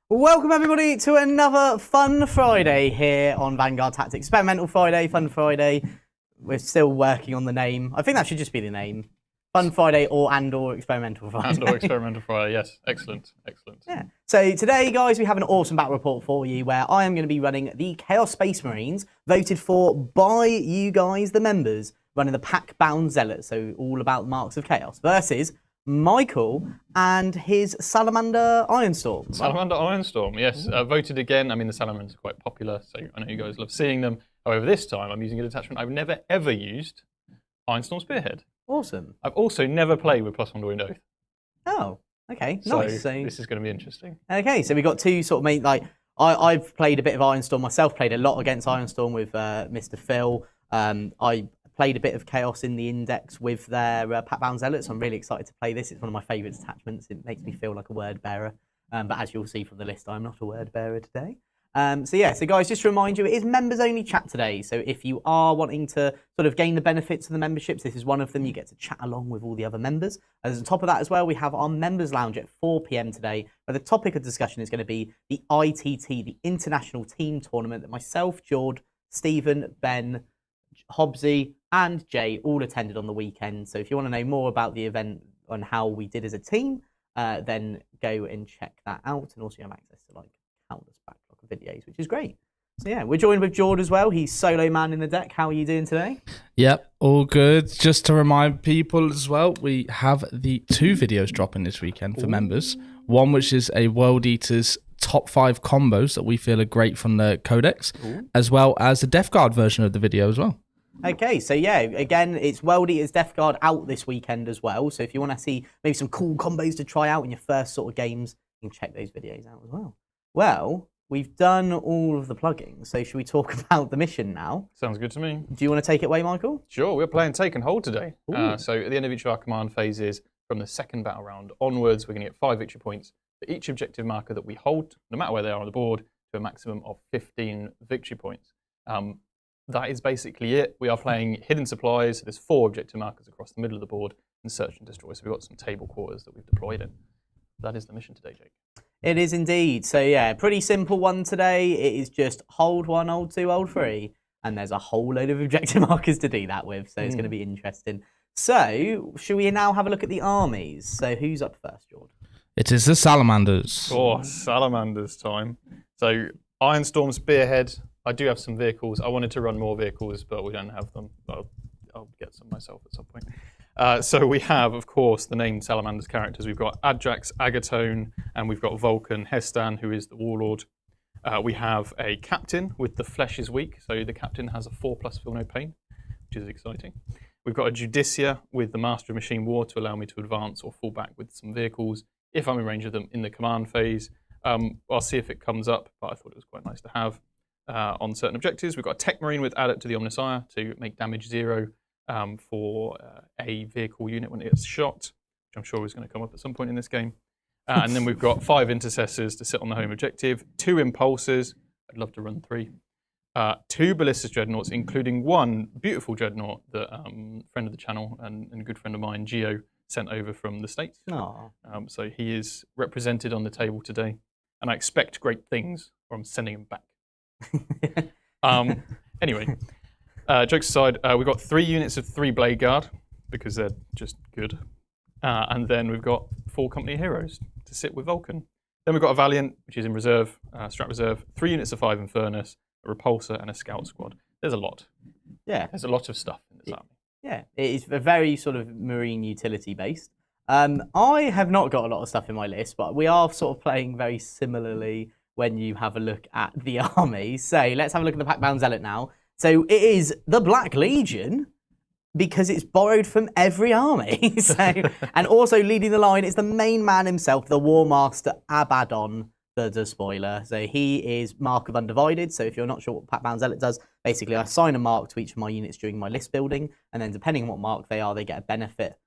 Welcome everybody to another fun Friday here on Vanguard Tactics. Experimental Friday, Fun Friday. We're still working on the name. I think that should just be the name. Fun Friday or Experimental Friday. And/or Experimental Friday, yes. Excellent, excellent. Yeah. So today, guys, we have an awesome battle report for you where I am going to be running the Chaos Space Marines, voted for by you guys, the members, running the Pactbound Zealots, so all about marks of chaos, versus Michael and his Salamander Ironstorm. Salamander Ironstorm, yes. Voted again. I mean, the Salamanders are quite popular, so I know you guys love seeing them. However, this time I'm using a detachment I've never ever used, Ironstorm Spearhead. Awesome. I've also never played with +1 Doomed Oath. Oh, okay, So nice. So this is going to be interesting. okay, so we got two sort of main, like, I've played a bit of Ironstorm myself, played a lot against Ironstorm with Mr. Phil. I played a bit of Chaos in the Index with their Pactbound Zealots. I'm really excited to play this. It's one of my favourite detachments. It makes me feel like a word bearer. But as you'll see from the list, I'm not a word bearer today. So guys, just to remind you, it is members only chat today. So if you are wanting to sort of gain the benefits of the memberships, this is one of them. You get to chat along with all the other members. As on top of that as well, we have our members lounge at 4 PM today, where the topic of discussion is going to be the ITT, the International Team Tournament that myself, George, Stephen, Ben, Hobbsy and Jay all attended on the weekend. So if you want to know more about the event and how we did as a team, then go and check that out. And also you have access to like countless backlog of videos, which is great. So yeah, we're joined with George as well. He's solo man in the deck. How are you doing today? Yep, all good. Just to remind people as well, we have the 2 videos dropping this weekend for members. One which is a World Eaters top 5 combos that we feel are great from the Codex, as well as the Death Guard version of the video as well. Okay, so yeah, again, it's World Eaters Death Guard out this weekend as well. So if you want to see maybe some cool combos to try out in your first sort of games, you can check those videos out as well. Well, we've done all of the plugging, so should we talk about the mission now? Sounds good to me. Do you want to take it away, Michael? Sure, we're playing Take and Hold today. So at the end of each of our command phases, from the second battle round onwards, we're going to get 5 victory points for each objective marker that we hold, no matter where they are on the board, to a maximum of 15 victory points. That is basically it. We are playing hidden supplies. There's 4 objective markers across the middle of the board and search and destroy. So we've got some table quarters that we've deployed in. That is the mission today, Jake. It is indeed. So yeah, pretty simple one today. It is just hold 1, hold 2, hold 3. And there's a whole load of objective markers to do that with. So it's going to be interesting. So should we now have a look at the armies? So who's up first, George? It is the Salamanders. Oh, Salamanders time. So Ironstorm Spearhead. I do have some vehicles. I wanted to run more vehicles, but we don't have them. I'll get some myself at some point. So we have, of course, the named Salamanders characters. We've got Adrax, Agatone, and we've got Vulcan, Hestan, who is the Warlord. We have a captain with the Flesh is Weak. So the captain has a 4+ Feel No Pain, which is exciting. We've got a Judicia with the Master of Machine War to allow me to advance or fall back with some vehicles if I'm in range of them in the command phase. I'll see if it comes up, but I thought it was quite nice to have. On certain objectives, we've got a Tech Marine with Add It to the Omnisire to make damage 0 for a vehicle unit when it gets shot, which I'm sure is going to come up at some point in this game. And then we've got 5 Intercessors to sit on the home objective, 2 Impulsors, I'd love to run 3, 2 Ballistic Dreadnoughts, including 1 beautiful Dreadnought that friend of the channel and good friend of mine, Gio, sent over from the States. So he is represented on the table today, and I expect great things from sending him back. Anyway, jokes aside, we've got 3 units of 3 Blade Guard because they're just good, and then we've got 4 Company Heroes to sit with Vulcan. Then we've got a Valiant, which is in reserve, strat reserve, 3 units of 5 Infernus, a Repulsor, and a Scout Squad. There's a lot. Yeah, there's a lot of stuff in this army. Yeah, it is a very sort of marine utility based. I have not got a lot of stuff in my list, but we are sort of playing very similarly when you have a look at the army. So let's have a look at the Pactbound Zealot now. So it is the Black Legion because it's borrowed from every army. And also leading the line is the main man himself, the War Master Abaddon, the Despoiler. So he is Mark of Undivided. So if you're not sure what Pactbound Zealot does, basically I assign a mark to each of my units during my list building, and then depending on what mark they are, they get a benefit.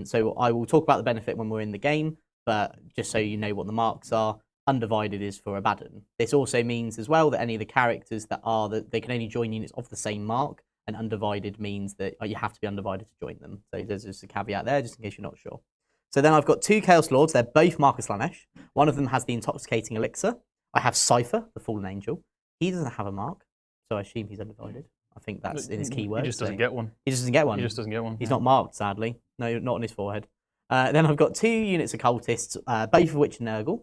So I will talk about the benefit when we're in the game, but just so you know what the marks are, Undivided is for Abaddon. This also means as well that any of the characters they can only join units of the same mark, and Undivided means that you have to be Undivided to join them. So there's just a caveat there, just in case you're not sure. So then I've got 2 Chaos Lords. They're both Marcus Slanesh. One of them has the Intoxicating Elixir. I have Cypher, the Fallen Angel. He doesn't have a mark, so I assume he's undivided. I think that's in his keywords. He just doesn't get one. He just doesn't get one. He just doesn't get one. He's not marked, sadly. No, not on his forehead. Then I've got 2 units of Cultists, both of which are Nurgle.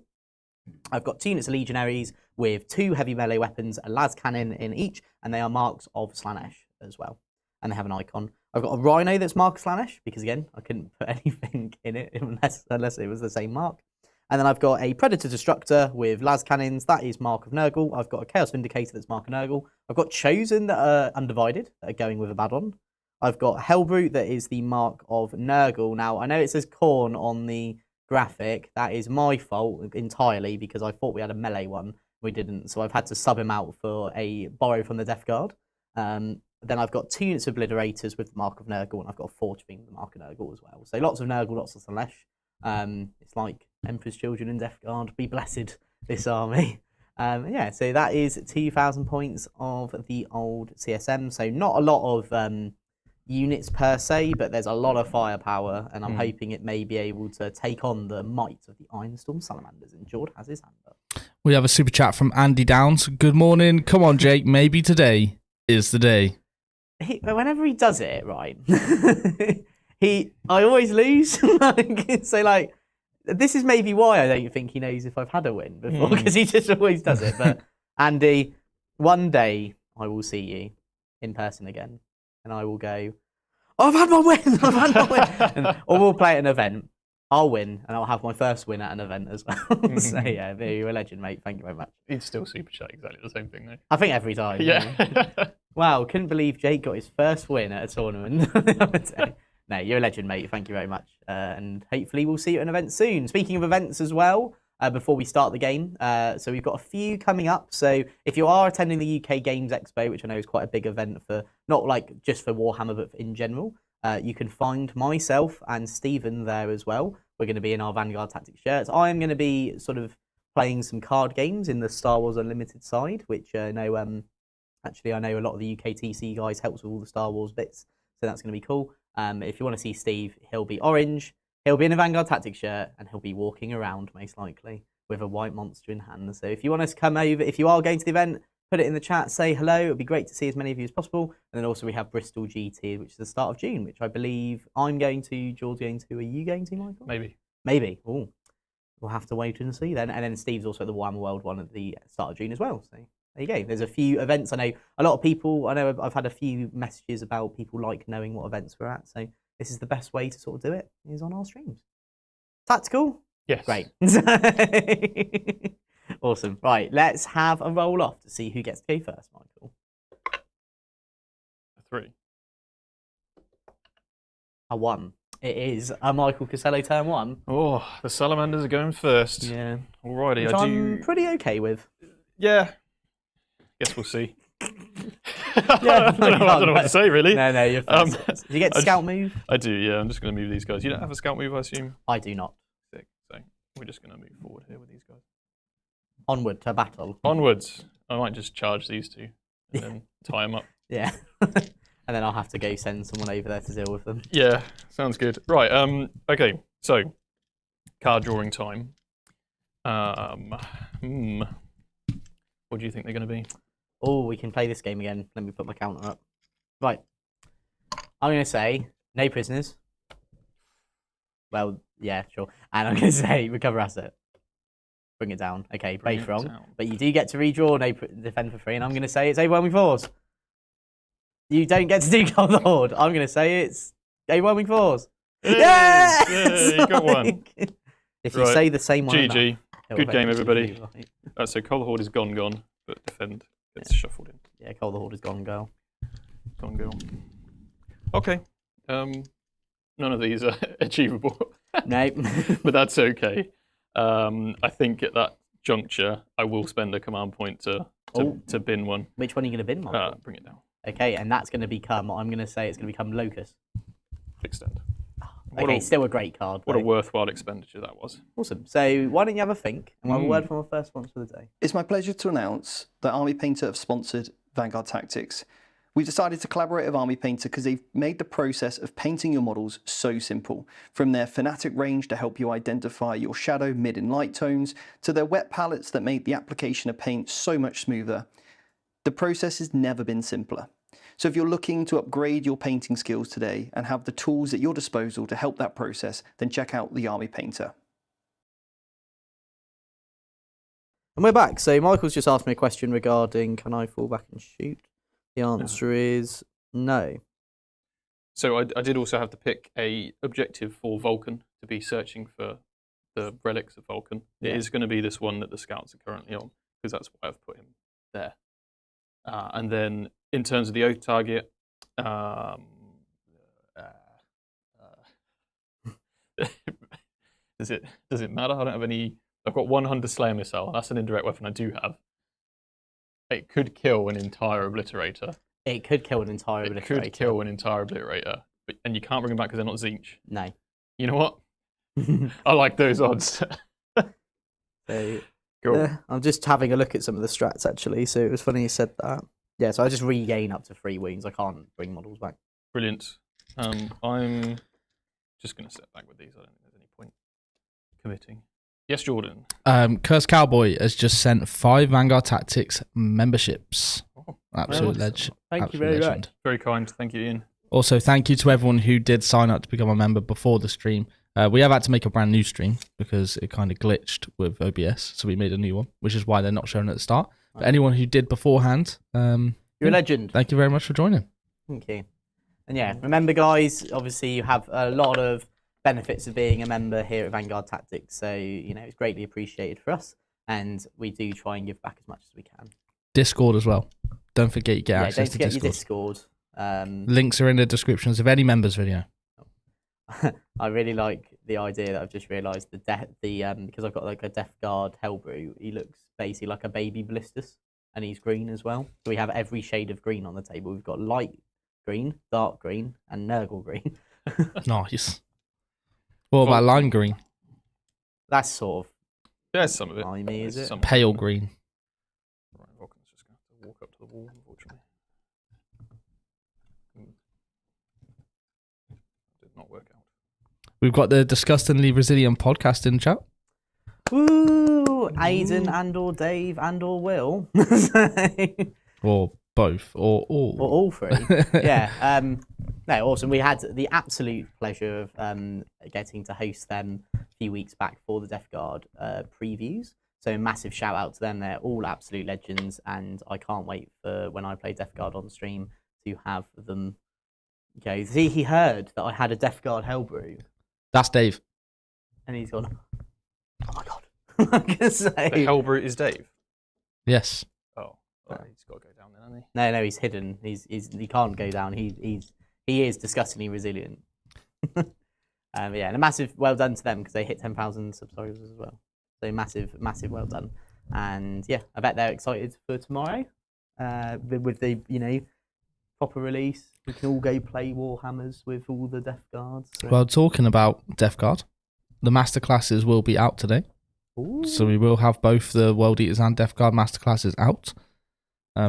I've got 2 units of Legionaries with 2 heavy melee weapons, a las cannon in each, and they are marks of Slanesh as well. And they have an icon. I've got a Rhino that's Marcus Slanesh, because again, I couldn't put anything in it unless it was the same mark. And then I've got a Predator Destructor with las cannons, that is Mark of Nurgle. I've got a Chaos Vindicator that's Mark of Nurgle. I've got Chosen that are undivided, that are going with a Badon. I've got Hellbrute that is the mark of Nurgle. Now, I know it says Khorne on the graphic. That is my fault entirely, because I thought we had a melee one. We didn't, so I've had to sub him out for a borrow from the Death Guard. Then I've got 2 units of Obliterators with the Mark of Nurgle, and I've got a Forge Fiend with the Mark of Nurgle as well. So lots of Nurgle, lots of Slanesh. It's like Emperor's Children and Death Guard. Be blessed, this army. Yeah, so that is 2,000 points of the old CSM. So not a lot of units per se, but there's a lot of firepower, and I'm hoping it may be able to take on the might of the Ironstorm Salamanders. And George has his hand up. We have a super chat from Andy Downs. Good morning. Come on, Jake. Maybe today is the day. Whenever he does it, right, I always lose. So, like, this is maybe why I don't think he knows if I've had a win before, because he just always does it. But, Andy, one day I will see you in person again, and I will go, oh, I've had my win! I've had my win! Or we'll play at an event. I'll win, and I'll have my first win at an event as well. So, yeah, you're a legend, mate. Thank you very much. He'd still super chat exactly the same thing, though. I think every time. Yeah. Wow, couldn't believe Jake got his first win at a tournament the other day. No, you're a legend, mate. Thank you very much. And hopefully we'll see you at an event soon. Speaking of events as well, before we start the game, so we've got a few coming up. So if you are attending the UK Games Expo, which I know is quite a big event for, not like just for Warhammer, but in general, you can find myself and Stephen there as well. We're going to be in our Vanguard Tactics shirts. I am going to be sort of playing some card games in the Star Wars Unlimited side, which I know, actually I know a lot of the UKTC guys helps with all the Star Wars bits, so that's going to be cool. If you want to see Steve, he'll be orange, he'll be in a Vanguard Tactics shirt, and he'll be walking around, most likely, with a white monster in hand. So if you want us to come over, if you are going to the event, put it in the chat, say hello. It would be great to see as many of you as possible. And then also we have Bristol GT, which is the start of June, which I believe I'm going to, George's going to. Are you going to, Michael? Maybe. Maybe. Ooh. We'll have to wait and see then. And then Steve's also at the Warhammer World one at the start of June as well. So there you go. There's a few events. I know a lot of people, I know I've had a few messages about people like knowing what events we're at. So this is the best way to sort of do it, is on our streams. Tactical? Yes. Great. Awesome. Right, let's have a roll off to see who gets to go first, Michael. 3. A 1. It is a Michael Casello turn 1. Oh, the Salamanders are going first. Yeah. Alrighty, Which I'm pretty okay with. Yeah. Guess we'll see. Yeah, I don't know what to say, really. No, you're first. Do you get to scout move? I do, yeah. I'm just going to move these guys. You don't have a scout move, I assume? I do not. Sick. So we're just going to move forward here with these guys. Onward to battle. Onwards. I might just charge these two and then tie them up. Yeah. And then I'll have to go send someone over there to deal with them. Yeah, sounds good. Right, okay, so card drawing time. What do you think they're going to be? Oh, we can play this game again. Let me put my counter up. Right. I'm going to say no prisoners. Well, yeah, sure. And I'm going to say recover asset. Bring it down. Okay, both wrong. But you do get to redraw, no defend for free. And I'm going to say it's overwhelming force. You don't get to do Cold the Horde. I'm going to say it's overwhelming force. Yes! Yeah, you got one. If you say the same one. GG. Good game, everybody. So Cold the Horde is gone, but defend gets shuffled in. Yeah, Cold the Horde is gone, girl. Gone, girl. Okay. None of these are achievable. No. But that's okay. I think at that juncture, I will spend a command point to bin one. Which one are you going to bin, Michael? Bring it down. Okay, and that's going to become, I'm going to say it's going to become Locust. Extend. Okay, still a great card. What a worthwhile expenditure that was. Awesome. So why don't you have a think, and we'll have a word from our first sponsor for the day. It's my pleasure to announce that Army Painter have sponsored Vanguard Tactics. We've decided to collaborate with Army Painter because they've made the process of painting your models so simple. From their Fanatic range to help you identify your shadow, mid and light tones, to their wet palettes that make the application of paint so much smoother. The process has never been simpler. So if you're looking to upgrade your painting skills today and have the tools at your disposal to help that process, then check out the Army Painter. And we're back. So Michael's just asked me a question regarding, can I fall back and shoot? The answer is no. So I did also have to pick a objective for Vulcan to be searching for the relics of Vulcan. Yeah. It is going to be this one that the scouts are currently on, because that's why I've put him there. And then in terms of the oath target, does it matter? I don't have any. I've got one Hunter Slayer missile. That's an indirect weapon I do have. It could kill an entire obliterator. It could kill an entire obliterator. It could kill an entire obliterator, and you can't bring them back because they're not Zinch. No. You know what? I like those odds. So, Cool. I'm just having a look at some of the strats actually. So it was funny you said that. Yeah, so I just regain up to 3 wounds. I can't bring models back. Brilliant. I'm just going to step back with these. I don't think there's any point committing. Yes, Jordan. Curse Cowboy has just sent 5 Vanguard Tactics memberships. Oh, Absolute well, legend. Thank you very much. very kind. Thank you, Ian. Also, thank you to everyone who did sign up to become a member before the stream. We have had to make a brand new stream because it kind of glitched with OBS, so we made a new one, which is why they're not shown at the start. But anyone who did beforehand, You're a legend. thank you very much for joining. Thank you. And yeah, remember guys, obviously you have a lot of benefits of being a member here at Vanguard Tactics, so it's greatly appreciated for us, and we do try and give back as much as we can. Discord as well. Don't forget you get Yeah, access don't forget to your Discord. Discord. Links are in the descriptions of any members video. I really like the idea that I've just realised because I've got like a Death Guard Hellbrew, he looks basically like a baby Ballistus, and he's green as well. So we have every shade of green on the table. We've got light green, dark green, and Nurgle green. Nice. What about lime green? That's sort of There's some of it. limey, is There's it? some- Pale green. Right, Vulcan's just going to have to walk up to the wall, unfortunately. Did not work out. We've got the Disgustingly Resilient podcast in chat. Woo! Aiden and or Dave and or Will. Or both. Or all. Or all 3. Yeah. No, awesome. We had the absolute pleasure of getting to host them a few weeks back for the Death Guard previews. So massive shout out to them. They're all absolute legends, and I can't wait for when I play Death Guard on stream to have them. Okay, see, he heard that I had a Death Guard Hellbrew, That's Dave. and he's gone, oh my god. I'm gonna say. The Hellbrute is Dave. Yes. Oh, he's got to go down then, hasn't he? No, he's hidden. He can't go down. He is disgustingly resilient. Yeah, and a massive well done to them because they hit 10,000 subscribers as well. So massive well done. And yeah, I bet they're excited for tomorrow. With the proper release, we can all go play Warhammers with all the Death Guards. So. Well, talking about Death Guard, the masterclasses will be out today. Ooh. So we will have both the World Eaters and Death Guard masterclasses out.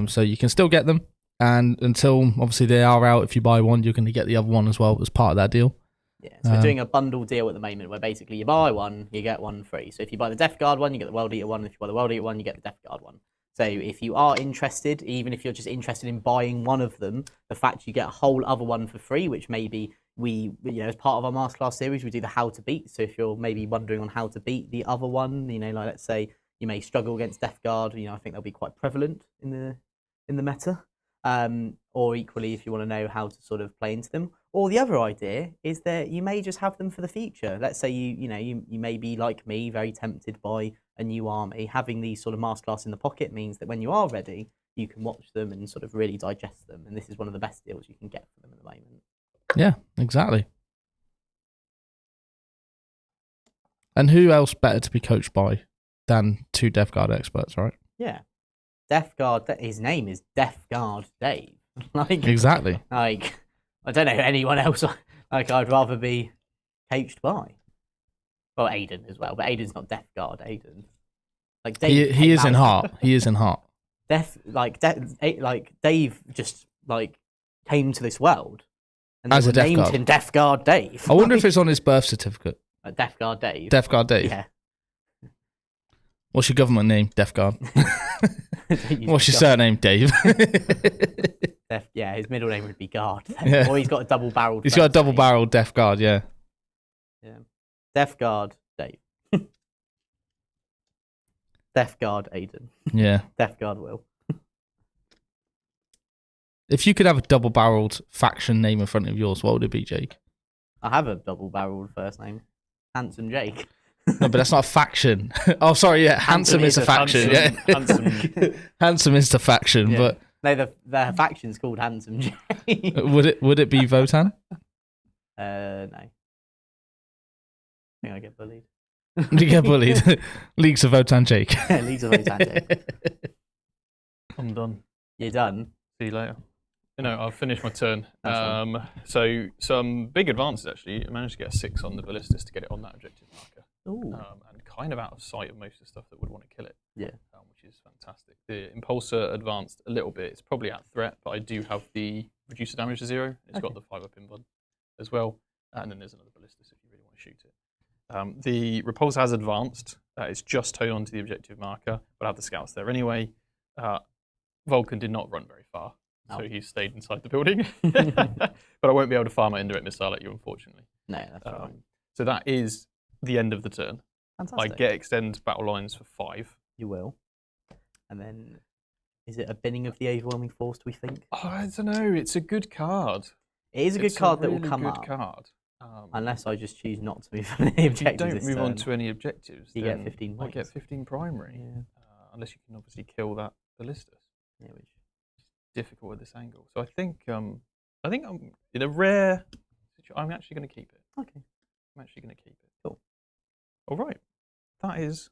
So you can still get them. And until, obviously, they are out, if you buy one, you're going to get the other one as well as part of that deal. Yeah, so we're doing a bundle deal at the moment where basically you buy one, you get one free. So if you buy the Death Guard one, you get the World Eater one. If you buy the World Eater one, you get the Death Guard one. So if you are interested, even if you're just interested in buying one of them, the fact you get a whole other one for free, which maybe we, as part of our masterclass series, we do the how to beat. So if you're maybe wondering on how to beat the other one, like let's say you may struggle against Death Guard, I think they'll be quite prevalent in the meta. Or equally, if you want to know how to sort of play into them. Or the other idea is that you may just have them for the future. Let's say you may be like me, very tempted by a new army. Having these sort of masterclass in the pocket means that when you are ready, you can watch them and sort of really digest them. And this is one of the best deals you can get for them at the moment. Yeah, exactly. And who else better to be coached by than 2 Death Guard experts, right? Yeah. Death Guard, his name is Death Guard Dave. Exactly. I don't know anyone else I'd rather be coached by. Well, Aiden as well, but Aiden's not Death Guard. Aiden, Dave he is in heart. He is in heart. Dave just like came to this world, and As they a Death named Guard. him Death Guard Dave. I wonder if it's on his birth certificate. Death Guard Dave. Death Guard Dave. Yeah. What's your government name? Death Guard. Don't use What's your Guard. surname? Dave. Yeah, his middle name would be Guard. Yeah. Or he's got a double-barreled. He's got a first name. double-barreled Death Guard. Yeah. Yeah. Death Guard Dave. Death Guard Aiden. Yeah. Death Guard Will. If you could have a double-barreled faction name in front of yours, what would it be, Jake? I have a double-barreled first name. Handsome Jake. No, but that's not a faction. Oh, sorry. Yeah, handsome is a faction. Yeah, handsome is the faction. Yeah. But No, the faction's called Handsome Jake. would it be Votan? No. I think I get bullied. You get bullied. Leagues of Votan Jake. Leagues of Votan Jake. I'm done. You're done. See you later. No, I've finished my turn. That's So some big advances actually. I managed to get a 6 on the ballistas to get it on that objective marker, Ooh. and kind of out of sight of most of the stuff that would want to kill it. Yeah. Which is fantastic. The impulsor advanced a little bit. It's probably out of threat, but I do have the reducer damage to 0. It's got the 5-up invuln as well, and then there's another ballistas if you really want to shoot it. The repulsor has advanced. It's just towed onto the objective marker, but I have the scouts there anyway. Vulcan did not run very far. So he stayed inside the building. But I won't be able to fire my indirect missile at you, unfortunately. No, that's right. So that is the end of the turn. Fantastic. I get extend battle lines for 5. You will. And then, is it a binning of the overwhelming force, do we think? Oh, I don't know. It's a good card. It is a good card that will really come good up. Card. Unless I just choose not to move on any If you objectives don't this move on turn. to any objectives, You get then 15 I points. get 15 primary. Yeah. Unless you can obviously kill that ballistas. Yeah, which... Difficult at this angle. So I think I'm in a rare situation. I'm actually going to keep it. Okay. I'm actually going to keep it. Cool. All right. That is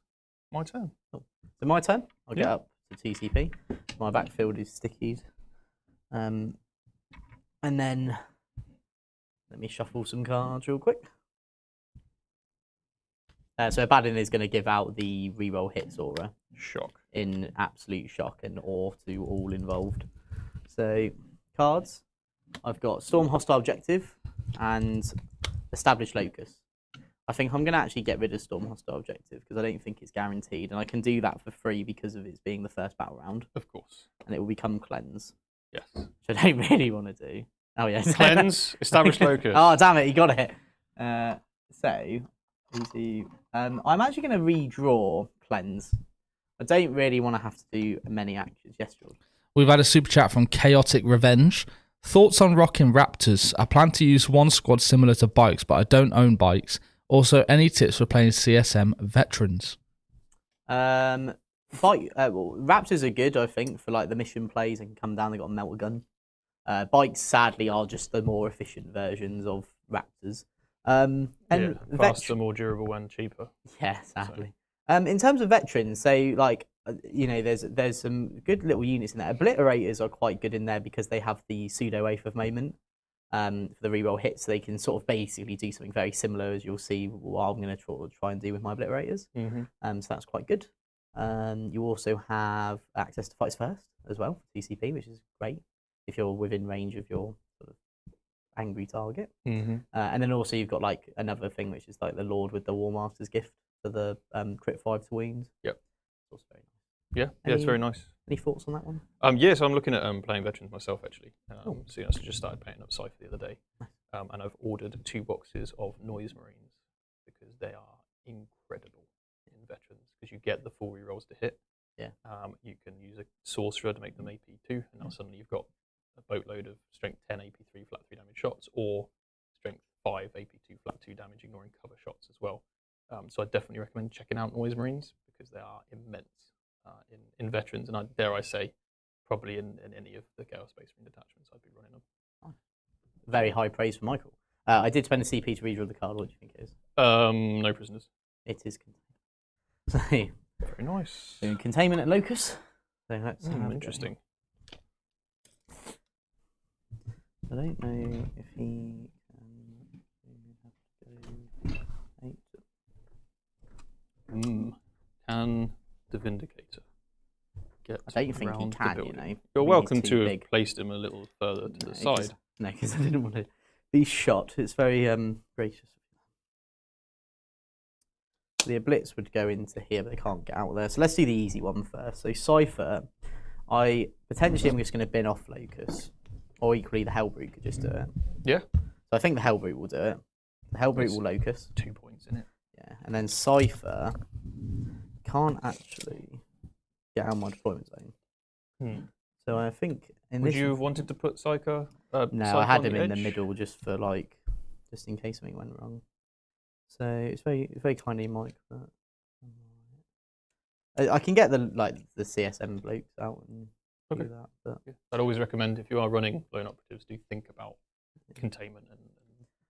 my turn. Cool. So my turn. I'll get Yeah. up to TCP. My backfield is stickied. And then let me shuffle some cards real quick. So Abaddon is going to give out the reroll hits aura Shock. in absolute shock and awe to all involved. So cards, I've got Storm Hostile Objective and Established Locus. I think I'm going to actually get rid of Storm Hostile Objective because I don't think it's guaranteed, and I can do that for free because of it being the first battle round, Of course. and it will become Cleanse, Yes. which I don't really want to do. Oh yeah, Cleanse. Established locus. Oh damn it, you got it. So easy. I'm actually going to redraw Cleanse. I don't really want to have to do many actions. Yes, George. We've had a super chat from Chaotic Revenge. Thoughts on rocking Raptors? I plan to use one squad similar to bikes, but I don't own bikes. Also, any tips for playing CSM veterans? Raptors are good, I think, for like the mission plays and come down. They got a melter gun. Bikes, sadly, are just the more efficient versions of Raptors. And faster, more durable, and cheaper. yeah, sadly. In terms of veterans, so like there's some good little units in there. Obliterators are quite good in there because they have the pseudo Oath of Moment for the reroll hits. So they can sort of basically do something very similar as you'll see what I'm going to try and do with my Obliterators. So that's quite good. You also have access to Fights First as well, TCP, which is great if you're within range of your sort of angry target. And then also you've got like another thing which is like the Lord with the War Master's Gift for the crit 5 to wounds. Yep. It's also very nice. Yeah, it's very nice. Any thoughts on that one? So I'm looking at playing veterans myself actually. So I just started playing up Cypher the other day, and I've ordered 2 boxes of Noise Marines because they are incredible in veterans because you get the 4 rerolls to hit. Yeah. You can use a sorcerer to make them AP2, and now suddenly you've got a boatload of strength 10 AP3 flat 3 damage shots or strength 5 AP2 flat 2 damage ignoring cover shots as well. So I definitely recommend checking out Noise Marines because they are immense in veterans, and dare I say, probably in any of the Chaos Space Marine detachments I'd be running them. Very high praise for Michael. I did spend a CP to redraw the card. What do you think it is? No prisoners. It is containment. So, Very nice. doing containment at Locus. So let's have a go. Interesting. I don't know if he can go 8. Can the Vindicator. get I don't think he around the can, you building. know. I You're think he's welcome too to have big. placed him a little further to the side. No, because I didn't want to be shot. It's very gracious. The Blitz would go into here, but they can't get out there. So let's do the easy one first. So Cypher, I potentially am just going to bin off Locus, or equally the Hellbrute could just do it. Yeah. So I think the Hellbrute will do it. The Hellbrute will Locus. 2 points in it. Yeah, and then Cypher can't actually get out of my deployment zone. So I think in Would this. you have wanted to put Psycho? No, I had him in the middle just for just in case something went wrong. So it's very kind of you, Mike. But I can get the CSM blokes out and do that. But Yeah. I'd always recommend if you are running lone operatives, do think about containment and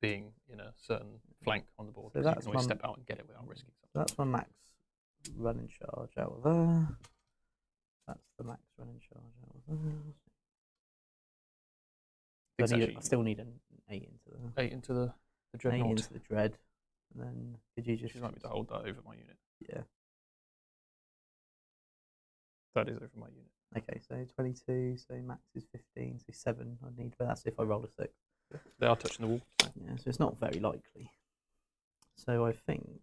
being in a certain flank on the board. So You that's can always one- step out and get it without risking something. that's my max running charge out of there. That's the max running charge out of there. I still need an 8 into the 8 into the 8 dreadnought. into the dread. And then could you just She's like me to hold that over my unit. yeah. That is over my unit. Okay, so 22, so max is 15, so 7 I need, but that's if I roll a 6. Yeah. They are touching the wall. So. Yeah, so it's not very likely. So I think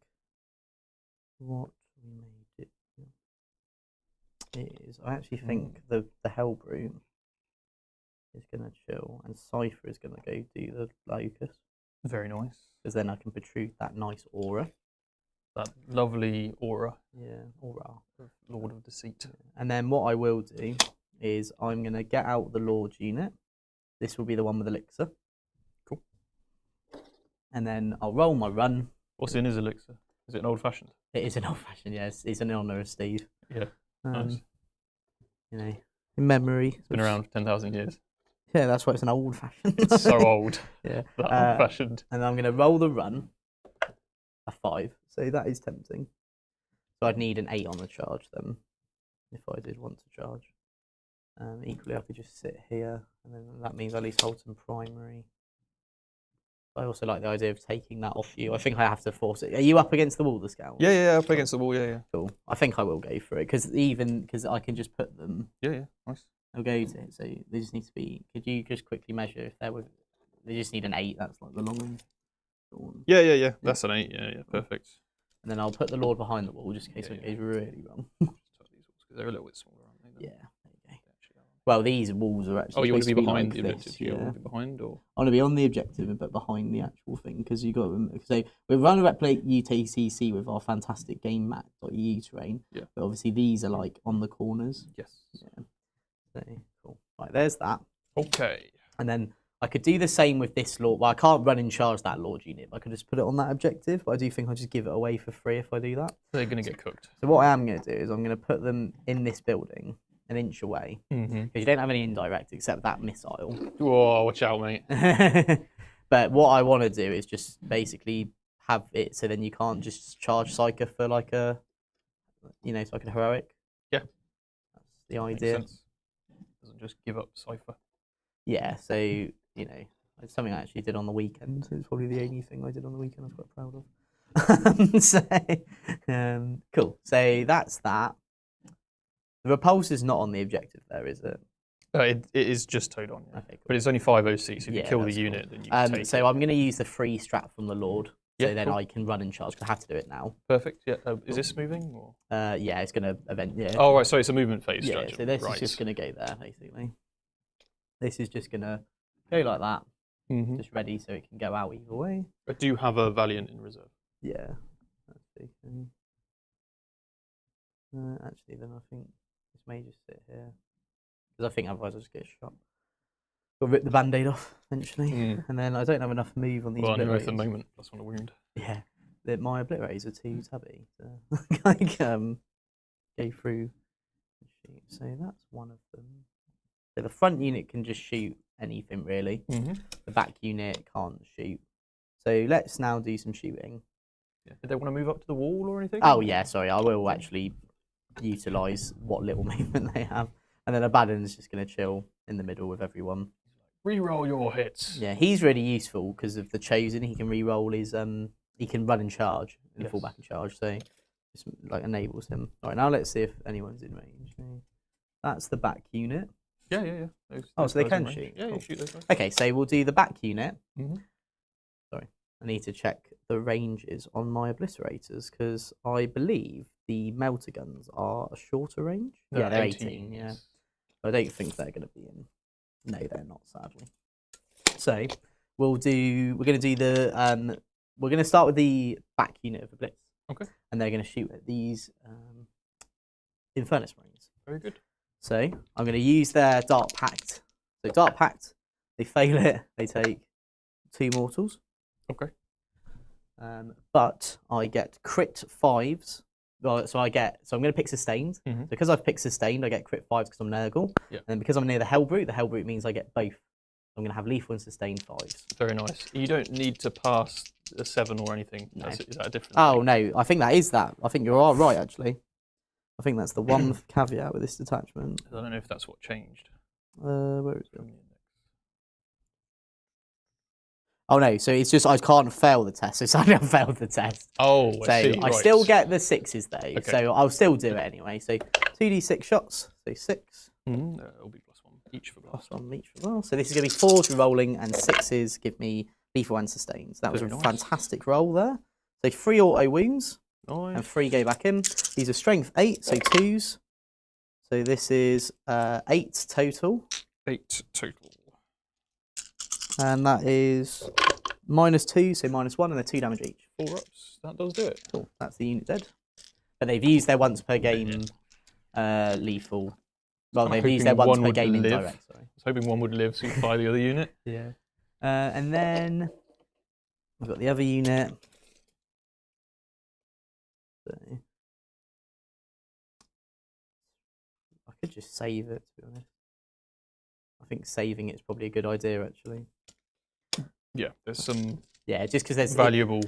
what we may do is I actually think the Hellbrute is going to chill and Cypher is going to go do the Locus. Very nice. Because then I can protrude that nice aura. That lovely aura Yeah, aura. of Lord of Deceit. And then what I will do is I'm going to get out the Lord unit. This will be the one with Elixir. Cool. And then I'll roll my run. What's in his elixir? Is it an old-fashioned? It is an old-fashioned, yes. It's in honour of Steve. Yeah, nice. You know, in memory. It's been around for 10,000 years. Yeah, that's why it's an old-fashioned. It's so old. Yeah. That old-fashioned. And I'm going to roll the run. A 5. So that is tempting. So I'd need an 8 on the charge then, if I did want to charge. Equally, I could just sit here, and then that means I at least hold some primary. I also like the idea of taking that off you. I think I have to force it. Are you up against the wall, the scout? Yeah, up against the wall, yeah. Cool. I think I will go for it, because I can just put them. Yeah, nice. I'll go to it. So they just need to be. Could you just quickly measure if they were? They just need an 8. That's like the long range. Yeah. That's an 8. Yeah, perfect. And then I'll put the Lord behind the wall just in case it goes really wrong. Just tuck these walls because they're a little bit smaller, aren't they? Yeah. There you go. Well, these walls are actually. Oh, you want to be supposed behind like the objective? this, You want to be behind, or? I want to be on the objective, but behind the actual thing, because you got to. So we're running replicate UTCC with our fantastic game map.eu terrain. Yeah. But obviously these are like on the corners. Yes. Yeah. So cool. Right, there's that. Okay. And then I could do the same with this Lord. Well, I can't run in charge that Lord unit. But I could just put it on that objective. But I do think I'll just give it away for free if I do that. They're going to get cooked. So what I am going to do is I'm going to put them in this building, an inch away, because you don't have any indirect except that missile. Whoa, watch out, mate. But what I want to do is just basically have it so then you can't just charge Psyker for like a, so like a heroic. Yeah. That's the Makes idea. sense. Doesn't just give up Cypher. Yeah, so, it's something I actually did on the weekend. It's probably the only thing I did on the weekend I was quite proud of. Cool. So that's that. The repulse is not on the objective there, is it? It is just towed on, yeah. Okay, cool. But it's only 5 OC, so if you kill the that's unit, cool. then you can take So it. I'm going to use the free strap from the Lord, so Yeah, then cool. I can run and charge, because I have to do it now. Perfect, yeah. Is this moving? Or? Yeah, it's going to yeah. Oh, right, so it's a movement phase Yeah, strategy. so this right. is just going to go there, basically. This is just going to go like that, just ready so it can go out either way. But do you have a Valiant in reserve? Yeah. That's big. Actually, then I think this may just sit here. Because I think otherwise I'll just get shot. Got to rip the band-aid off, eventually. And then I don't have enough move on these Well, I know at obliterators. the moment, plus 1 a wound. Yeah. My obliterators are too tubby to go through and shoot. So that's one of them. So the front unit can just shoot anything, really. The back unit can't shoot. So let's now do some shooting. Yeah. Did they want to move up to the wall or anything? Oh, yeah, sorry. I will actually utilise what little movement they have. And then Abaddon's just going to chill in the middle with everyone. Reroll your hits. Yeah, he's really useful because of the Chosen. He can re-roll his... he can run and charge and fall back and charge. So just like enables him. All right, now let's see if anyone's in range. That's the back unit. Yeah. Oh, so they guys in can range. shoot. Yeah, Cool. you shoot those guys. Okay, so we'll do the back unit. Mhm. Sorry, I need to check the ranges on my obliterators because I believe the melter guns are a shorter range. Yeah, they're 18. Yeah, yes. I don't think they're going to be in. No, they're not, sadly. So we're going to do the we're going to start with the back unit of the blitz. Okay. And they're going to shoot at these Infernus Marines. Very good. So I'm going to use their Dark Pact. So Dark Pact, they fail it, they take 2 mortals. Okay. But I get crit 5s. Well, so I'm going to pick sustained. Mhm. So because I've picked sustained, I get crit 5s because I'm Nurgle. Yeah. And because I'm near the Hellbrute means I get both. I'm going to have lethal and sustained 5s. Very nice. You don't need to pass a 7 or anything. No. Is that a different Oh thing? no, I think that is that. I think you are right actually. I think that's the one caveat with this detachment. I don't know if that's what changed. Where is it? From the index. Oh no, so it's just I can't fail the test. So suddenly I failed the test. Oh, So I see. I Right. still get the 6s though. Okay. So I'll still do it anyway. So 2d6 shots. So 6 It'll be +1 each for blast. plus 1 each as well. So this is going to be 4s rolling and 6s give me lethal and sustained. That was Very a nice. fantastic roll there. So 3 auto wounds and Nice. 3 go back in. These are strength 8, so 2s. So this is 8 total. 8 total. And that is -2, so -1, and they're 2 damage each. 4 ups. That does do it. Cool, that's the unit dead. But they've used their once per game lethal. Well, I'm they've used their hoping once one per would game live. indirect, sorry. I was hoping one would live so you fire the other unit. Yeah. And then we've got the other unit. So, I could just save it, to be honest. I think saving it's probably a good idea, actually. Yeah, there's some Yeah, just because there's valuable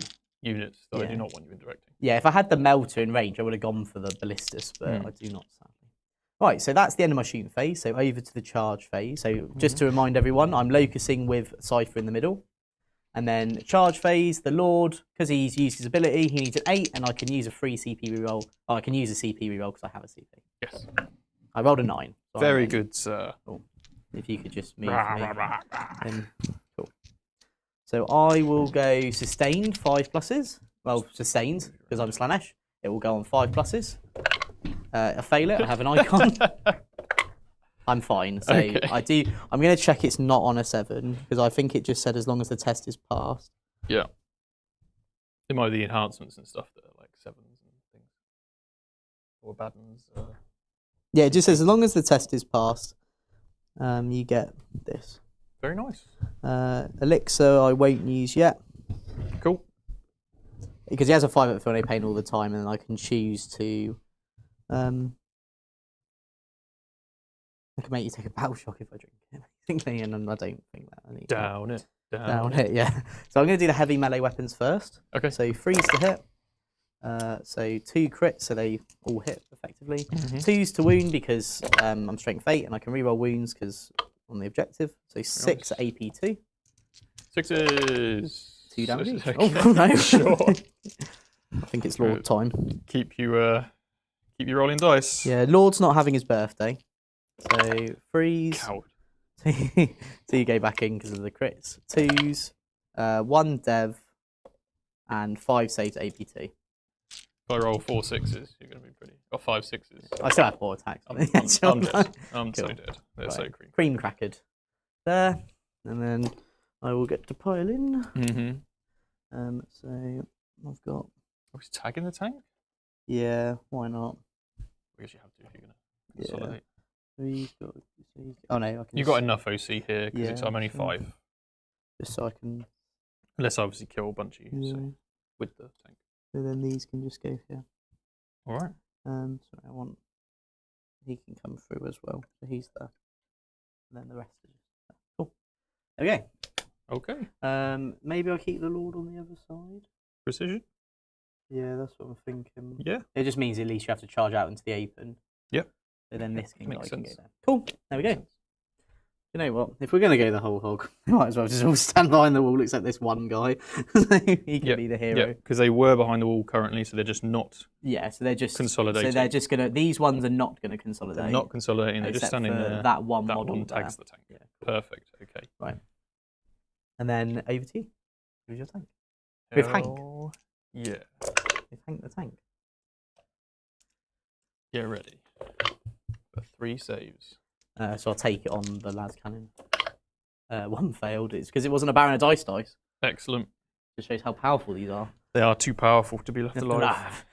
units that I Yeah. do not want you indirecting. Yeah, if I had the melter in range, I would have gone for the ballistas, but I do not, sadly. Right, so that's the end of my shooting phase. So over to the charge phase. So just to remind everyone, I'm locusing with Cypher in the middle. And then charge phase, the Lord, because he's used his ability, he needs an 8, and I can use a free CP reroll. Oh, I can use a CP reroll because I have a CP. Yes. I rolled a 9. So Very good, sir. If you could just move for me. Then, cool. So I will go sustained 5 pluses. Well, sustained because I'm Slanesh. It will go on 5 pluses. I fail it. I have an icon. I'm fine. So Okay. I'm going to check it's not on a 7 because I think it just said as long as the test is passed. Yeah. It might be the enhancements and stuff that are like 7s and things. Or bad ones. Yeah, it just says as long as the test is passed, you get this. Very nice. Elixir I won't use yet. Cool. Because he has a 5 at Feel No Pain all the time, and I can choose to. I can make you take a battle shock if I drink it, basically, and I don't think that. I need Down it. Down it, yeah. So I'm going to do the heavy melee weapons first. Okay. So 3s to hit. So 2 crits, so they all hit effectively. 2s to wound because I'm strength 8 and I can reroll wounds because on the objective. So 6 at AP2. 6s. 2 damage each. Okay. Oh no! Sure. I think it's Lord time. Keep you rolling dice. Yeah, Lord's not having his birthday. So 3s. Coward. 2 go back in because of the crits. 2s, 1 dev, and 5 saves AP2. If I roll 4 6s, you're going to be pretty. Or 5 6s. I still have 4 attacks. I'm dead. I'm so Cool. dead. They're so cream. Cream crackered. There. And then I will get to pile in. Mm-hmm. So I've got. Are we tagging the tank? Yeah, why not? I guess you have to if you're going to Yeah. consolidate. Oh no, I can. You've got enough OC here because Yeah, I'm only sure. 5. Just so I can. Unless I obviously kill a bunch of you Yeah. so, with the tank. So then these can just go here. All right. Sorry, I want. He can come through as well. So he's there. And then the rest is just there. Cool. Okay. Okay. Maybe I'll keep the Lord on the other side. Precision? Yeah, that's what I'm thinking. Yeah. It just means at least you have to charge out into the open. Yep. So then this can, Makes I can go sense. there. Cool. There we go. You know what? If we're going to go the whole hog, we might as well just all stand behind the wall except this one guy. He can be the hero. Yeah, because they were behind the wall currently, so they're just not Yeah, so they're just consolidating. So they're just going to. These ones are not going to consolidate. They're not consolidating, they're just standing there. That one that model. one tags the tank. Yeah. Perfect, okay. Right. And then over to you. Who's your tank? With Hank. Yeah. With Hank the tank. Get ready for 3 saves. So I'll take it on the las cannon. One failed. It's because it wasn't a Baron of dice. Excellent. Just shows how powerful these are. They are too powerful to be left alive.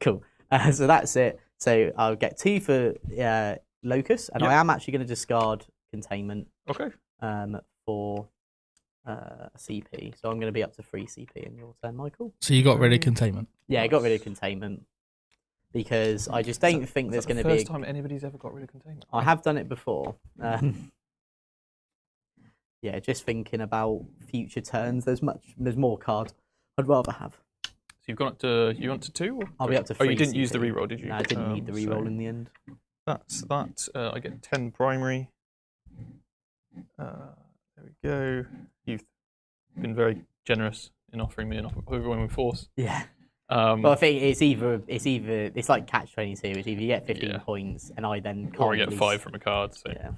Cool. So that's it. So I'll get 2 for Locus, and I am actually going to discard Containment. Okay. For CP. So I'm going to be up to 3 CP in your turn, Michael. So you got rid of Containment? Yeah, I got rid of Containment. Because I just don't think there's going to be... the first time anybody's ever got rid of Containment? I have done it before. Yeah, just thinking about future turns. There's more cards I'd rather have. So you've gone up to 2? Or? I'll be up to 3. Oh, you didn't use the CP. reroll, did you? No, I didn't need the reroll in the end. That's that. I get 10 primary. There we go. You've been very generous in offering me an overwhelming force. Yeah. But I think it's like catch-22. It's either you get 15 points and I then can't or I get 5 from a card. So. Yeah.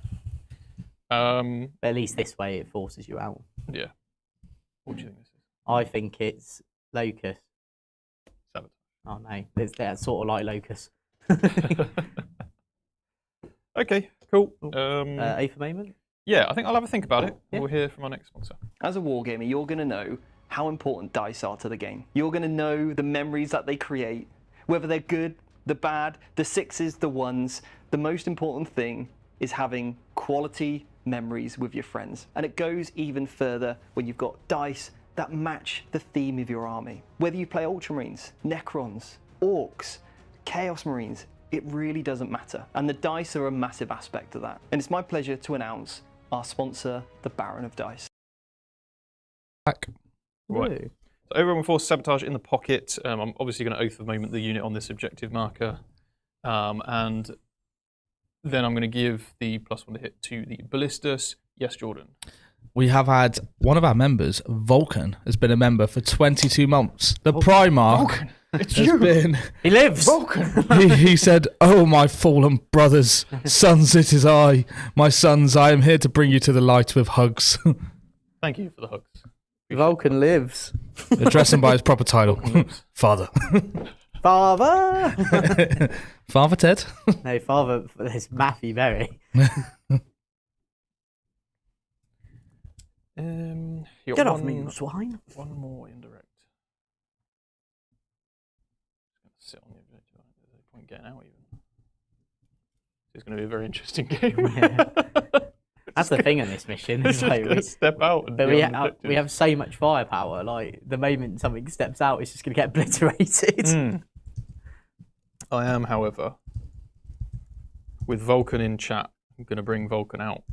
But at least this way it forces you out. Yeah. What do you think this is? I think it's Locus. Sabotage. Oh no, it's sort of like Locus. Okay, cool. A for moment? Yeah, I think I'll have a think about it. Yeah. We'll hear from our next sponsor. As a wargamer, you're going to know how important dice are to the game. You're going to know the memories that they create, whether they're good, the bad, the 6s, the 1s. The most important thing is having quality memories with your friends. And it goes even further when you've got dice that match the theme of your army. Whether you play Ultramarines, Necrons, Orcs, Chaos Marines, it really doesn't matter. And the dice are a massive aspect of that. And it's my pleasure to announce our sponsor, the Baron of Dice. Back. Right. So overwhelming force, sabotage in the pocket. I'm obviously going to oath of moment the unit on this objective marker. And then I'm going to give the +1 to hit to the ballistas. Yes, Jordan. We have had one of our members, Vulcan, has been a member for 22 months. The Primarch has been... He lives! Vulcan! he said, "Oh, my fallen brothers, sons, it is I. My sons, I am here to bring you to the light with hugs." Thank you for the hugs. Vulcan lives. Address him by his proper title. Father. Father! Father Ted? No, Father, it's Matthew Berry. Get off me, you swine. One more indirect. Sit on the objective. There's no point getting out even. It's going to be a very interesting game. Yeah. That's the thing on this mission. It's just going to step out. And but be on we have so much firepower. Like the moment something steps out, it's just going to get obliterated. I am, however, with Vulcan in chat, I'm going to bring Vulcan out.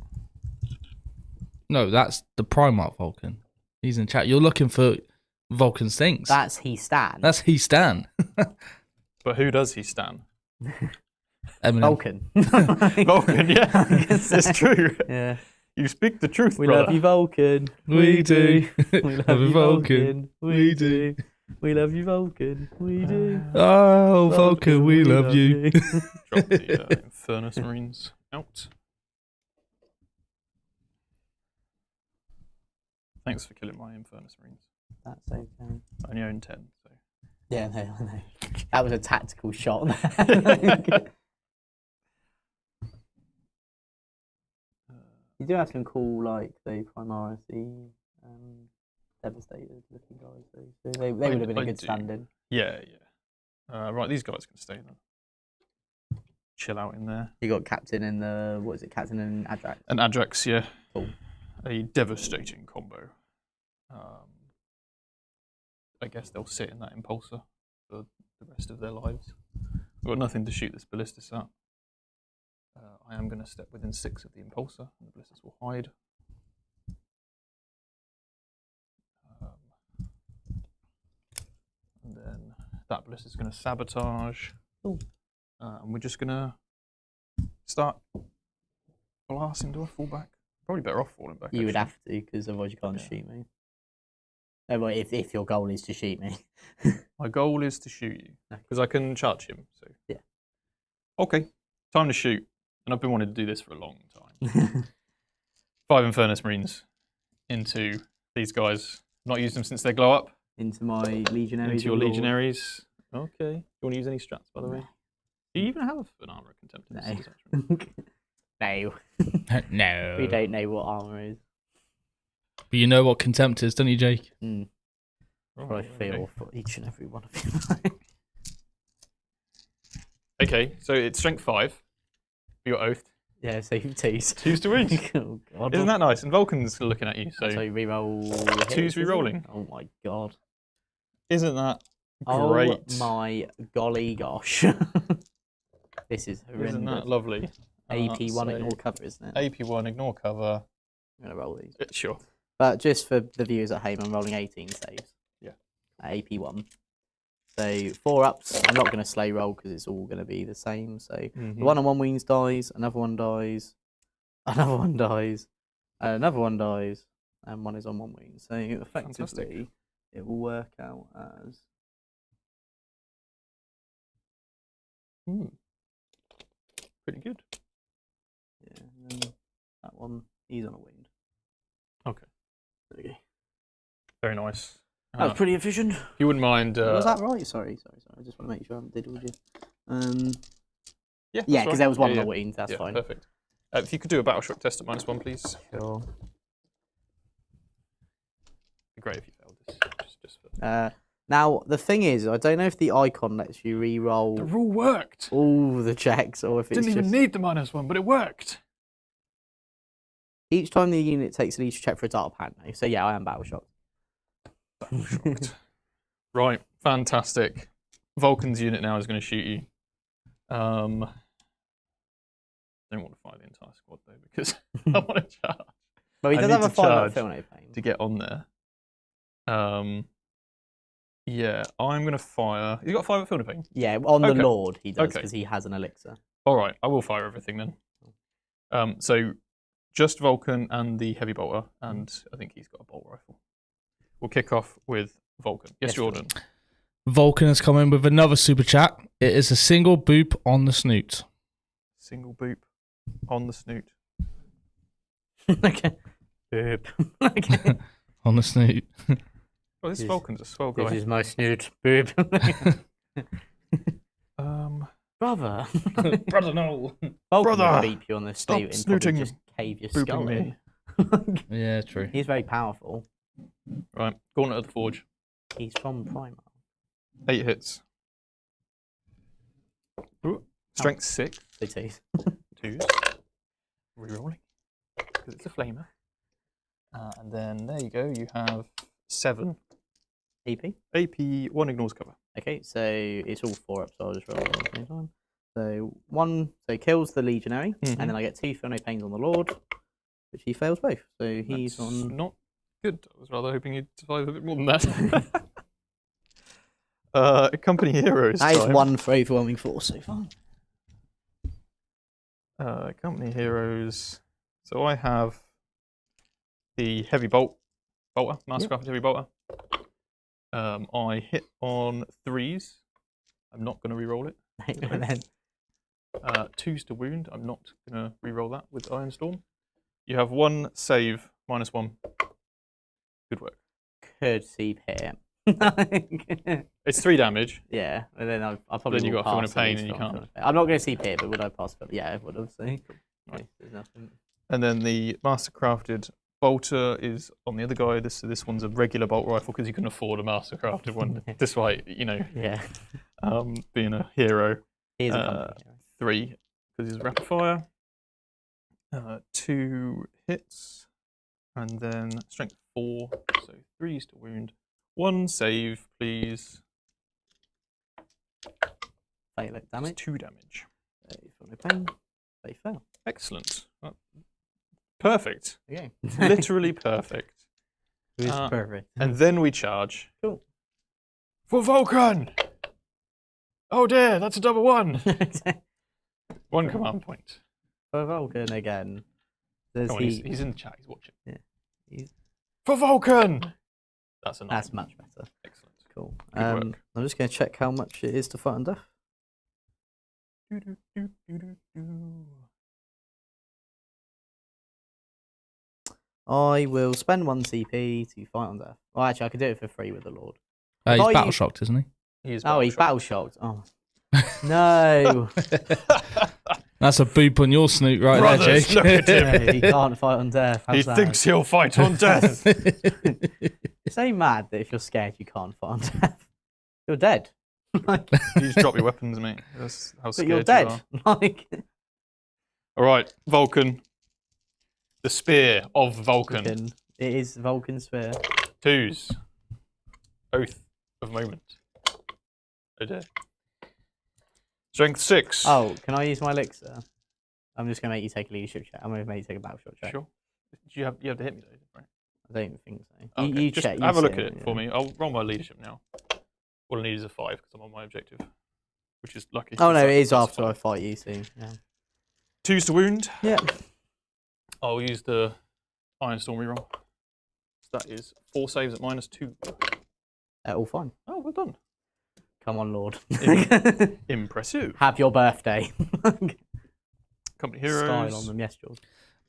No, that's the Primarch Vulcan. He's in chat. You're looking for Vulcan's things. That's he Stan. That's he Stan. But who does he stan? Eminem. Vulcan. Vulcan, yeah. It's true. Yeah. You speak the truth, We brother. love you, Vulcan. We do. We love you, Vulcan. We do. We love you, Vulcan. We do. Oh, Vulcan, we love you. Drop the Infernus Marines out. Thanks for killing my Infernus Marines. That's okay. I only own 10, so. Yeah, no, I know. That was a tactical shot. You do have some cool, like, the Primaris, devastated looking guys. So they would have been a good stand-in. Yeah, yeah. Right, these guys can stay then. Chill out in there. You got Captain and the, what is it, Captain and Adrax? And Adrax, yeah. Cool. A devastating combo. I guess they'll sit in that impulsor for the rest of their lives. I've got nothing to shoot this ballistas at. I am going to step within 6 of the impulsor, and the ballistas will hide. And then that ballista is going to sabotage. Cool. And we're just going to start blasting into a fullback. Probably better off falling back. You would actually. have to, because otherwise you can't Yeah. shoot me. Oh, well, if your goal is to shoot me. My goal is to shoot you because I can charge him. So Yeah. Okay, time to shoot. And I've been wanting to do this for a long time. 5 Infernus Marines into these guys. Not used them since they glow up. Into my legionaries. Into your of Lord. legionaries. Okay. You want to use any strats, by the way? No. Do you even have an armor of contemptors? No. No. We don't know what armor is. But you know what contempt is, don't you, Jake? Mm. Oh, I feel for each and every one of you. Okay, so it's strength 5. You're oathed. Yeah, so you twos. 2s to wound. Oh god. Isn't that nice? And Vulcan's looking at you, so So you reroll. 2s hits, is it? rerolling. Oh my god. Isn't that great? Oh my golly gosh. This is horrendous. Isn't that lovely? AP1 So ignore cover, isn't it? AP1 ignore cover. I'm gonna roll these. Sure. But just for the viewers at home, I'm rolling 18 saves. Yeah. At AP1. So 4 ups. I'm not going to slow roll because it's all going to be the same. So the one on 1 wounds dies, another one dies, another one dies, another one dies, and one is on 1 wound. So effectively, Fantastic. it will work out as. Pretty good. Yeah, and then that one, he's on a wound. Okay. There we go. Very nice. That was pretty efficient. If you wouldn't mind. Was that right? Sorry. I just want to make sure I haven't diddled you. Yeah, Yeah, because there was one on yeah, the wound. That's yeah, fine. Perfect. If you could do a battle shock test at -1, please. Sure. It'd be great if you failed this. Just for... Now the thing is, I don't know if the icon lets you re-roll The rule worked. all the checks, or if it's Didn't even just need the -1, but it worked. each time the unit takes a leadership check for a dark hand. Though. So yeah, I am battle shocked. Battle shocked. Right, fantastic. Vulcan's unit now is going to shoot you. Don't want to fight the entire squad though because I want to charge But we I did need have a to 5 charge up Phil no pain. to get on there. Yeah, I'm going to fire. You got 5 at Field of Pain? Yeah, on the Okay. Lord he does Okay. because he has an elixir. All right, I will fire everything then. So just Vulcan and the heavy bolter, and I think he's got a bolt rifle. We'll kick off with Vulcan. Yes, Jordan. Vulcan has come in with another super chat. It is a single boop on the snoot. Single boop on the snoot. Okay. Boop. Okay. On the snoot. Well, this Yes. Vulcan's a swell guy. This is my snoot, boob. Brother. Brother, no. Vulcan Brother, will beep you on the stop snoot and snooting, probably just cave your booping skull me. in. Yeah, true. He's very powerful. Right, Gauntlet of the Forge. He's from Primal. 8 hits. Ooh. Strength 6. So twos. 2s. Rerolling. Because it's a flamer. And then there you go, you have 7. AP. AP, 1 ignores cover. Okay, so it's all 4 up, so I'll just roll it at the same time. So 1, so kills the Legionary, and then I get 2 Feel No Pains on the Lord, which he fails both. So he's That's on. not good. I was rather hoping he'd survive a bit more than that. Company Heroes. That is time. 1 for overwhelming force so far. Company Heroes. So I have the heavy bolter, mastercrafted heavy bolter. I hit on 3s. I'm not going to re-roll it. And then 2s to wound. I'm not going to re-roll that with Ironstorm. You have 1 save, -1. Good work. could see hit. It's 3 damage. Yeah, and then I'll probably. Then you will got a Feel No pass at Pain least and you on can't. Feel No Pain. I'm not going to see Peer, but would I pass? Yeah, I would have. So. Right. Okay, there's nothing. And then the mastercrafted bolter is on the other guy. This one's a regular bolt rifle because you can afford a mastercrafted one, despite Yeah. being a hero. Here's a company hero. 3 because he's rapid fire. 2 hits, and then strength 4, so 3s to wound. 1 save, please. Fail it, It's damage. 2 damage. They feel no pain. They fail. Excellent. Perfect. Okay. Literally perfect. It's perfect. And then we charge. Cool. For Vulcan! Oh dear, that's a double 1. 1 command point. For Vulcan again. Does Come on, he? he's in the chat. He's watching. Yeah. He's, For Vulcan. That's a 9. that's much better. Excellent. Cool. Good work. I'm just going to check how much it is to fight on death. I will spend 1 CP to fight on death. Well, actually, I could do it for free with the Lord. He's I battle use- shocked, isn't he? He's battle shocked. Oh no! That's a boop on your snoot right Brothers, there, Jake. look at him. No, he can't fight on death. He How's that? thinks he'll fight on death. It's so mad that if you're scared, you can't fight on death. You're dead. Like, You just drop your weapons, mate. That's how but scared you're you dead. are. Like, All right, Vulcan. The spear of Vulcan. it is Vulcan Spear. 2s. Oath of Moment. Oh dear. Strength 6. Oh, can I use my elixir? I'm just gonna make you take a leadership check. I'm gonna make you take a battle shot check. Sure. You have to hit me though, right? I don't think so. Okay, You just check. have you a look see at it for me. I'll roll my leadership now. All I need is a 5 because I'm on my objective, which is lucky. Oh no, So it is that's after I fight you. So yeah. 2s to wound. Yeah. I'll use the Ironstorm reroll. So that is 4 saves at -2. All fine. Oh, well done. Come on, Lord. Impressive. Have your birthday. Company heroes. Style on them, yes, George.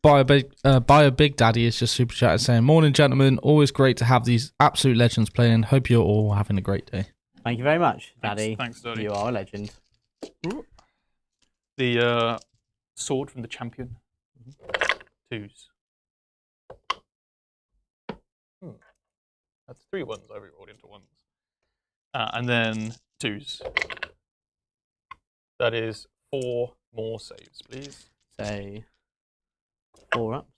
Bio Big Daddy is just super chatting saying, "Morning, gentlemen. Always great to have these absolute legends playing. Hope you're all having a great day." Thank you very much, Daddy. Thanks, Daddy. You are a legend. The sword from the champion. 2s. That's 3 ones I rerolled into 1s. And then 2s. That is 4 more saves, please. So 4 ups.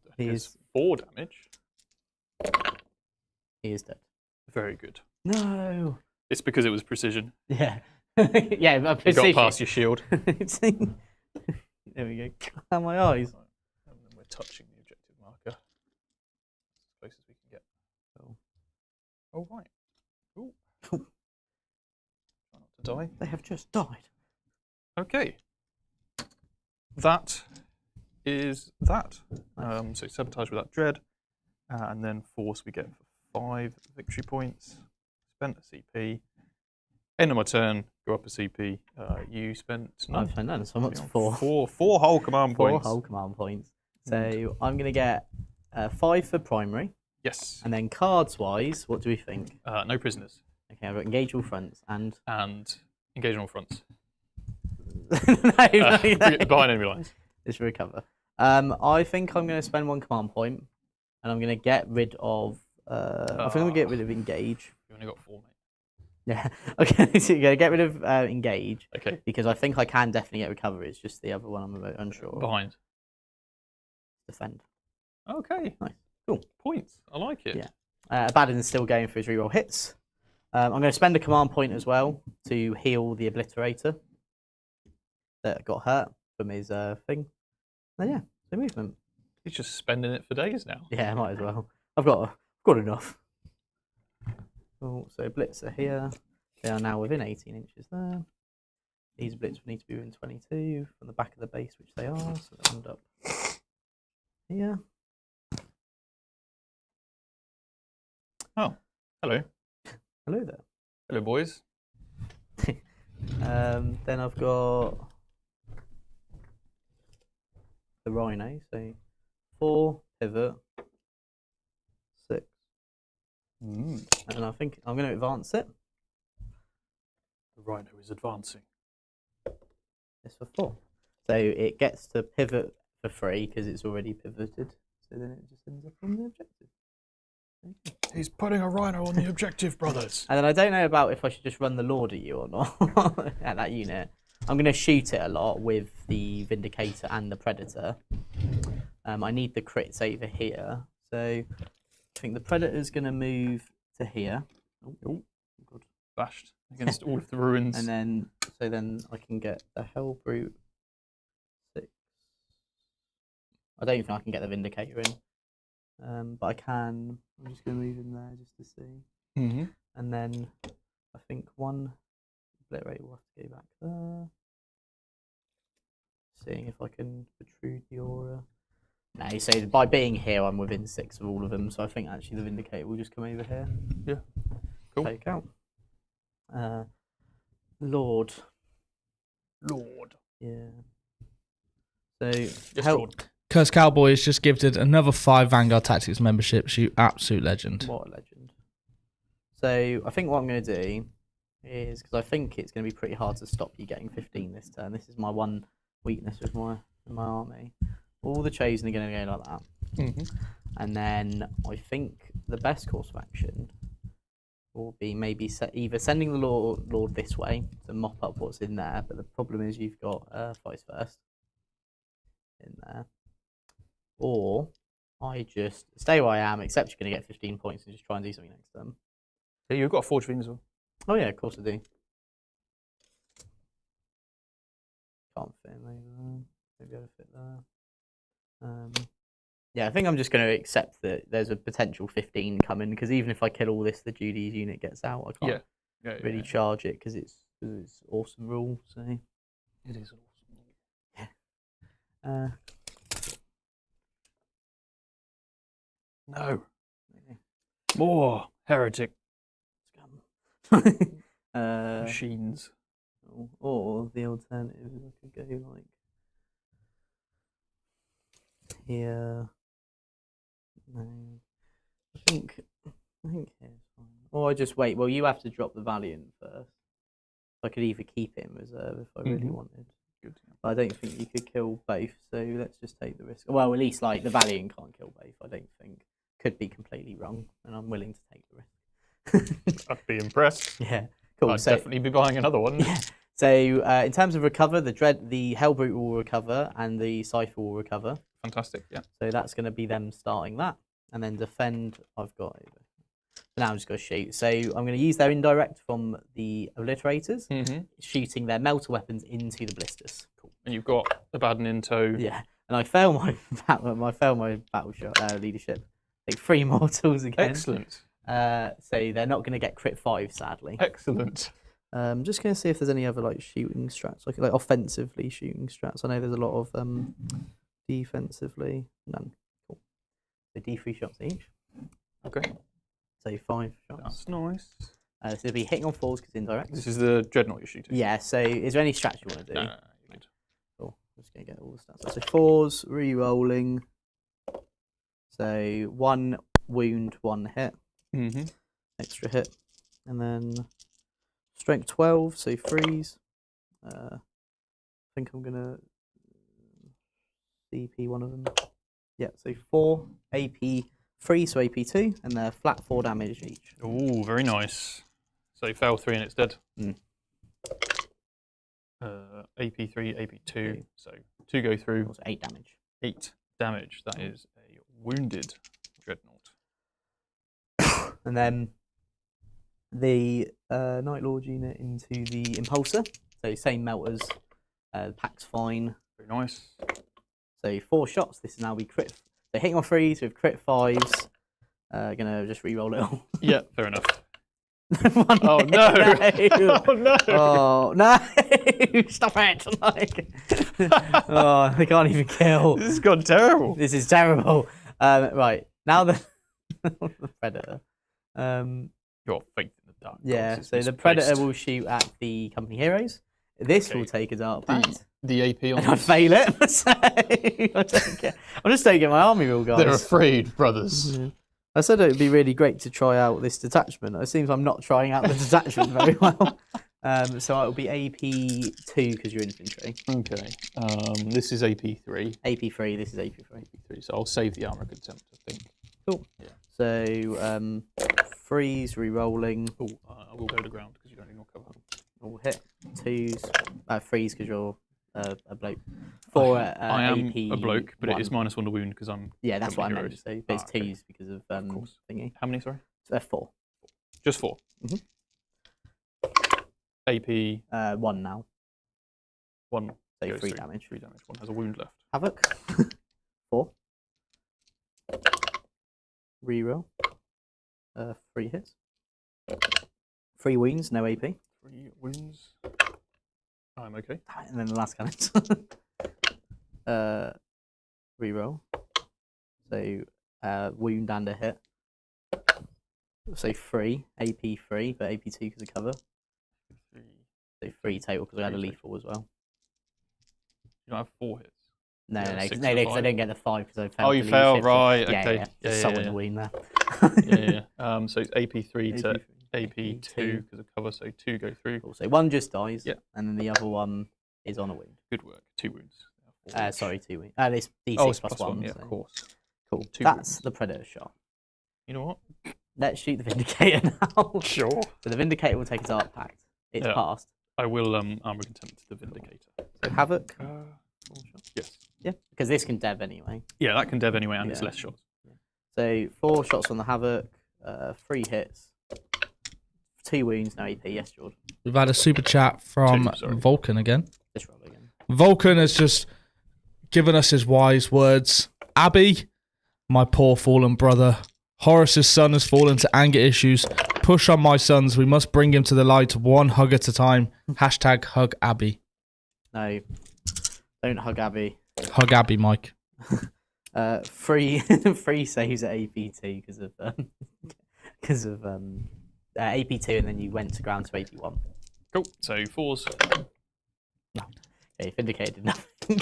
That is He's 4 damage. he is dead. Very good. No. It's because it was precision. Yeah. Yeah. You Precision. got past your shield. There we go. Ow, my eyes. And then we're touching the objective marker. As close as we can get. Oh, right. Ooh. Try not to die. They have just died. Okay. That is that. So sabotage without dread. And then force we get for 5 victory points. Spent a CP. End of my turn, go up a CP. You spent none. I've spent none, so I'm up to You're 4. on 4 whole command 4 points. whole command points. So I'm going to get 5 for primary. Yes. And then cards wise, what do we think? No prisoners. Okay, I've got engage all fronts and. And engage on all fronts. No, Behind enemy lines. Just recover. I think I'm going to spend 1 command point, and I'm going to get rid of. I think I'm going to get rid of engage. You only got 4, mate. Yeah. Okay. So you're going to get rid of engage Okay. because I think I can definitely get recovery. It's just the other one I'm a bit unsure of. Behind. Defend. Okay. Nice. Cool. Points. I like it. Yeah. Abaddon's still going for his reroll hits. I'm going to spend a command point as well to heal the obliterator that got hurt from his thing. And yeah, the movement. He's just spending it for days now. Yeah, might as well. I've got enough. Cool. So blitz are here. They are now within 18 inches there. These blitz need to be within 22 from the back of the base, which they are. So they'll end up here. Oh, hello. Hello there. Hello, boys. Then I've got the rhino. So 4 pivot, 6, and I think I'm going to advance it. The rhino is advancing. It's for 4, so it gets to pivot for free because it's already pivoted. So then it just ends up on the objective. He's putting a rhino on the objective, brothers. And then I don't know about if I should just run the Lord at you or not at that unit. I'm going to shoot it a lot with the Vindicator and the Predator. I need the crits over here. So I think the Predator's going to move to here. Oh, good. Bashed against all of the ruins. And then, so then I can get the Hell Brute 6. I don't think I can get the Vindicator in. But I can. I'm just going to move in there just to see. Mm-hmm. And then I think 1 obliterate will have to go back there. Seeing if I can protrude the aura. No, so by being here, I'm within 6 of all of them. So I think actually the Vindicator will just come over here. Yeah. Cool. Take out. Lord. Yeah. So Yes, help. Lord. Curse Cowboy has just gifted another 5 Vanguard Tactics memberships. You absolute legend. What a legend. So I think what I'm going to do is, because I think it's going to be pretty hard to stop you getting 15 this turn. This is my one weakness with my army. All the Chosen are going to go like that. Mm-hmm. And then I think the best course of action will be maybe either sending the Lord this way to mop up what's in there, but the problem is you've got Vice First in there. Or I just stay where I am, except you're going to get 15 points and just try and do something next turn. Yeah, you've got a Forge Fiend as well. Oh yeah, of course I do. Can't fit in there. Maybe I'll fit there. Yeah, I think I'm just going to accept that there's a potential 15 coming, because even if I kill all this, the Judy's unit gets out. I can't really charge it because it's awesome rule. So it is awesome. Yeah. No. More heretic machines. Or the alternative is I could go like here. No, I think here's fine. Or I just wait. Well, you have to drop the Valiant first. I could either keep it in reserve if I really wanted. Good. But I don't think you could kill both, so let's just take the risk. Well, at least like the Valiant can't kill both. I don't think. Could be completely wrong, and I'm willing to take the risk. I'd be impressed. Yeah, cool. I'd definitely be buying another one. Yeah. So in terms of recover, the Hellbrute will recover, and the Cypher will recover. Fantastic. Yeah. So that's going to be them starting that, and then defend. I've got. Now I'm just going to shoot. So I'm going to use their indirect from the Obliterators, shooting their melter weapons into the blisters. Cool. And you've got Abaddon in tow. Yeah, and I fail my battle shot leadership. Take 3 mortals again. Excellent. So they're not going to get crit 5, sadly. Excellent. Just going to see if there's any other like shooting strats, like offensively shooting strats. I know there's a lot of defensively. None. Cool. So D3 shots each. Okay. So 5 shots. That's nice. So they'll be hitting on 4s because indirect. This is the Dreadnought you're shooting. Yeah. So is there any strats you want to do? No, you're good. Cool. I'm just going to get all the stats. So 4s, re-rolling. So 1 wound, 1 hit. Extra hit. And then strength 12, so 3s. I think I'm going to CP one of them. Yeah, so 4 AP 3, so AP 2, and they're flat 4 damage each. Oh, very nice. So you fail 3 and it's dead. AP 3, AP 2. So 2 go through. Also 8 damage. 8 damage. That is a wounded Dreadnought. And then the Night Lord unit into the Impulsor. So same melters. Pack's fine. Very nice. So 4 shots. This is now be crit. So hitting on 3s with crit 5s. Gonna just re-roll it all. Yeah, fair enough. Oh no! Oh no! Oh no! Stop it! Like, oh, they can't even kill. This has gone terrible. This is terrible. Right now the Predator. Your faith in the dark. Yeah. So the Predator will shoot at the company heroes. This will take a Dark Pact. The AP on and I'd fail it. So I just don't get my army rule, guys. They're afraid, brothers. Yeah. I said it would be really great to try out this detachment. It seems I'm not trying out the detachment very well. So it will be AP 2 because you're infantry. Okay. This is AP 3. AP 3. This is AP 3. AP 3. So I'll save the armor contempt, I think. Cool. Yeah. So freeze, re-rolling. Oh, I will go to ground because you don't need no cover. All hit 2s. Freeze because you're a bloke. 4 I am AP a bloke, but 1. it is -1 to wound because I'm. Yeah, that's what I meant. heroes. So there's 2s because of course. thingy. How many? Sorry. So 4. Just 4. AP 1 now. 1. So goes 3 through. damage. 3 damage. 1 has a wound left. Havoc. 4. Reroll. 3 hits. 3 wounds, no AP. 3 wounds. I'm okay. And then the last cannon. Reroll. So wound and a hit. So 3, AP 3, but AP 2 because of cover. 3. So 3 total because I had a lethal as well. You don't have 4 hits. No, Yeah, no, 6 because to I 5. didn't get the 5 because I failed. Oh, you to failed, leadership. right? Yeah, Okay. yeah. Yeah, Just yeah, sold yeah. the wound there. Yeah. So it's AP 3 to AP 2 2. because of cover, so 2 go through. Cool. So 1 just dies, Yeah. and then the other one is on a wound. Good work. 2 wounds. Sorry, 2 wounds. This D6 Oh, it's plus plus 1, so. yeah, of course. Cool. 2 That's wounds. the Predator shot. You know what? Let's shoot the Vindicator now. Sure. So the Vindicator will take his Arc Pact. It's Yeah. passed. I will armor contempt the Vindicator. So Havoc. Yes. Yeah, because this can dev anyway. Yeah, that can dev anyway, and it's Yeah. less shots. So 4 shots on the Havoc, 3 hits, 2 wounds, no AP. Yes, Jordan. We've had a super chat from 2, sorry. Vulcan again. Just roll again. Vulcan has just given us his wise words. Abby, my poor fallen brother. Horace's son has fallen to anger issues. Push on my sons. We must bring him to the light 1 hug at a time. # hug Abby. No, don't hug Abby. Hug Abby, Mike. 3 saves at AP2 because of AP2, and then you went to ground to AP1. Cool. So 4s. Okay, Vindicated did nothing.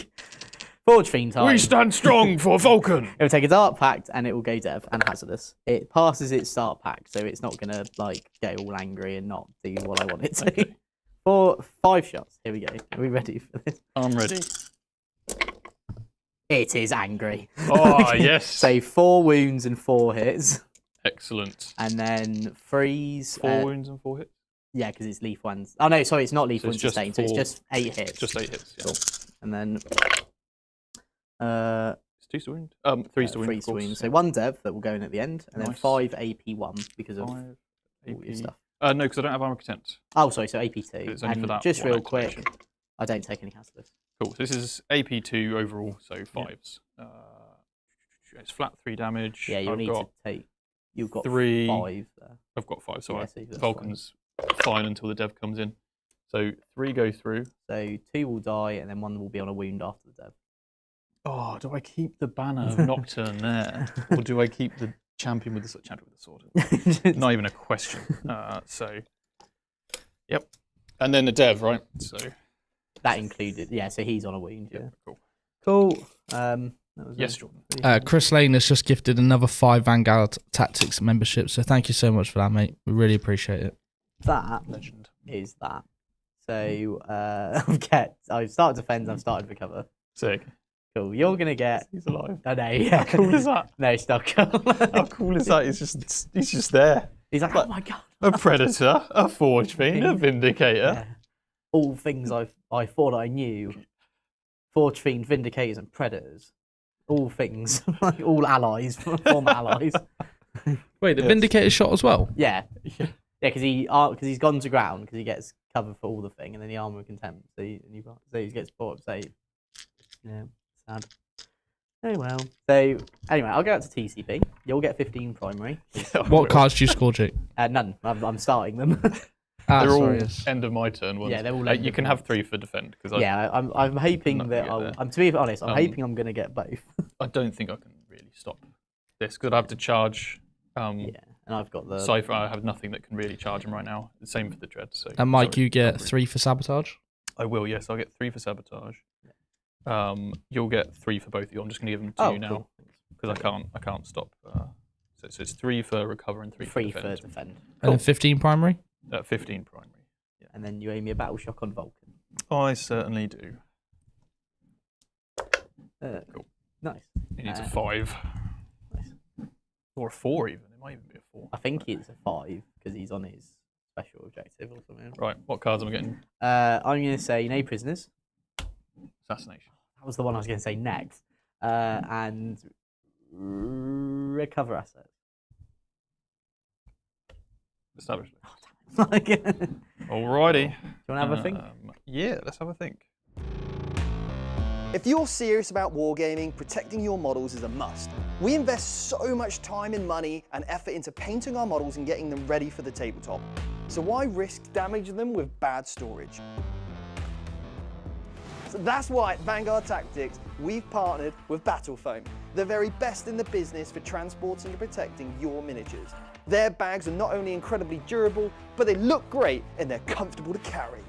Forge Fiend time. We stand strong for Vulcan. It will take a Dark Pact and it will go dev and hazardous. It passes its Start Pact, so it's not gonna like get all angry and not do what I want it to. Okay. 5 shots. Here we go. Are we ready for this? I'm ready. It is angry. Oh, yes. So 4 wounds and 4 hits, Excellent. and then freeze. 4 wounds and 4 hits. Yeah, because it's lethal ones. Oh no, sorry, it's not lethal So and it's just sustained. So it's 4 just 8 hits. Just 8 hits. Yeah. Cool. And then It's 2 to wound. 3 to wound. 3 of to course. wound. So 1 dev that will go in at the end, and then Nice. 5 AP1 because of 5 all your AP. stuff. No, because I don't have armor contempt. Oh, sorry, so AP2. It's only for And that just one real quick, activation. I don't take any hazardous. Cool. So this is AP2 overall, so 5s. It's flat 3 damage. Yeah, you'll I've need got to take. You've got 3. 5 there. I've got 5, so Yeah, so that's Vulcan's fine until the dev comes in. So 3 go through. So 2 will die, and then 1 will be on a wound after the dev. Oh, do I keep the banner of Nocturne there, or do I keep the champion with the sword? Not even a question. So, yep. And then the dev, right? So That included, yeah. So he's on a wound. Yeah. cool. Cool. That was Yes, it. Jordan. Chris Lane has just gifted another 5 Vanguard Tactics membership. So thank you so much for that, mate. We really appreciate it. That Legend. is that. So I've started to defend. I've started to recover. Sick. Cool. You're gonna get. He's alive. I know. Yeah. How cool is that? No, it's not cool. How cool is that? He's just there. He's like, oh my god. A predator, a forge fiend, a vindicator. Yeah. All things I thought I knew. Forge Fiend, Vindicators, and Predators. All things. All allies. Former allies. Wait, the Vindicator shot as well? Yeah. Yeah, because he's gone to ground because he gets cover for all the thing, and then the armor of contempt. So he gets brought up safe. Yeah, sad. Oh well. So anyway, I'll go out to TCP. You'll get 15 primary. What cards do you score, Jake? None. I'm starting them. They're all sorry, yes. end of my turn ones. Yeah, they're all end you of can my have 3 for defend because yeah, I'm hoping not that gonna get there. I'm to be honest, I'm hoping I'm gonna get both. I don't think I can really stop this because I'd have to charge. Yeah, and I've got the Cypher, I have nothing that can really charge him right now. The same for the Dread. So And Mike, sorry, you get not really. 3 for Sabotage? I will, yes. I'll get 3 for sabotage. You'll get 3 for both of you. I'm just going to give them to Oh, you now cool. because I can't stop. So it's 3 for recover and 3 for free defend. for defend. And then 15 primary? 15 primary. And then you aim me a battle shock on Vulcan. I certainly do. Cool. Nice. He needs a 5 Nice. or a 4 even. It might even be a 4. I think it's a 5 because he's on his special objective or something. Right, what cards am I getting? I'm gonna say no prisoners. Assassination. That was the one I was gonna say next. And recover assets. Established. Like, do you Alrighty. want to have a think? Yeah, let's have a think. If you're serious about wargaming, protecting your models is a must. We invest so much time and money and effort into painting our models and getting them ready for the tabletop. So why risk damaging them with bad storage? So that's why at Vanguard Tactics, we've partnered with Battle Foam. the very best in the business for transporting and protecting your miniatures. Their bags are not only incredibly durable, but they look great and they're comfortable to carry.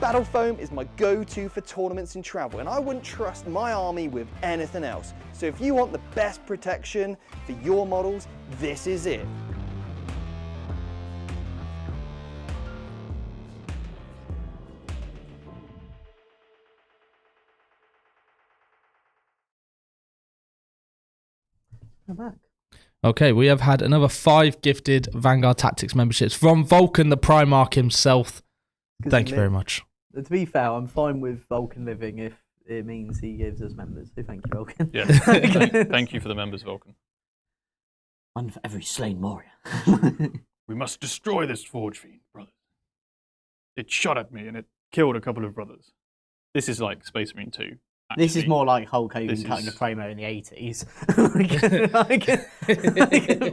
Battle foam is my go-to for tournaments and travel, and I wouldn't trust my army with anything else. So if you want the best protection for your models, this is it. I'm back. Okay, we have had another 5 gifted Vanguard Tactics memberships from Vulcan, the Primarch himself. Thank you very much. To be fair, I'm fine with Vulcan living if it means he gives us members. So thank you, Vulcan. Yeah, thank you for the members, Vulcan. One for every slain warrior. We must destroy this Forge Fiend, brothers. It shot at me and it killed a couple of brothers. This is like Space Marine 2. Actually. This is more like Hulk Hogan cutting a promo in the 80s.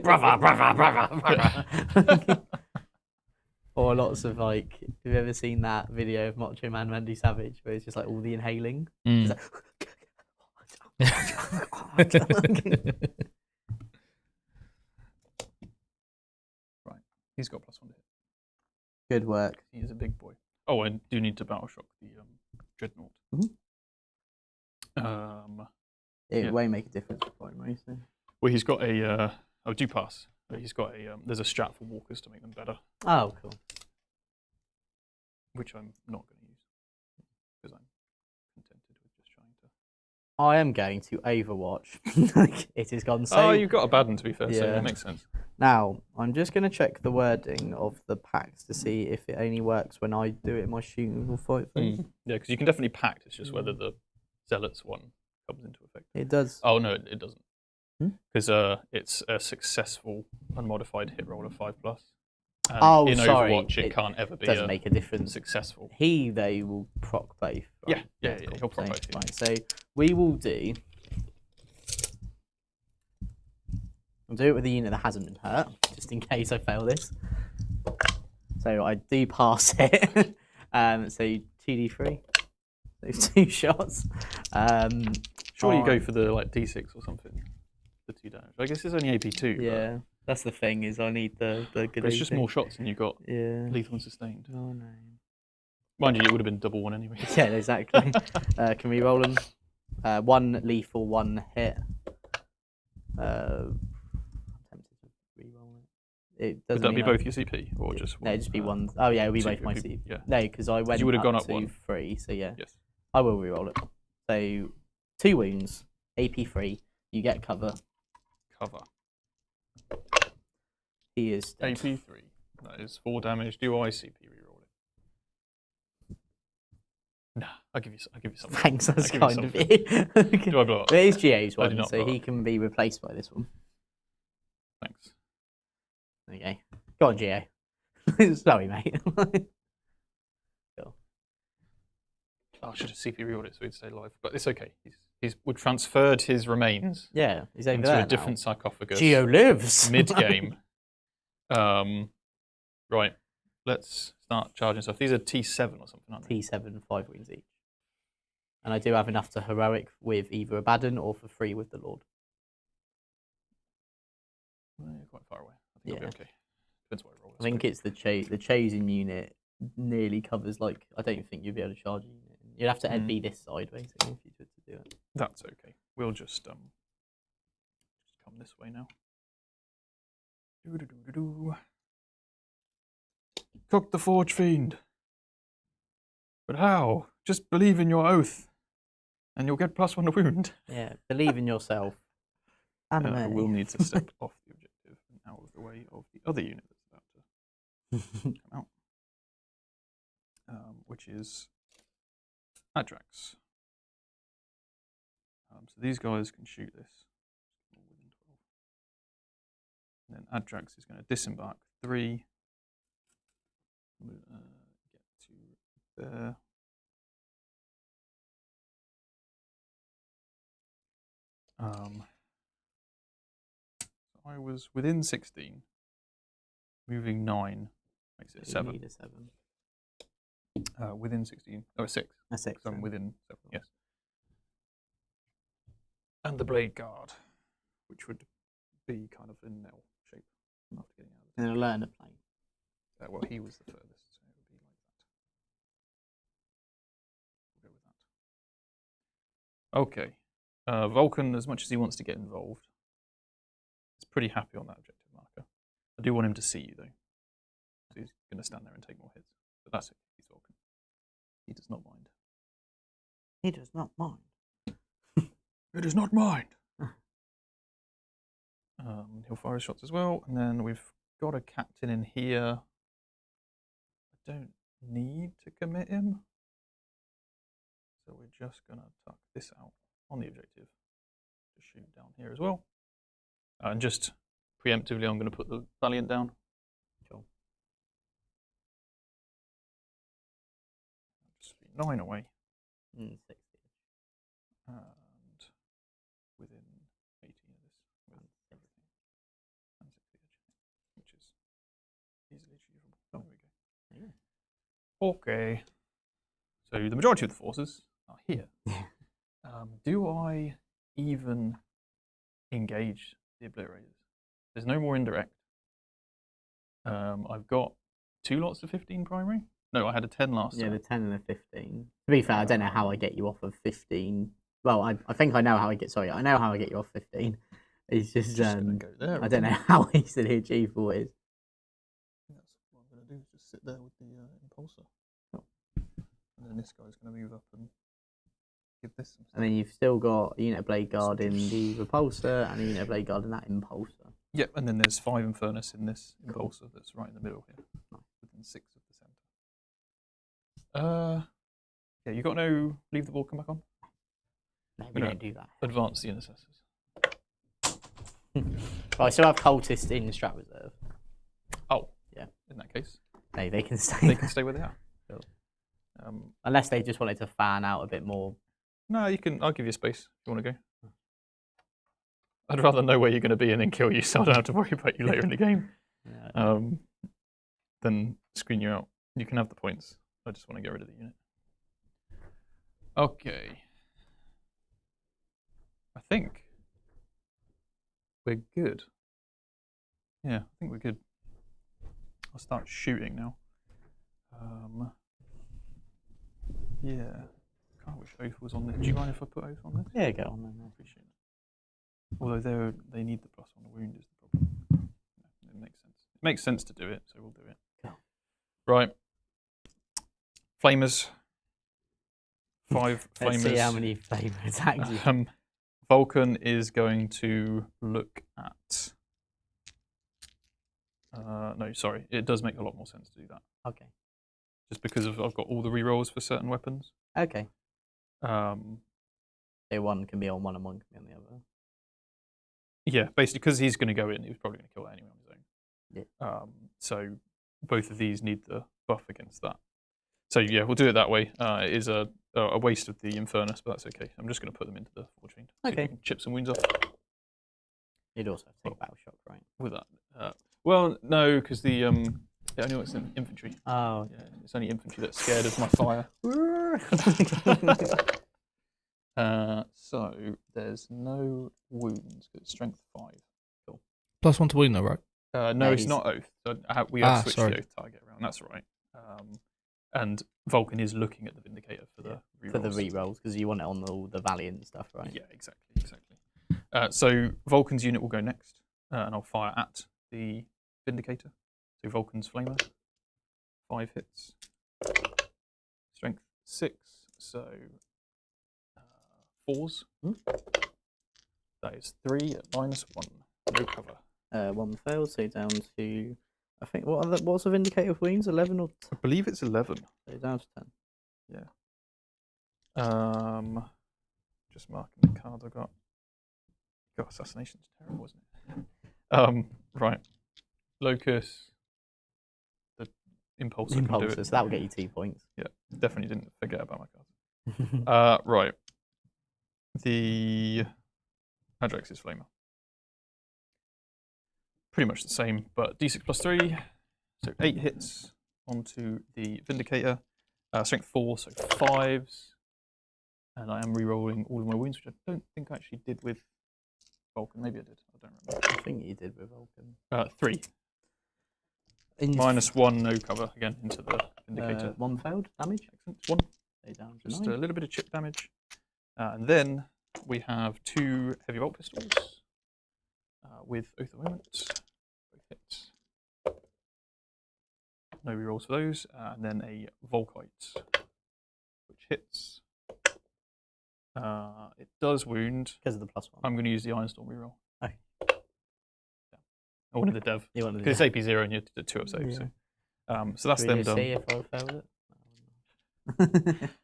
brother. Or lots of like, have you ever seen that video of Macho Man Randy Savage where it's just like all the inhaling? Mm. Right, he's got +1 to hit. Good work. He is a big boy. Oh, I do need to battle shock the Dreadnought. It won't make a difference for him, so. Well, he's got a. Oh, do pass. He's got a. There's a strat for walkers to make them better. Oh, cool. Which I'm not going to use because I'm contented with just trying to. I am going to Overwatch. It has gone so. Oh, you've got a bad one to be fair, so Yeah. it makes sense. Now, I'm just going to check the wording of the packs to see if it only works when I do it in my shooting or fight phase. Yeah, because you can definitely pact. It's just whether the Zealots one comes into effect. It does. Oh no, it doesn't. Because it's a successful unmodified hit roll of 5+. And in Overwatch, it can't ever be doesn't make a difference. Successful. He, they will proc both. Right? Yeah, he'll proc both. Right, so we will do. I'll do it with a unit that hasn't been hurt, just in case I fail this. So I do pass it. So 2d3. Those 2 shots. Surely you go for the like d6 or something. The 2 damage. I guess it's only AP2. Yeah, that's the thing. Is I need the good. But it's just more shots than you got. Yeah. Lethal and sustained. Oh no. Mind you, it would have been double 1 anyway. Yeah, exactly. Can we roll them? 1 lethal, 1 hit. I'm tempted to re-roll it. It doesn't. Would that be mean both your CP or just one? No, it'd just be one. Oh yeah, it'll be so both my it'd be- CP. yeah. No, because I went. you would have gone up to 1. 3. So yeah. Yes. I will re-roll it. So 2 wounds, AP3. You get cover. Cover. He is dead. AP3. That is 4 damage. Do I CP reroll it? Nah, I'll give you something. Thanks, that's I'll give kind of something. it. Do I blow up? It is GA's I do one, not so blow he up. can be replaced by this one. Thanks. Okay. Go on, GA. Sorry, mate. Cool. Oh, I should have CP rerolled it so he'd stay alive. But it's okay. We've transferred his remains Yeah, he's over into there a different now. sarcophagus. Geo lives. Mid-game. Right. Let's start charging stuff. These are T7 or something, aren't they? T7, 5 wins each. And I do have enough to heroic with either Abaddon or for free with the Lord. Well, you're quite far away. I think I'll be okay. Depends what I roll. I think it's the chosen unit nearly covers, like, I don't think you'll be able to charge a unit. You'd have to be this side, basically, if you were to do it. That's okay. We'll just come this way now. Do-do-do-do-do. Cook the Forge Fiend. But how? Just believe in your oath, and you'll get +1 to wound. Yeah, believe in yourself. Anime. We'll need to step off the objective and out of the way of the other unit that's about to come out, which is Adrax. So these guys can shoot this. And then Adrax is going to disembark 3. We'll, get to there. So I was within 16. Moving 9 makes it 7. You need a 7. Within 16. Oh, 6. A 6. So I'm within 7, yes. and the Blade Guard, which would be kind of in Nell shape after getting out of And a learner plane. well, he was the furthest, so it would be like that. We'll go with that. Okay. Vulcan, as much as he wants to get involved, is pretty happy on that objective marker. I do want him to see you, though. So he's going to stand there and take more hits. But that's it. He's Vulcan. He does not mind. He does not mind. It is not mind. He'll fire his shots as well. And then we've got a captain in here. I don't need to commit him. So we're just going to tuck this out on the objective. Just shoot down here as well. And just preemptively, I'm going to put the Valiant down. Cool. Just be 9 away. 60. And within 18 of this, with everything. And 60 edge, which is easily achievable. There we go. Yeah. Okay. So the majority of the forces are here. Do I even engage the obliterators? There's no more indirect. I've got 2 lots of 15 primary. No, I had a 10 last time. Yeah, the 10 and the 15. To be fair, I don't know how I get you off of 15. Well, I think I know how I get. Sorry, I know how I get you off 15. It's just gonna go there, I don't know how easily achievable it is. That's what I'm going to do. Is just sit there with the impulsor. Oh. And then this guy's going to move up and give this some stuff. And then you've still got a unit of Blade Guard in the repulsor and a unit of Blade Guard in that impulsor. Yep, and then there's 5 Infernus in this impulsor that's right in the middle here, within 6 of the centre. Yeah, you got no leave the ball come back on? No, we don't do that. Advance the intercessors. Well, I still have cultists in strat reserve. Oh, yeah. In that case, they can stay. They can stay where they are. Cool. Unless they just wanted to fan out a bit more. No, you can. I'll give you space if you want to go. I'd rather know where you're going to be and then kill you, so I don't have to worry about you later in the game. Yeah. Than screen you out. You can have the points. I just want to get rid of the unit. Okay. I think we're good. Yeah, I think we're good. I'll start shooting now. Yeah. I wish Oath was on this. Do you mind if I put Oath on this? Yeah, go on then. I appreciate it. Although they need the plus on the wound is the problem. No, it makes sense. It makes sense to do it, so we'll do it. Cool. Right. Flamers. 5 Flamers. Let's see how many flamer attacks you Vulcan is going to look at... no, sorry. It does make a lot more sense to do that. Okay. Just because I've got all the rerolls for certain weapons. Okay. So one can be on one and one can be on the other. Yeah, basically because he's going to go in, he was probably going to kill that anyway on his own. Yeah. So both of these need the buff against that. So yeah, we'll do it that way. It is a waste of the Infernus, but that's okay. I'm just going to put them into the Fortune. Okay. Chip some wounds off. You'd also have to take Battle Shock, right? With that. Well, no, because the it only works in infantry. Oh. Yeah, it's only infantry that's scared of my fire. So there's no wounds. It's strength 5. Cool. +1 to wound though, right? No, it's not Oath. So we have switched sorry. the Oath target around. That's all right. And Vulcan is looking at the Vindicator for the rerolls. For the rerolls, because you want it on all the Valiant stuff, right? Yeah, exactly. So Vulcan's unit will go next, and I'll fire at the Vindicator. So Vulcan's Flamer. 5 hits. Strength 6, so 4s. That is 3 at -1. No cover. 1 failed, so down to... I think, what's the Vindicator of Wounds? 11 or... I believe it's 11. So down to 10. Yeah. Just marking the cards I got. God, Assassination's terrible, isn't it? Right. Locus. The Impulsor can do it. So that will get you 2 points. Yeah, definitely didn't forget about my cards. Right. The Adrex is Flamer. Pretty much the same, but D6 +3, so 8 hits onto the Vindicator. Strength 4, so 5s. And I am re-rolling all of my wounds, which I don't think I actually did with Vulcan. Maybe I did. I don't remember. I think you did with Vulcan. 3. -1, no cover again into the Vindicator. 1 failed damage. Excellent. 1. Stay down to Just 9. a little bit of chip damage. And then we have 2 heavy bolt pistols with Oath of Moment. Both hits. No rerolls for those. And then a Volkite, which hits. It does wound. Because of the +1. I'm going to use the Ironstorm reroll. Okay. I wanted the dev. You wanted Because it's AP0 and you did 2 up saves. So, so that's them done. See if I failed it.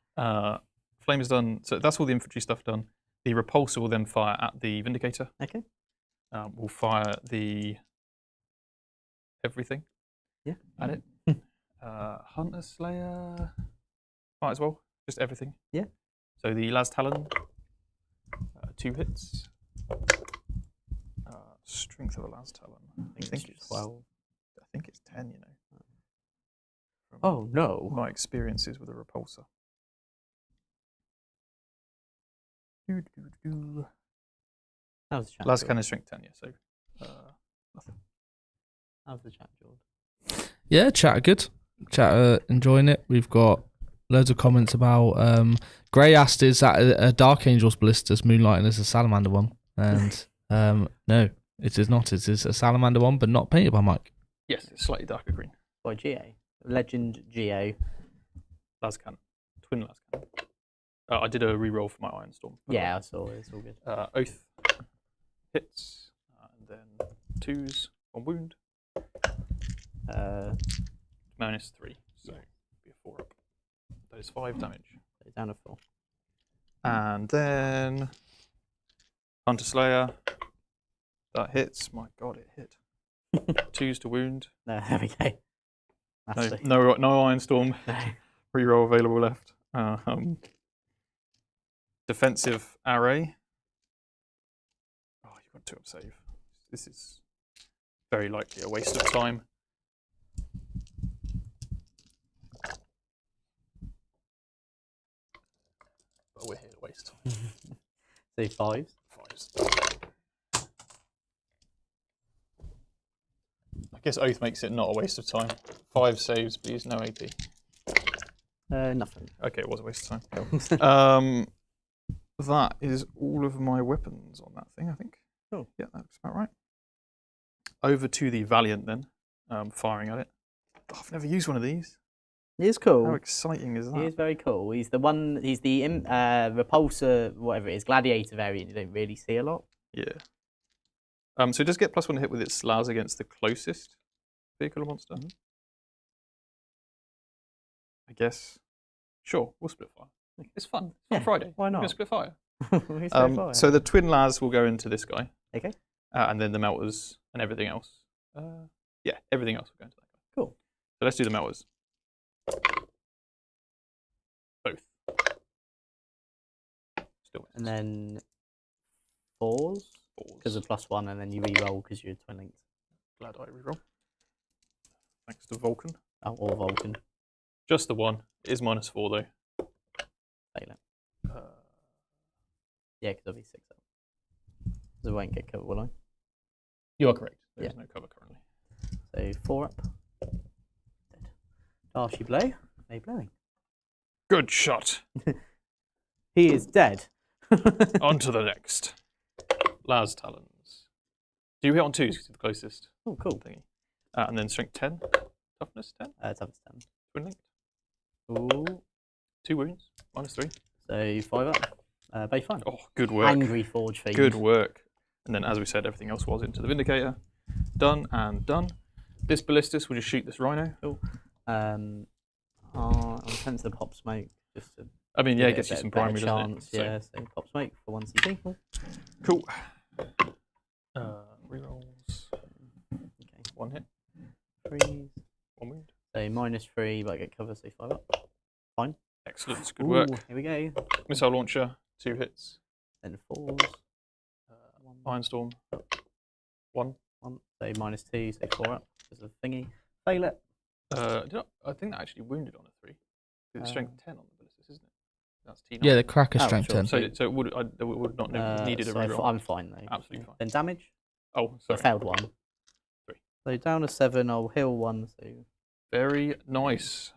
Flame is done. So that's all the infantry stuff done. The repulsor will then fire at the Vindicator. Okay. We'll fire the everything at it. Hunter Slayer might as well. Just everything. Yeah. So the Las Talon, 2 hits. Strength of a Las Talon. I think it's 12. I think it's 10. You know. From Oh no! my experiences with a repulsor. How's the chat? Las George? Cannon strength 10. Yeah. So nothing. How's the chat, George? Yeah, chat are good. Chat enjoying it. We've got loads of comments about Gray asked, is that a Dark Angel's ballistas moonlighting as a Salamander one? And no, it is not. It is a Salamander one, but not painted by Mike. Yes, it's slightly darker green. By GA. Legend GA. Las Cannon. Twin Las Cannon. I did a reroll for my Ironstorm. Yeah, I saw it. It's all good. Oath hits, and then 2s on wound. -3, so be a 4 up. That is 5 damage. Down to 4. And then Hunter Slayer. That hits. My God, it hit. 2s to wound. No, there we go. No Ironstorm. No. Reroll available left. Defensive array. Oh, you've got 2 up save. This is very likely a waste of time. But we're here to waste time. So 5s. 5s. I guess Oath makes it not a waste of time. 5 saves, please, no AP. Nothing. Okay, it was a waste of time. That is all of my weapons on that thing, I think. Cool. Yeah, that looks about right. Over to the Valiant then, firing at it. Oh, I've never used one of these. He is cool. How exciting is that? He is very cool. He's the one. He's the repulsor, whatever it is, gladiator variant. You don't really see a lot. Yeah. So it does get +1 hit with its SLAS against the closest vehicle or monster. Mm-hmm. I guess. Sure, we'll split fire. It's fun. It's Yeah, on Friday. why not? We're going to split fire. He's so far. So the twin LAS will go into this guy. Okay. And then the melters and everything else. Yeah, everything else will go into that guy. Cool. So let's do the melters. Both. Still. And then 4s because of +1, and then you re-roll because you're twin linked. Glad I reroll. Thanks to Vulcan. Oh, or Vulcan. Just the one. It is -4 though. Fail it. Yeah, because I'll be 6 up. So I won't get covered, will I? You are correct. There Yeah. is no cover currently. So 4 up. Dead. Darcy blow. No blowing. Good shot. He is dead. On to the next. Las Talons. Do you hit on 2s because you're the closest? Oh, cool. Thingy. And then strength 10. Toughness 10. Toughness 10. Twin linked. Ooh. 2 wounds. -3. So 5 up. Both fine. Oh, good work. Angry Forge Fiend. Good work. And then, as we said, everything else was into the Vindicator. Done and done. This Ballistus will just shoot this Rhino. Cool. I'm tempted to pop smoke just to. I mean, yeah, it give gets a you some better primary, doesn't chance. it? Yeah, so pop smoke for 1 CP. Cool. Rerolls. Okay. 1 hit. 3s. 1 wound. So -3, but I get cover, so 5 up. Fine. Excellent. Good work. Here we go. Missile launcher. 2 hits. Then 4s. Ironstorm. 1. 1. So -2, so 4 up because of thingy. Fail it. I think that actually wounded on a 3. It's strength 10 on the Ballistus, isn't it? That's T9. Yeah, the cracker Oh, strength sure. 10. So it would not have needed a so reroll. I'm fine though. Absolutely fine. Then damage. Oh, I sorry. failed one. 3. So down to 7, I'll heal 1. So Very nice.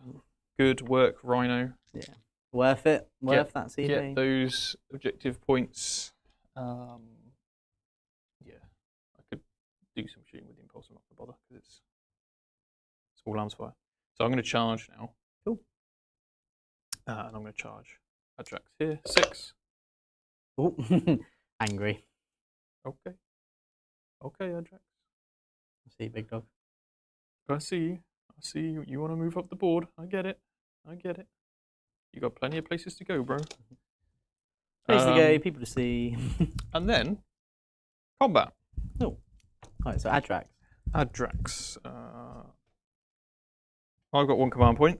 Good work, Rhino. yeah, worth it. Worth that CP. Get those objective points. Yeah, I could do some shooting with the impulse. I'm not going to bother because it's small arms fire. So I'm going to charge now. Cool. And I'm going to charge Adrax here. 6. Oh, angry. Okay. Okay, Adrax. See, big dog. I see you. I see you. You want to move up the board. I get it. I get it. You got plenty of places to go, bro. Places to go, people to see. And then combat. Oh, right. So Adrax. Adrax. I've got 1 command point.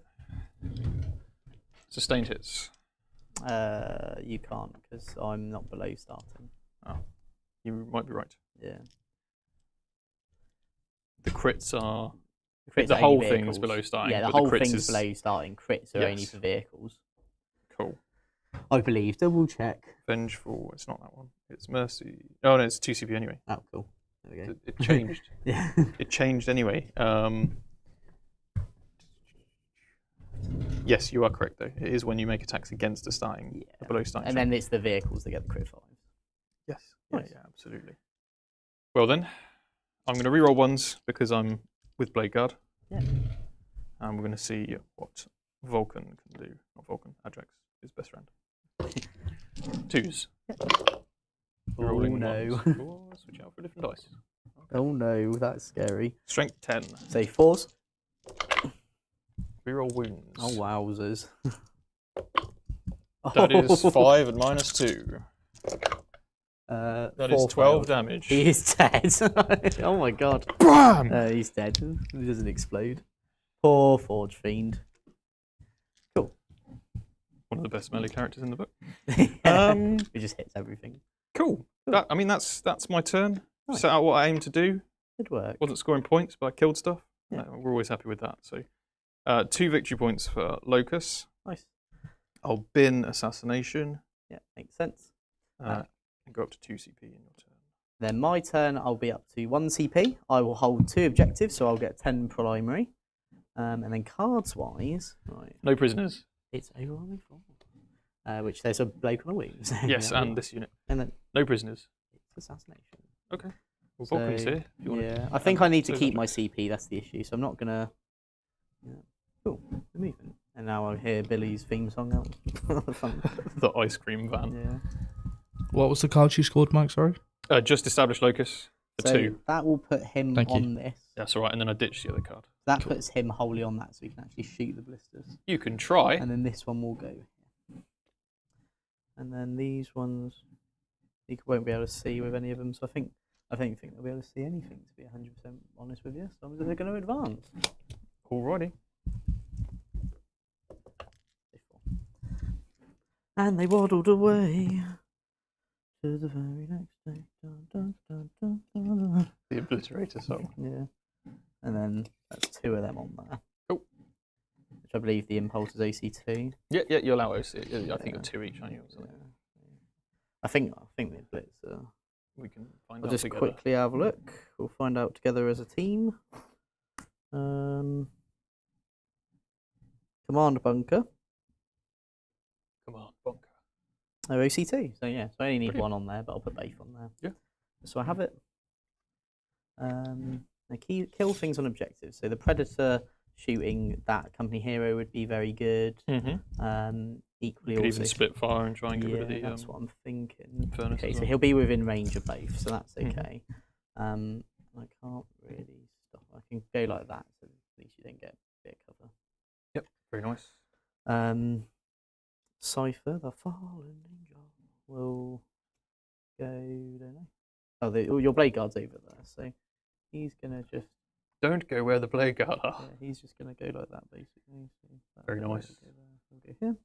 Sustained hits. You can't because I'm not below starting. Oh, you might be right. Yeah. The crits are. Crits The are whole only thing vehicles. is below starting. Yeah, the but whole the crits thing's is below starting. Crits are only Yes. for vehicles. Cool. I believe. Double check. Vengeful. It's not that one. It's Mercy. Oh no, it's 2 CP anyway. Oh, cool. There we go. It changed. Yeah. It changed anyway. Yes, you are correct though. It is when you make attacks against a starting, Yeah. below starting. And then it's the vehicles that get the crit 5. yes, Nice. yeah, absolutely. Well then, I'm going to reroll 1s because I'm with Blade Guard. Yeah. And we're going to see what Vulcan can do. Not Vulcan, Adrax, his best friend. 2s. Oh no. Ones. Oh, switch out for different dice. Oh no, that's scary. Strength 10. Say 4s. Reroll wounds. Oh wowzers. That is 5 and minus 2. That is 12 damage. He is dead. Oh my god. BAM! He's dead. He doesn't explode. Poor Forge Fiend. Cool. One of the best melee characters in the book. He just hits everything. Cool. I mean, that's my turn. Nice. Set out what I aimed to do. Good work. Wasn't scoring points, but I killed stuff. Yeah. We're always happy with that. So, 2 victory points for Locus. Nice. I'll bin Assassination. Yeah, makes sense. And go up to 2 CP in your turn. Then my turn, I'll be up to 1 CP. I will hold 2 objectives, so I'll get 10 primary. And then cards-wise, right, No prisoners. it's overwhelming 4. Which there's a bloke on a wings. Yes, Yeah. and this unit. And then No prisoners. it's assassination. Okay. Well, Vulcan's So, here. If you want Yeah, I think and I need to so keep is my CP. That's the issue. So I'm not gonna. Yeah. Cool. The movement. And now I hear Billy's theme song out. Fun. the ice cream van. Yeah. What was the card you scored, Mike? Sorry. Just established Locus for So 2. that will put him Thank you. on this. That's all right. And then I ditched the other card. That puts him wholly on that, so he can actually shoot the blisters. You can try. And then this one will go here. And then these ones, you won't be able to see with any of them. So I don't think they'll be able to see anything, to be 100% honest with you. So they're going to advance. Alrighty. And they waddled away to the very next day. Dun, dun, dun, dun, dun, dun. The Obliterator song. Yeah. And then that's 2 of them on there. Cool. Which I believe the impulse is AC2. Yeah, you're allowed OC. I think you're 2 each, aren't you? Or something. I think the blitz. We can find I'll out just together. quickly have a look. We'll find out together as a team. Command bunker. Come on, bunker. Oh, OC2. So yeah, so I only need Brilliant. 1 on there, but I'll put both on there. Yeah. So I have it. Kill things on objectives. So the Predator shooting that company hero would be very good. Mm-hmm. Equally You could also. even split fire and try and get Yeah, rid of the. that's what I'm thinking. furnace Okay, as so well. he'll be within range of both, so that's Mhm. okay. I can't really stop. I can go like that, so at least you don't get a bit of cover. Yep, very nice. Cypher, the fallen angel, will go. Don't know. Oh, your blade guard's over there, so he's gonna just. Don't go where the Blade Guard are. Yeah, he's just gonna go like that, basically. So Very that'll nice. go there. We'll go here.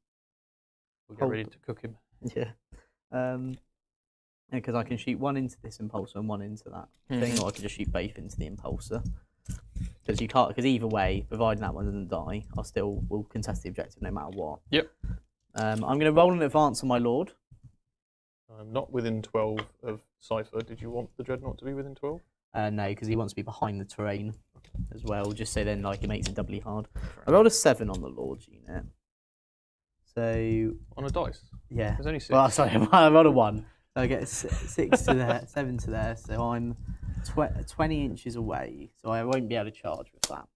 We'll get ready Hold. to cook him. Yeah. Because I can shoot 1 into this impulsor and 1 into that thing, or I could just shoot both into the impulsor. Because you can't. Because either way, providing that one doesn't die, I still will contest the objective no matter what. Yep. I'm going to roll an advance on my lord. I'm not within 12 of Cypher. Did you want the Dreadnought to be within 12? No, because he wants to be behind the terrain as well, just so then like it makes it doubly hard. I rolled a 7 on the Lord's unit. So On a dice? yeah. There's only 6. Well, sorry, I rolled a 1. So I get 6 to there, 7 to there. So I'm 20 inches away. So I won't be able to charge with that.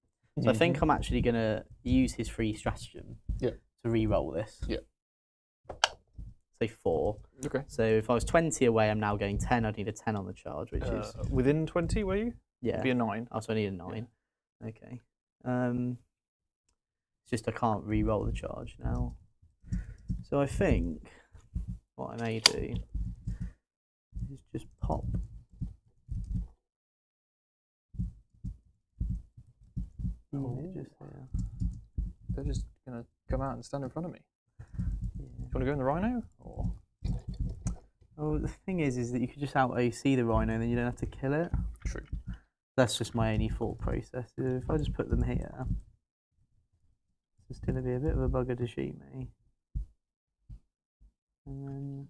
So I think I'm actually going to use his free stratagem to re-roll this. Yeah. Say 4. Okay. So if I was 20 away, I'm now going 10. I'd need a 10 on the charge, which is... Within 20, were you? Yeah. It'd be a 9. Oh, so I need a 9. Yeah. Okay. It's just I can't re-roll the charge now. So I think what I may do is just pop. Just there. They're just going to come out and stand in front of me. Yeah. Do you want to go in the Rhino? Or? Oh, the thing is that you could just out OC the Rhino and then you don't have to kill it. True. That's just my only thought process. If I just put them here, it's going to be a bit of a bugger to shoot me. And then...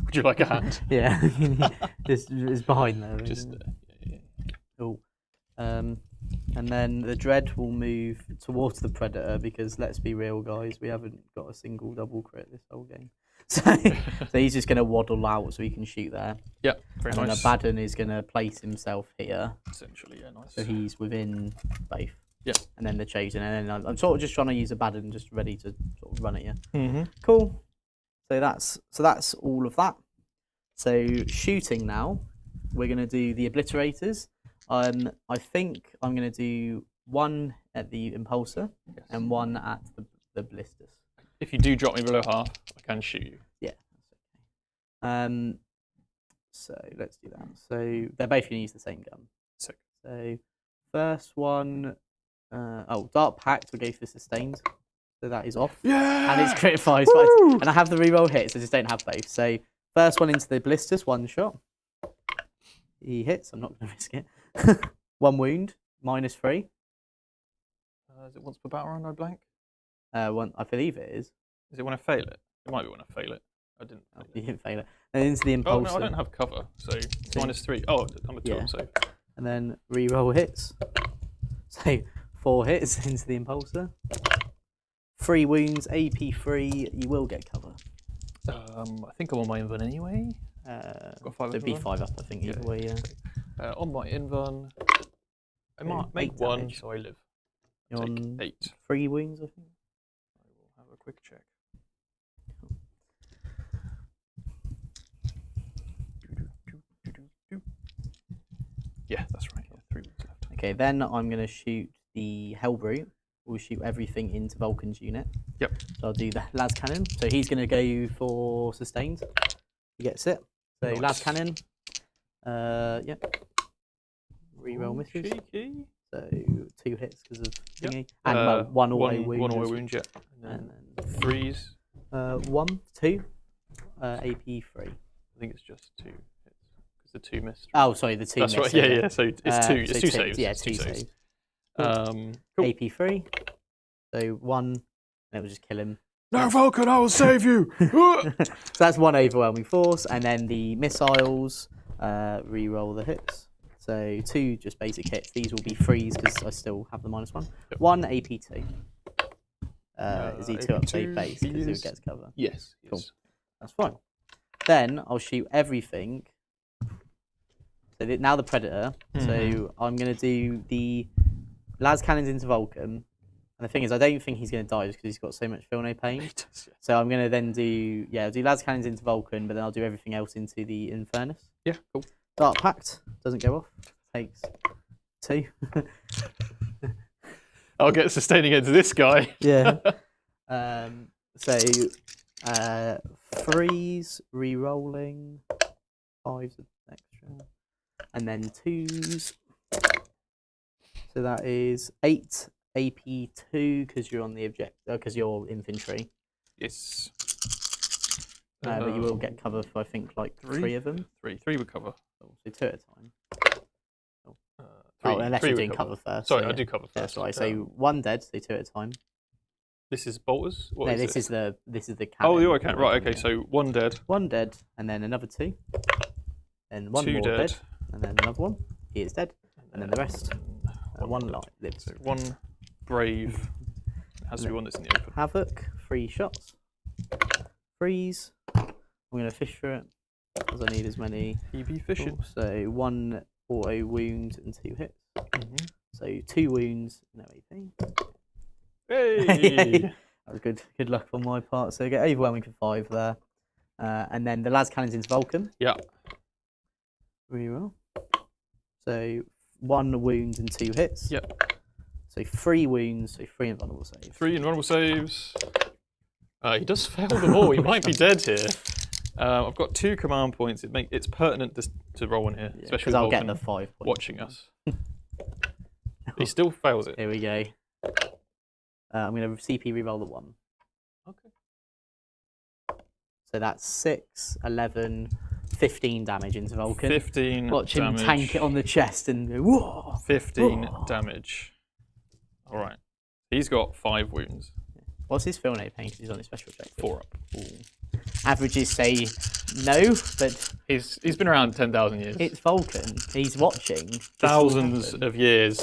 Would you like a hand? Yeah, it's behind there. Just, Cool. And then the Dread will move towards the Predator because let's be real, guys, we haven't got a single double crit this whole game. So he's just going to waddle out so he can shoot there. Yeah, very and nice. then Abaddon is going to place himself here. Essentially, yeah, nice. So he's within both. Yeah. And then the Chosen. And then I'm sort of just trying to use Abaddon just ready to sort of run at you. Mm-hmm. Cool. So that's all of that. So shooting now, we're going to do the Obliterators. I think I'm going to do 1 at the Impulsor and 1 at the Blisters. If you do drop me below half, I can shoot you. Yeah, that's okay. So let's do that. So they're both going to use the same gun. Sick. So first one, Dark Pact will go for sustained. So that is off. Yeah! And it's crit 5. And I have the reroll hits, I just don't have both. So first one into the Blisters, 1 shot. He hits, I'm not going to risk it. 1 wound, -3. Is it once per battle round I blank? One, I believe it is. Is it when I fail it? It might be when I fail it. I didn't. You didn't fail it. Then into the Impulsor. Oh no, I don't have cover, so it's -3. Oh, I'm a 2, I'm safe. And then reroll hits. So 4 hits into the Impulsor. 3 wounds, AP 3. You will get cover. I think I'm on my invuln anyway. Got 5 so be 5 up, I think. Either way, yeah. On my invuln, I might make 1, damage. so I live. You're on 8. 3 wounds, I think. I will have a quick check. Yeah, that's right. Yeah, 3 wounds left. Okay, then I'm going to shoot the Hellbrute. We'll shoot everything into Vulcan's unit. Yep. So I'll do the Las Cannon. So he's going to go for sustained. He gets it. So nice. Las Cannon. Yep. Reroll misses. Cheeky. So 2 hits because of thingy. Yep. And 1 auto wound. 1 auto wound, yeah. And then 3s. 1, 2. AP 3. I think it's just 2 hits because the 2 missed. Oh, sorry, the 2 That's missed. right. Yeah. So it's 2. It's so 2 saves. Yeah, it's 2 saves. Cool. AP 3. So 1, and it will just kill him. No, Vulcan, I will save you. So that's 1 overwhelming force, and then the missiles re-roll the hits. So 2 just basic hits. These will be 3s because I still have the -1. Yep. 1 AP2. Is he 2 up AP2 save base because he is- gets cover? Yes. Cool. That's fine. Then I'll shoot everything. So now the Predator. So I'm going to do the Las Cannons into Vulcan. And the thing is, I don't think he's going to die just because he's got so much feel no pain. He does, yeah. So I'm going to then do, I'll do Las Cannons into Vulcan, but then I'll do everything else into the Infernus. Yeah, cool. Dark Pact doesn't go off. Takes 2. I'll get sustained against this guy. Yeah. So 3s re-rolling, 5s extra, and then 2s. So that is 8 AP2 because you're on the because you're infantry. Yes. But you will get cover for I think like 3 of them. 3 would cover. So 2 at a time. Three, unless 3 you're would doing cover first. Sorry, so I do cover first. That's right. So 1 dead, so 2 at a time. This is bolters? What No, is this it? is the cannon. Oh, the cannon. Right, okay, so 1 dead. 1 dead, and then another 2. Then 1 2 more dead. dead. And then another 1. He is dead. And then the rest. 1 light lives. So 1 brave. It has to be one that's in the open. Havoc, 3 shots. Freeze. I'm going to fish for it, because I need as many. EB fishing. So 1 auto wound and 2 hits. Mm-hmm. So 2 wounds, no AP. Hey! That was good. Good luck on my part. So get overwhelming for 5 there. And then the las cannons into Vulcan. Yeah. Reroll. So 1 wound and 2 hits. Yep. So 3 wounds, so 3 invulnerable saves. 3 invulnerable saves. He does fail them all. He might be dead here. I've got 2 command points. It's pertinent to roll one here, especially because with I'll get Vulcan the 5 points. watching us. He still fails it. Here we go. I'm going to CP reroll the 1. Okay. So that's 6, 11, 15 damage into Vulcan. 15 Watch damage. him tank it on the chest and go, whoa! 15 Whoa. damage. All right. He's got 5 wounds. What's his fill note paying? Because he's on his special objective. 4 up. Ooh. Averages say no, but He's been around 10,000 years. it's Vulcan. He's watching. This will Thousands happen. of years.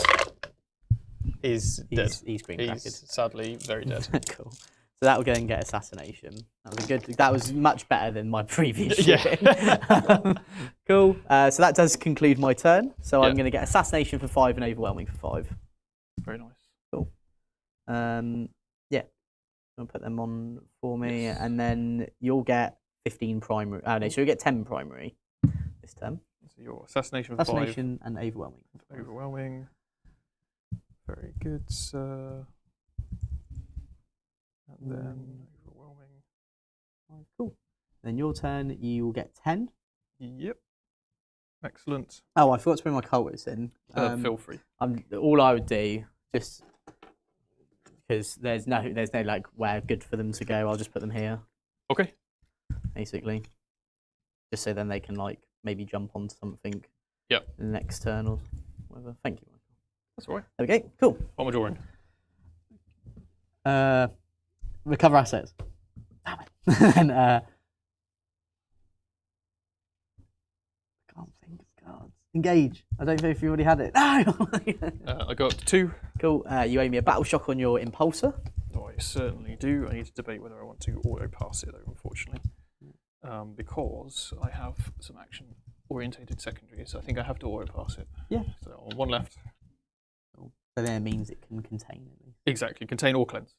He's dead. He's green He's crackered. sadly very dead. Cool. So that will go and get assassination. That was a good. That was much better than my previous. Yeah. shooting. Cool. So that does conclude my turn. So Yeah. I'm going to get assassination for 5 and overwhelming for 5. Very nice. Cool. Yeah. I'll put them on for me, Yes. and then you'll get 15 primary. Oh no, so you'll get 10 primary this term. So your assassination for 5. Assassination and overwhelming. Overwhelming. Very good, sir. And then overwhelming. Cool. Then your turn, you will get 10. Yep. Excellent. Oh, I forgot to bring my cultists in. Feel free. All I would do, just because there's no like where good for them to go, I'll just put them here, Okay. basically. Just so then they can like maybe jump onto something. Yep. In the next turn or whatever. Thank you, Michael. That's all right. There we go. Cool. What am I drawing? Recover assets. Damn it. And can't think of cards. Engage. I don't know if you already had it. No. I got 2. Cool. You owe me a battle shock on your impulsor. Oh, I certainly do. I need to debate whether I want to auto pass it though, unfortunately, because I have some action orientated secondaries. I think I have to auto pass it. Yeah. So on 1 left. So then it means it can contain it. Exactly. Contain or cleanse.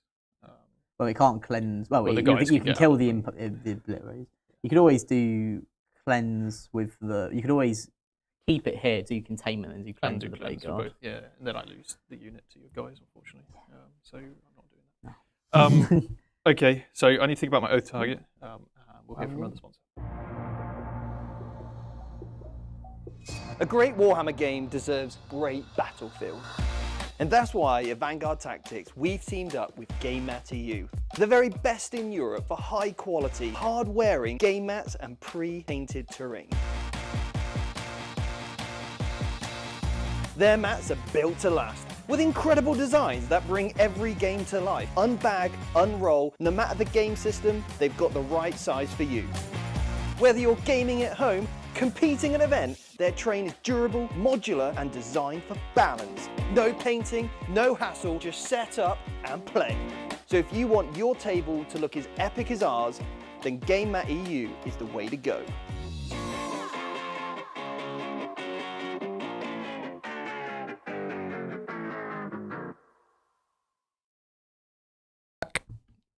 Well, it can't cleanse. Well, Well, the you guys can can get kill out. the obliterate. You could always do cleanse with the. You could always keep it here, do containment, and do And cleanse do with the blade cleanse for guard. both. Yeah, and then I lose the unit to your guys, unfortunately. So I'm not doing that. Okay, so I need to think about my oath target. And we'll hear from another sponsor. A great Warhammer game deserves great battlefield. And that's why at Vanguard Tactics we've teamed up with Game Mat EU, the very best in Europe for high quality, hard wearing game mats and pre-painted terrain. Their mats are built to last, with incredible designs that bring every game to life. Unbag, unroll, no matter the game system, they've got the right size for you. Whether you're gaming at home, competing at an event, their terrain is durable, modular, and designed for balance. No painting, no hassle, just set up and play. So if you want your table to look as epic as ours, then Game Mat EU is the way to go.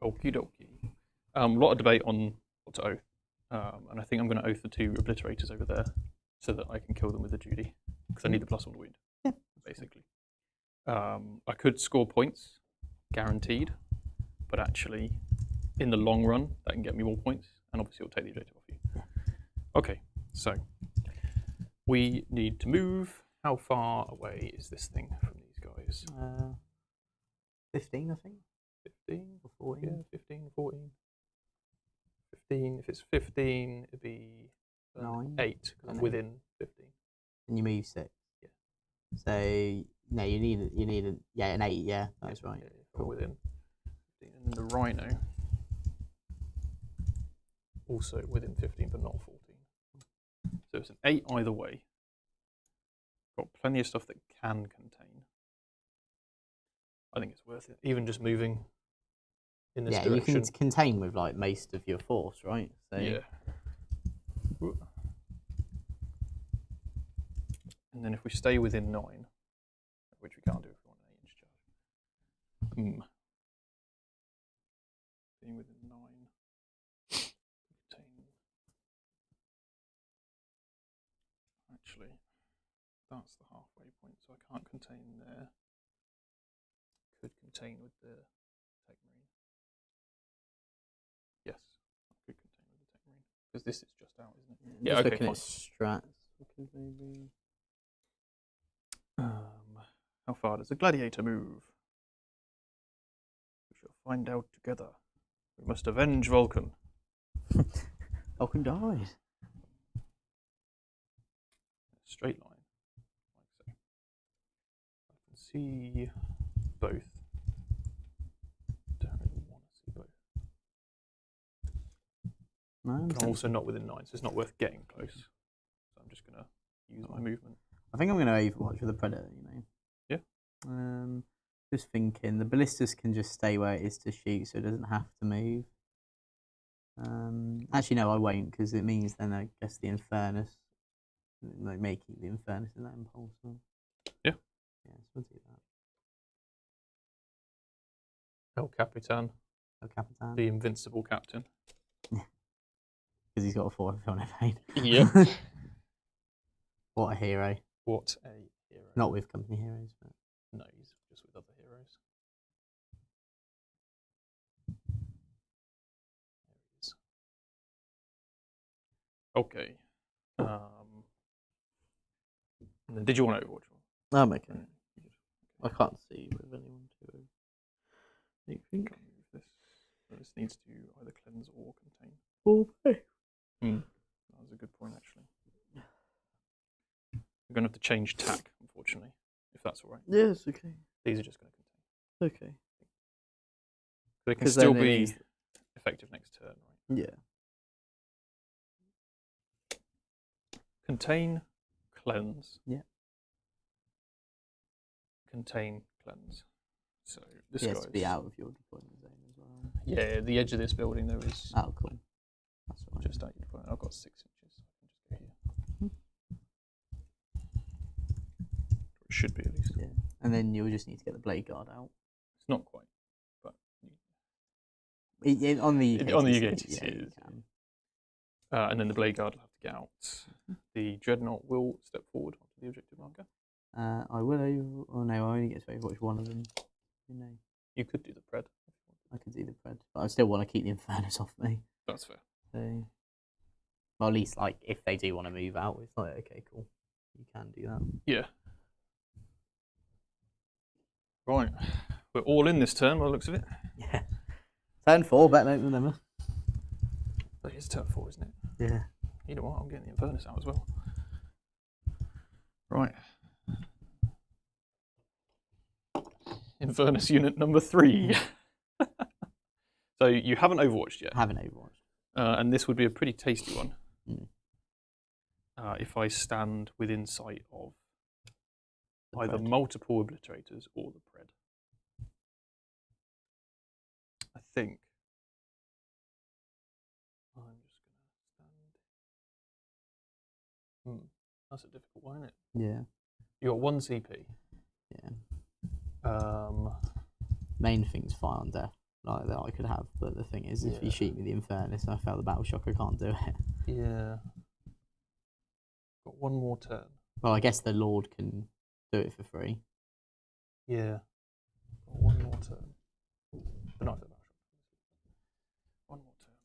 Okie dokie. A lot of debate on what to oath. And I think I'm going to oath the 2 obliterators over there so that I can kill them with a Judy. Because I need the +1 to wound, basically. I could score points, guaranteed. But actually, in the long run, that can get me more points. And obviously, it'll take the objective off you. Okay, so we need to move. How far away is this thing from these guys? 15, I think. 15? Or 14. Yeah, 15, 14. 15. If it's 15, it'd be 9. 8, because I'm within 15. And you move 6. Yeah. So no, you need an 8. Yeah, that's right. Yeah, I'm within 15 And the Rhino, also within 15, but not 14. So it's an 8 either way. Got plenty of stuff that can contain. I think it's worth it, even just moving in this direction. You can contain with like most of your force, right? So yeah. And then if we stay within 9, which we can't do if we want an 8-inch charge. Being within 9. Contain. Actually, that's the halfway point, so I can't contain there. Could contain with the Tech Marine. Yes, I could contain with the Tech Marine. Because this is just out, isn't it? Yeah, okay, looking at strats. What could they be? How far does the gladiator move? We shall find out together. We must avenge Vulcan. Vulcan died. Straight line, like so. I can see both. Don't really want to see both. No, But I'm also not within 9, so it's not worth getting close. So I'm just going to use my movement. I think I'm going to overwatch with the Predator, you know. Yeah. Just thinking, the ballistas can just stay where it is to shoot, so it doesn't have to move. Actually, no, I won't, because it means then I guess the Infernus, like making the Infernus in that impulse. So. Yeah. Yeah, so we'll do that. El Capitan. El Capitan. The invincible captain. Because he's got a 4 on evade. Yeah. What a hero. What a hero. Not with company heroes, but no, he's just with other heroes. There he is. Okay. And then did you want to overwatch? I'm okay. I can't see with anyone to anything. This needs to either cleanse or contain. Okay. That was a good point, actually. We're going to have to change tack, unfortunately, if that's all right. Yes, okay. These are just going to contain. Okay. They can still be effective next turn, right? Yeah. Contain, cleanse. Yeah. Contain, cleanse. So this He has guy's to be out of your deployment zone as well. Yeah, the edge of this building though is Oh, cool. That's all right. just out your deployment. I've got 6 inches. I can just go here. It should be at least. Yeah. And then you'll just need to get the blade guard out. It's not quite, but On the UKTC, yeah, it you is. can. And then the blade guard will have to get out. The dreadnought will step forward onto the objective marker. I will oh no, I only get to overwatch one of them. You know. You could do the pred. I could do the pred, but I still want to keep the Infernus off me. That's fair. So, well, at least like if they do want to move out, it's like okay, cool, you can do that. Yeah. Right. We're all in this turn by the looks of it. Yeah. Turn 4, better late than never. But it's turn 4, isn't it? Yeah. You know what? I'm getting the Infernus out as well. Right. Infernus unit number 3. So you haven't overwatched yet. Haven't overwatched. And this would be a pretty tasty one. Mm. If I stand within sight of The either pred. multiple obliterators or the pred. I think I'm just going to stand. That's a difficult one, isn't it? Yeah. You got 1 CP. Yeah. Main thing's fire on death, like that I could have, but the thing is, if you shoot me the Infernus and I fail the battle shock, I can't do it. Yeah. Got 1 more turn. Well, I guess the Lord can do it for free. Yeah. Got 1 more turn. But not for the battle shock. 1 more turn.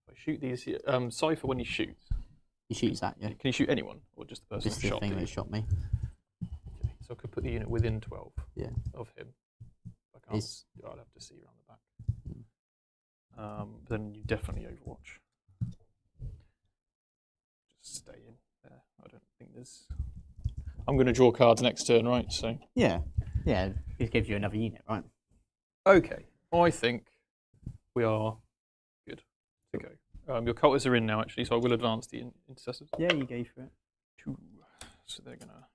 If I shoot these, Cypher when he shoots. He shoots at you. Can he shoot anyone, or just the person Just that the shot thing me? that shot me. Okay, so I could put the unit within 12 Yeah. of him. I can't. I'd have to see around the back. Then you definitely Overwatch. Just stay in there. I don't think there's. I'm going to draw cards next turn, right? So Yeah. Yeah. It gives you another unit, right? Okay, I think we are good to go. Your cultists are in now, actually, so I will advance the intercessors. Yeah, you go for it. So they're going to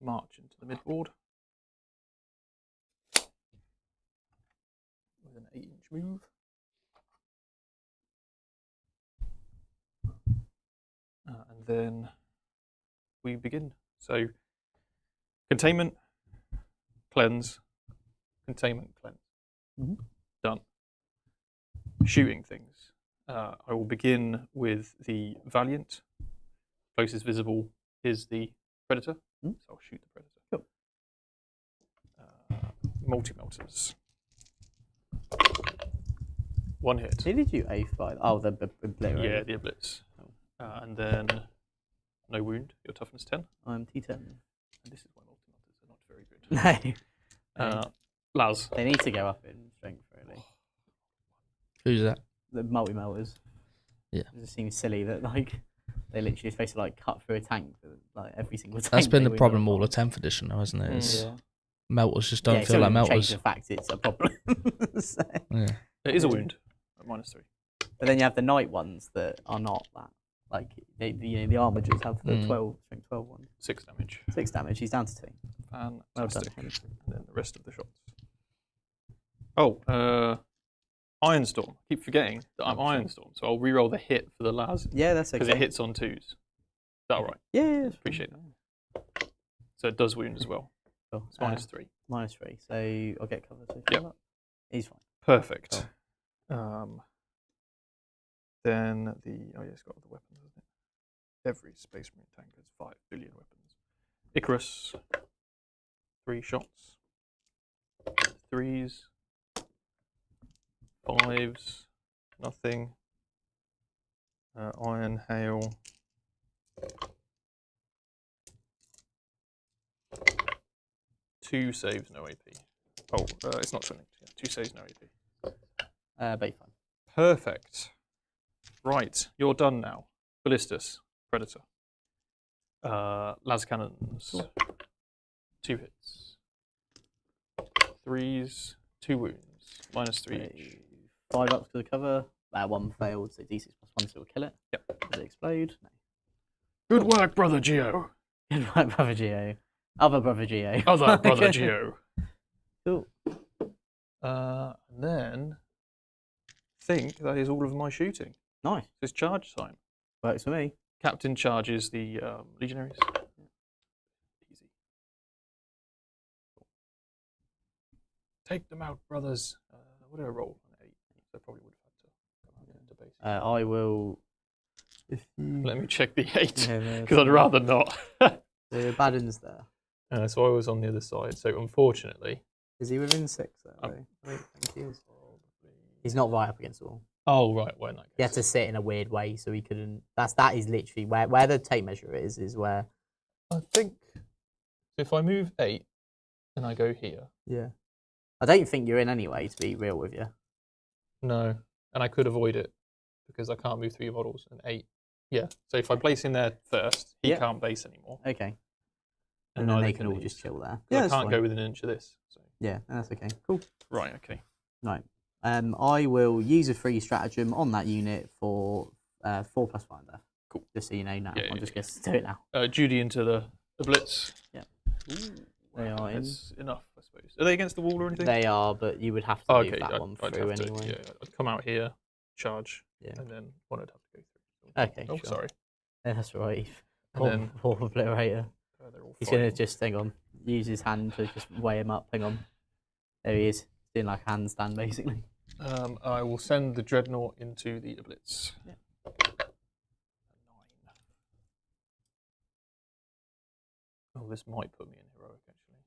march into the midboard with an 8-inch move. And then we begin. So, containment, cleanse, containment, cleanse. Mm-hmm. Done. Shooting things. I will begin with the Valiant. Closest visible is the Predator. So I'll shoot the Predator. Cool. Multi-melters. 1 hit. Who did you A5? Oh, the obliterator. Yeah, the Blitz. And then no wound. Your toughness 10. I'm T10. And this is why multi-melters are not very good. No. Laz. They need to go up in strength, really. Who's that? The multi-melters. Yeah. It just seems silly that, like, they literally just basically, like, cut through a tank, like, every single tank. That's been they the win problem on. all of 10th edition, though, hasn't it? It's Yeah. Melters just don't Yeah, feel so like it doesn't change melters. the fact it's a problem. So- Yeah. It is a wound at -3. But then you have the night ones that are not that. Like, the armigers have the 12, strength 12 one. 6 damage. 6 damage, he's down to 2. Fantastic. Well done, him. And then the rest of the shots. Oh, Ironstorm. I keep forgetting that I'm Ironstorm, so I'll reroll the hit for the Laz Yeah, that's okay. because it hits on 2s. Is that all right? Yeah, Appreciate that. So it does wound as well. Cool. It's -3. -3, so I'll get covered. So Yep. He's fine. Perfect. Cool. Then it's got the weapons, hasn't it? Every Space Marine tank has 5 billion weapons. Icarus, 3 shots. 3s. 5s, nothing. Iron Hail. 2 saves, no AP. Oh, it's not something. Yeah, 2 saves, no AP. But you're fine. Perfect. Right, you're done now. Ballistus, Predator. Las cannons. 2 hits. 3s, 2 wounds. -3 each. 5 up to the cover. 1 failed, so D6 +1, so we'll kill it. Yep. Does it explode? No. Good work, Brother Geo. Good work, Brother Geo. Other Brother Geo. Other Brother Geo. Cool. And then I think that is all of my shooting. Nice. It's charge time. Works for me. Captain charges the legionaries. Easy. Take them out, brothers. What did I roll? An 8. So I probably would have had to come out into base. I will. If you... Let me check the 8 Yeah, because I'd rather not. The Baden's there. So I was on the other side. So unfortunately, Is he within 6 though? I don't think he is. He's not right up against the wall. oh right, well in that case. He had to sit in a weird way, so he couldn't. That is literally where the tape measure is where. I think if I move 8 and I go here. Yeah. I don't think you're in anyway, to be real with you. No, and I could avoid it because I can't move through your models. And 8, yeah. So if I place in there first, he can't base anymore. Okay. And then neither they can all these. just chill there. I can't go within an inch of this. So. Yeah, that's okay. Cool. Right. Okay. Right. I will use a free stratagem on that unit for 4+5 there. Cool. Just so you know now. Yeah, I'm yeah, just going to do it now. Judy into the blitz. Yeah. Ooh, They are in. That's enough, I suppose. Are they against the wall or anything? They are, but you would have to move that one I'd through have to, anyway. yeah, I'd come out here, charge, Yeah. and then one I'd have to go through. Okay, Oh, sure. sorry. Yeah, that's right. And then- Poor obliterator. They're all He's going to fighting. just, hang on, use his hand to just weigh him up. Hang on. There he is. Doing like a handstand, basically. I will send the dreadnought into the blitz. Yeah. 9. Oh, this might put me in heroic, actually.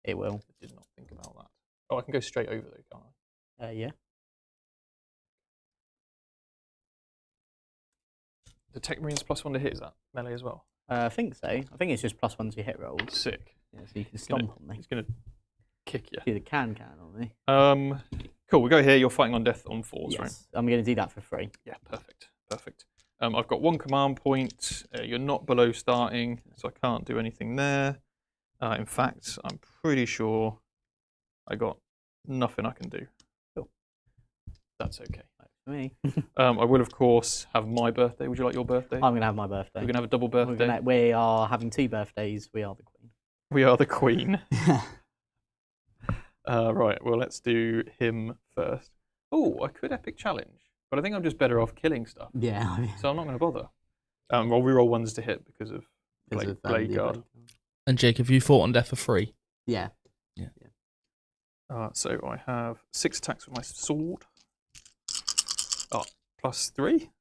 It will. I did not think about that. Oh, I can go straight over though, can't I? Yeah. Detect Marines +1 to hit, is that melee as well? I think so. I think it's just +1 to your hit rolls. Sick. Yeah, so you can stomp on me. He's going to kick you. Do the can on me. Cool, we go here. You're fighting on death on 4s, right? Yes, I'm going to do that for free. Yeah, perfect. Perfect. I've got 1 command point. You're not below starting, so I can't do anything there. In fact, I'm pretty sure I got nothing I can do. Cool. That's okay. For me. I will, of course, have my birthday. Would you like your birthday? I'm going to have my birthday. We're going to have a double birthday. We are having 2 birthdays. We are the queen. We are the queen. Right, well, let's do him first. Oh, I could epic challenge, but I think I'm just better off killing stuff. Yeah. So I'm not going to bother. I'll reroll 1s to hit because of Blade Guard. And Jake, have you fought on death for free? Yeah. So I have 6 attacks with my sword. +3.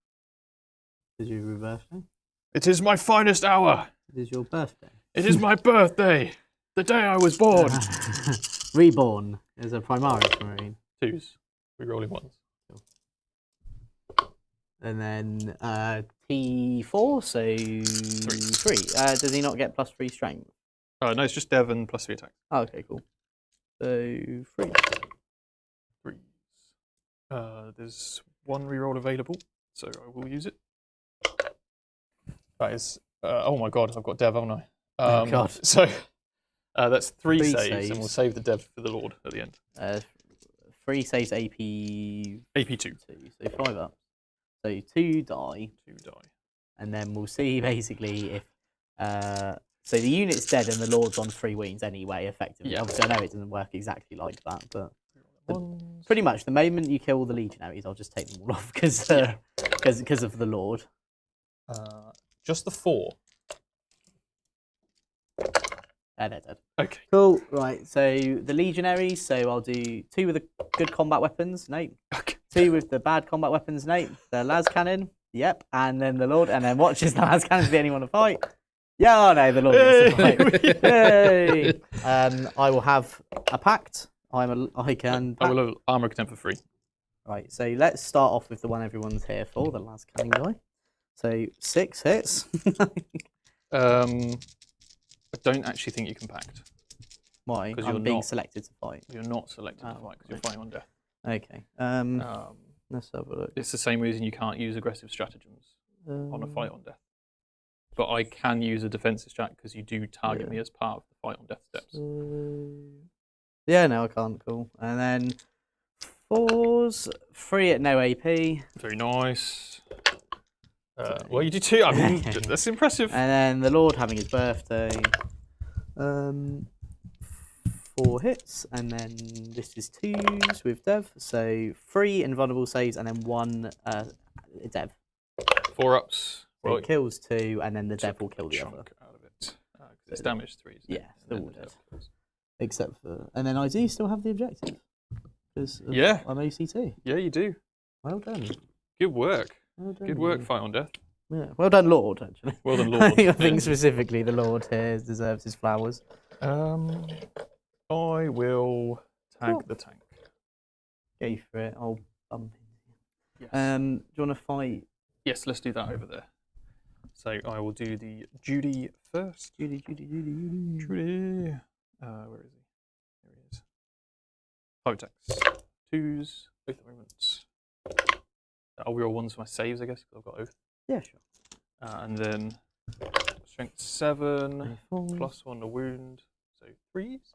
Is your birthday? It is my finest hour. It is your birthday. It is my birthday. The day I was born. Reborn as a Primaris Marine. 2s. Rerolling 1s. And then T4, so 3. Does he not get +3 strength? No, it's just Dev and +3 attack. Oh, okay, cool. So 3. 3s. There's 1 reroll available, so I will use it. That is, oh my god, I've got Dev, haven't I? Oh god. So that's 3 3 saves, and we'll save the Dev for the Lord at the end. 3 saves AP. AP2. So 5 up. So 2 die. 2 die. And then we'll see basically if. So the unit's dead and the Lord's on 3 wounds anyway, effectively. Yeah. Obviously, I know it doesn't work exactly like that, but pretty much the moment you kill the Legionaries, I'll just take them all off because of the Lord. Just the 4. They're dead. Okay. Cool. Right. So the Legionaries. So I'll do 2 with the good combat weapons. Nope. Okay. 2 with the bad combat weapons. Nope. The las cannon. Yep. And then the Lord. And then watch as the las cannons the only one to fight. Yeah. Oh no, the Lord gets to fight. Yay! I will have a pact. I can. I will have armor contempt for free. Right. So let's start off with the one everyone's here for, the las cannon guy. So 6 hits. I don't actually think you can pact. Why? Because I'm you're being not selected to fight. You're not selected to fight because you're fighting on death. Okay. Let's have a look. It's the same reason you can't use aggressive stratagems on a fight on death. But I can use a defensive strat because you do target me as part of the fight on death steps. Yeah, no, I can't. Cool. And then 4s, 3 at no AP. Very nice. Well, you do 2. I mean, that's impressive. And then the Lord having his birthday. 4 hits, and then this is 2s with Dev. So 3 invulnerable saves, and then 1 Dev. 4 ups. So it kills 2, and then the Dev will kill the other. Out of it. It's damage 3. Yeah, still dead. Except for, and then I do still have the objective. Yeah. I'm OC2. Yeah, you do. Well done. Good work. Well done. Good work, fight on death. Yeah. Well done, Lord. Actually. Well done, Lord. I think specifically the Lord here deserves his flowers. I will tag the tank. Go for it. I'll bump in. Yes. Do you want to fight? Yes, let's do that over there. So I will do the Judy first. Judy. Judy. Where is he? There he is. 5 attacks. 2s. Both movements. I'll reroll 1s for my saves, I guess, because I've got Oath. Yeah, sure. And then strength 7, +1 to wound. So 3s.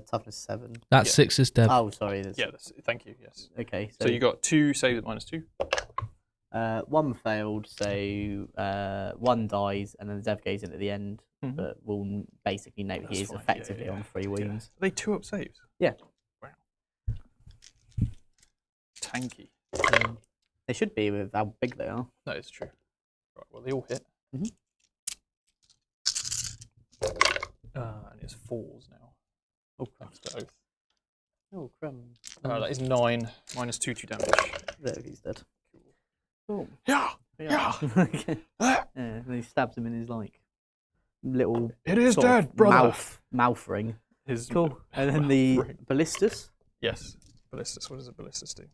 Toughness 7. That's 6 is dead. Oh, sorry. Yeah, thank you, yes. Okay. So you got 2 saves at -2. 1 failed, so 1 dies, and then the Dev goes in at the end. But we'll basically note he is effectively on 3 wounds. Are they 2-up saves? Yeah. Wow. Tanky. They should be with how big they are. That is true. Right, well, they all hit. And it's 4s now. Oh, crap. After Oath. Oh, crumb. That is 9, -2 damage. There, he's dead. Cool. Yeah! Yeah, and he stabs him in his, like, little... It is sort dead, of brother! Mouth ring. His Cool. And then the ballistas. Yes, ballistas. What does a ballistas do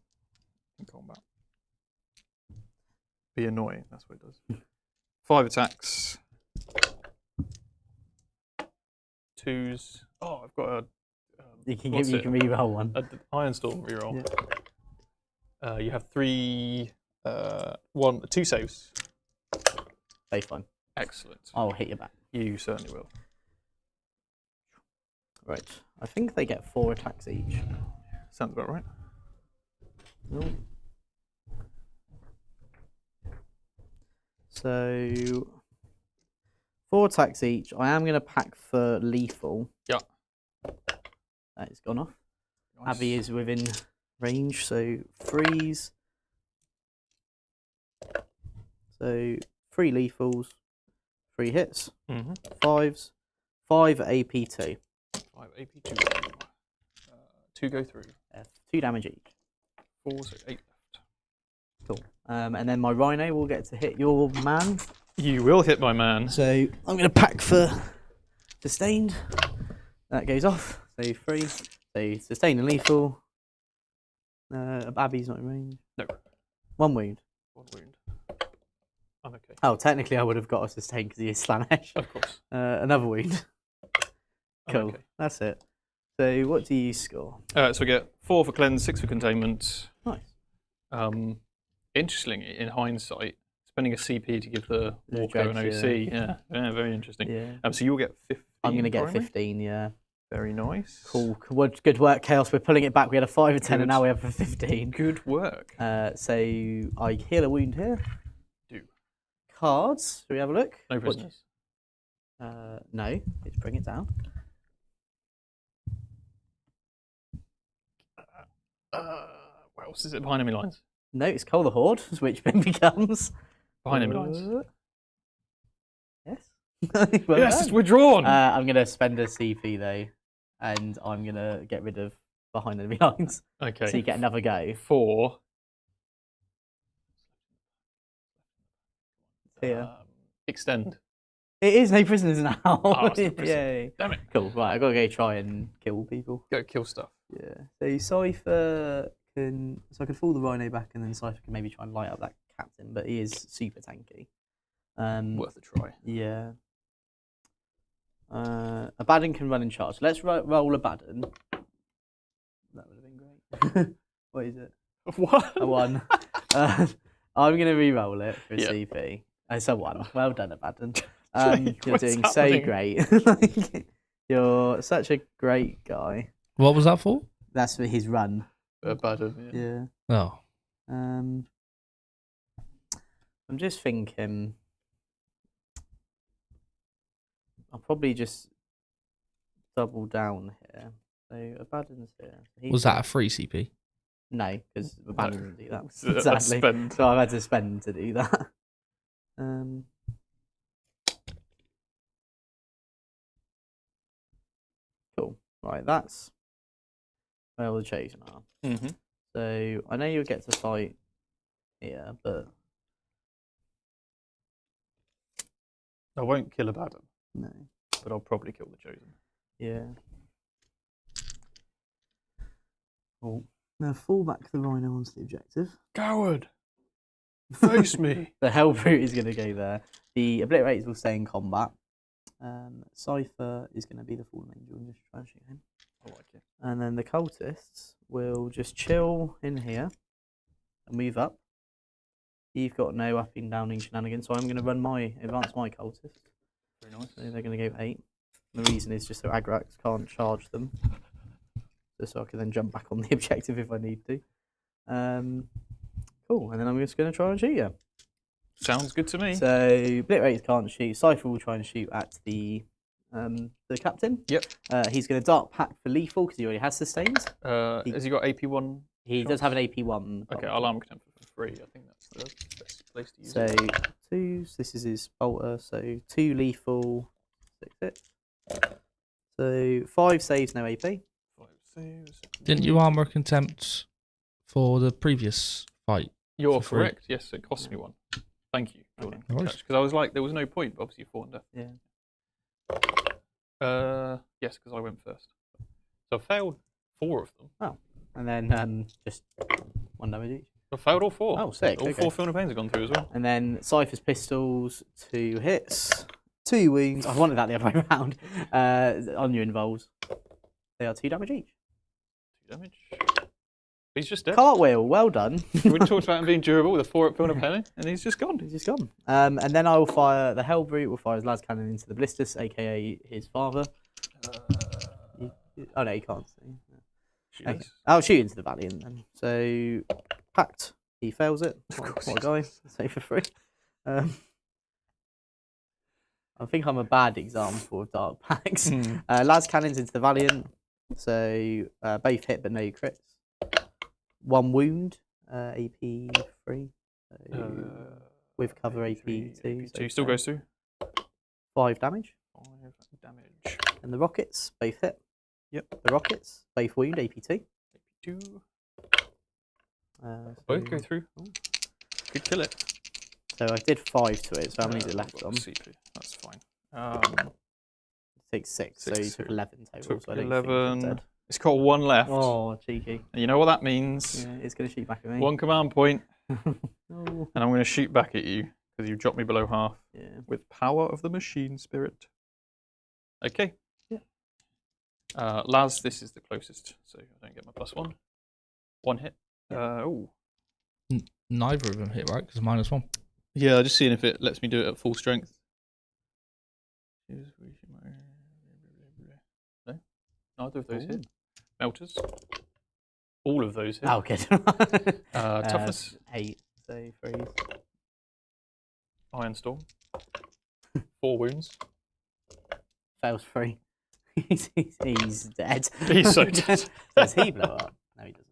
in combat? Be annoying, that's what it does. 5 attacks. 2s. Oh, I've got a... You can re-roll one. An Ironstorm reroll. Yeah. You have 2 saves. Stay fine. Excellent. I'll hit you back. You certainly will. Right. I think they get 4 attacks each. Sounds about right. Oh. So 4 attacks each. I am going to pack for lethal. Yeah. That is gone off. Nice. Abby is within range, so freeze. So 3 lethals, 3 hits, 5s, 5 AP2. 5 AP2. 2 go through. 2 damage each. 4, so 8 left. Cool. And then my Rhino will get to hit your man. You will hit my man. So I'm going to pack for sustained. That goes off. So 3. So sustained and lethal. Abby's not in range. No. 1 wound. 1 wound. I'm okay. Oh, technically I would have got a sustain because he is Slanesh. Of course. Another wound. I'm Cool. okay. That's it. So what do you score? So we get 4 for cleanse, 6 for containment. Nice. Interestingly, in hindsight, spending a CP to give the Walker an Dredge, OC. Yeah, very interesting. Yeah. So you'll get 15. I'm going to get primary? 15, yeah. Very nice. Cool. Good work, Chaos. We're pulling it back. We had a 5 or 10 and Good. now we have a 15. Good work. So I heal a wound here. Do. Cards. Shall we have a look? No prisoners. No. Let's bring it down. What else is it behind enemy lines? No, it's Call the Horde, which then becomes... Behind enemy lines. Yes. Well Yes, done. it's withdrawn. I'm going to spend a CP though, and I'm going to get rid of behind enemy lines. Okay. So you get another go. 4. Here. Extend. It is no prisoners now. Oh, it's no prisoners. Yay. Damn it. Cool. Right, I've got to go try and kill people. Go kill stuff. Yeah. So Cypher can... So I could fall the Rhino back and then Cypher can maybe try and light up that captain, but he is super tanky. Worth a try. Yeah. Abaddon can run and charge. Let's roll Abaddon. That would have been great. What is it? What? A 1. I'm going to re-roll it for a Yeah. CP. It's a 1. Well done, Abaddon. You're What's doing happening? so great. You're such a great guy. What was that for? That's for his run. Abaddon. Yeah. Yeah. Oh. I'm just thinking... I'll probably just double down here. So Abaddon's here. Was that a free CP? No, because Abaddon didn't do that. It's a Exactly. spend. So I've had to spend to do that. Cool. Right, that's where all the chosen are. Mm-hmm. So I know you'll get to fight here, but I won't kill Abaddon, no. but I'll probably kill the chosen. Yeah. Cool. Now fall back the Rhino onto the objective. Coward! Face me! The Hellbrute is going to go there. The Obliterators will stay in combat. Cypher is going to be the Fallen Angel and just try and shoot him. I like it. And then the Cultists will just chill in here and move up. You've got no upping, downing shenanigans, so I'm going to run advance my Cultists. Very nice. So they're going to go 8. The reason is just so Agrax can't charge them. Just so I can then jump back on the objective if I need to. Cool, and then I'm just going to try and shoot you. Sounds good to me. So Obliterators can't shoot. Cypher will try and shoot at the captain. Yep. He's going to dart pack for lethal because he already has sustains. Has he got AP1? He does have an AP1. Okay, I'll arm contempt for 3. I think that's the best place to use So it. 2s. This is his bolter. So 2 lethal, 6 hits. So 5 saves, no AP. 5 saves. Didn't you armor contempt for the previous fight? You're for free? correct. Yes, it cost me 1. Thank you, Jordan. No worries. Because I was like, there was no point, but obviously you fought on death. Yeah. Yes, because I went first. So I failed 4 of them. Oh. And then just 1 damage each. I failed all 4. Oh, sick, All okay. 4 Film of Pains have gone through as well. And then Cypher's pistols, 2 hits, 2 wounds. I wanted that the other way around. On your involves. They are 2 damage each. 2 damage. He's just dead. Cartwheel, well done. We talked about him being durable with a 4 up Film of Pain, and he's just gone. He's just gone. And then I will fire the Hellbrute. Will fire his las cannon into the Blistus, aka his father. Oh no, you can't see. Shoot Okay. us. I'll shoot into the Valiant then. So Pact, he fails it. course What a he guy. Save for free. I think I'm a bad example of dark packs. Las cannons into the Valiant. So both hit but no crits. 1 wound, AP 3. So, with cover AP 2. So still goes through. 5 damage. 5 damage. And the rockets both hit. Yep. The rockets both wound AP 2. 2. So, Both go through. Could kill it. So I did 5 to it. So how many is it left on? CP. That's fine. Takes 6. So you 6, took 11 total. Took So I don't 11. think it's dead. It's got 1 left. Oh, cheeky. And you know what that means? Yeah, it's going to shoot back at me. 1 command point, Oh, and I'm going to shoot back at you because you dropped me below half yeah. with power of the machine spirit. Okay. Yeah. Laz, this is the closest, so I don't get my +1. 1 hit. Oh. Neither of them hit, right? Because -1. Yeah, just seeing if it lets me do it at full strength. No, neither of those hit. Melters. All of those hit. Oh, good. Toughness. 8. So freeze. Ironstorm. 4 wounds. Fails 3. he's dead. He's so dead. Does he blow up? No, he doesn't.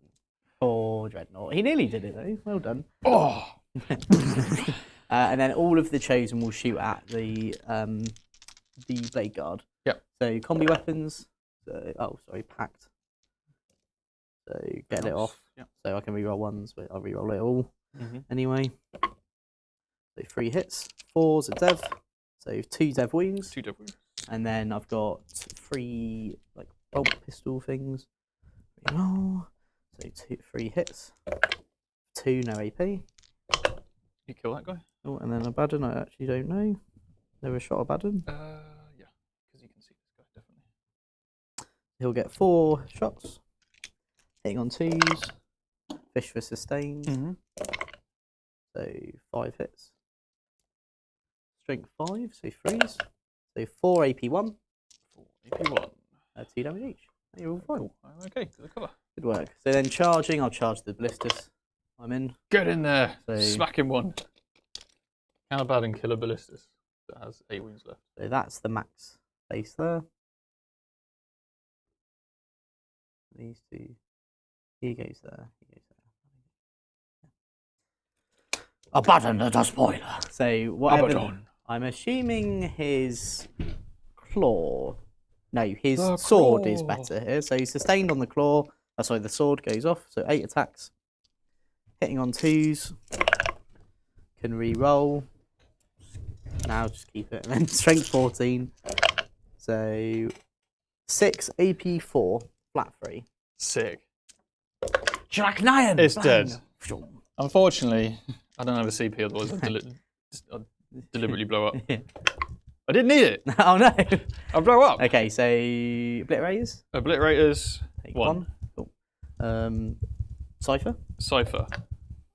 Poor Dreadnought. He nearly did it though. Well done. Oh! And then all of the chosen will shoot at the blade guard. Yep. So combi weapons. So, packed. So get it off. Yep. So I can reroll 1s, but I'll reroll it all anyway. So 3 hits. 4's a dev. So 2 dev wounds. 2 dev wounds. And then I've got 3 like bolt pistol things. Reroll. So 3 hits. 2 no AP. You kill that guy? Oh, and then Abaddon, I actually don't know. Never shot Abaddon. Yeah, because you can see this guy definitely. He'll get 4 shots. Hitting on 2s. Fish for sustained. So 5 hits. Strength 5, so 3s. So 4 AP1. 4 AP1. 2 damage each. You're all fine. Okay, to the cover. Good work. So then charging, I'll charge the ballistas. I'm in. Get in there. So- Smack him 1. Can Abaddon kill a ballistas that has 8 wounds left? So that's the max base there. These 2. He goes there. He goes there. Abaddon the spoiler. So whatever. Abaddon. I'm assuming his claw. No, his The sword is claw. better here. So he's sustained on the claw. Oh, sorry, the sword goes off. So 8 attacks. Hitting on 2s. Can re-roll. Now just keep it. And then strength 14. So 6 AP4. Flat 3. Sick. Jack Nyan! It's dead. Unfortunately, I don't have a CP, otherwise I'd deliberately blow up. I didn't need it. Oh no. I'll blow up. Okay, so obliterators. Obliterators. Take 1. Cool. Cypher. Cypher.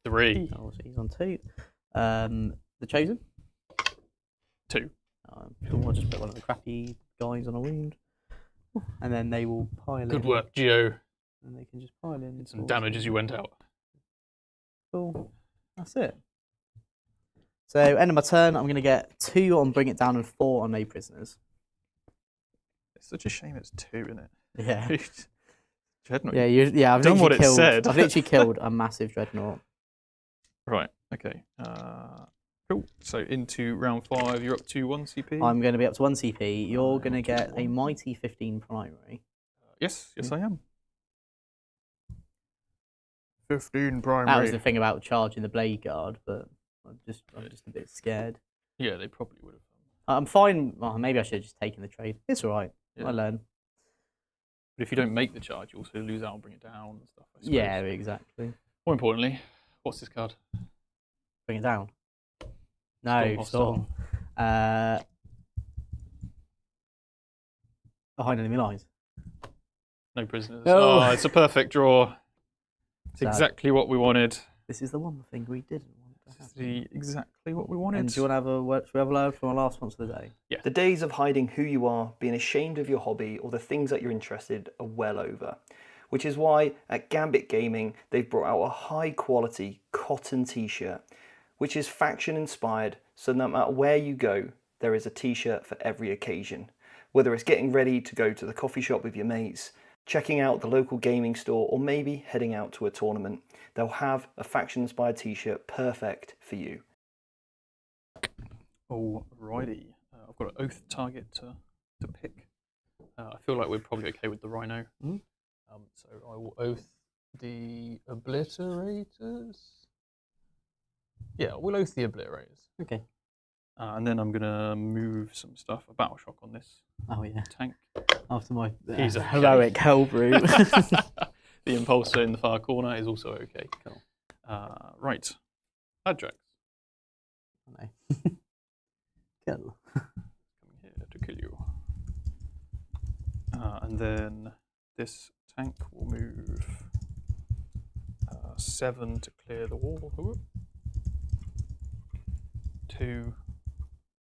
3. Oh, so he's on 2. The Chosen. 2. Cool. I'll just put one of the crappy guys on a wound, and then they will pile in. Good work, Geo. And they can just pile in. Some damage as you went out. Cool. That's it. So end of my turn, I'm going to get 2 on Bring It Down and 4 on No Prisoners. It's such a shame it's 2, isn't it? Yeah. Dreadnought. Yeah. I've done what it literally killed, said. I've literally killed a massive dreadnought. Right. Okay. Cool. So into round 5, you're up to 1 CP. I'm going to be up to 1 CP. You're going to get a mighty 15 primary. Yes, I am. 15 primary. That was the thing about charging the blade guard, but I'm just a bit scared. Yeah, they probably would have. I'm fine. Well, maybe I should have just taken the trade. It's all right. Yeah. I learn. But if you don't make the charge, you also lose out and bring it down and stuff. I suppose. Yeah, exactly. More importantly, what's this card? Bring it down. No, Storm. Behind enemy lines. No prisoners. No. Oh, it's a perfect draw. It's Sad. exactly what we wanted. This is the one thing we didn't want. This is exactly what we wanted. And do you want to have a word? Should we have a word from our last sponsor of the day? Yeah. The days of hiding who you are, being ashamed of your hobby or the things that you're interested are well over. Which is why at Gambit Gaming, they've brought out a high quality cotton t-shirt, which is faction inspired. So no matter where you go, there is a t-shirt for every occasion. Whether it's getting ready to go to the coffee shop with your mates, checking out the local gaming store, or maybe heading out to a tournament, they'll have a faction inspired t-shirt perfect for you. Alrighty. I've got an oath target to pick. I feel like we're probably okay with the Rhino. So I will oath the Obliterators. Yeah, we'll oath the Obliterators. Okay. And then I'm going to move some stuff, a Battle Shock on this Oh yeah. tank. After my He's okay. heroic Hellbrew. The Impulsor in the far corner is also okay. Cool. Right. Adjax. No. Kill. Coming here to kill you. And then this tank will move 7 to clear the wall. Whoop. 2. And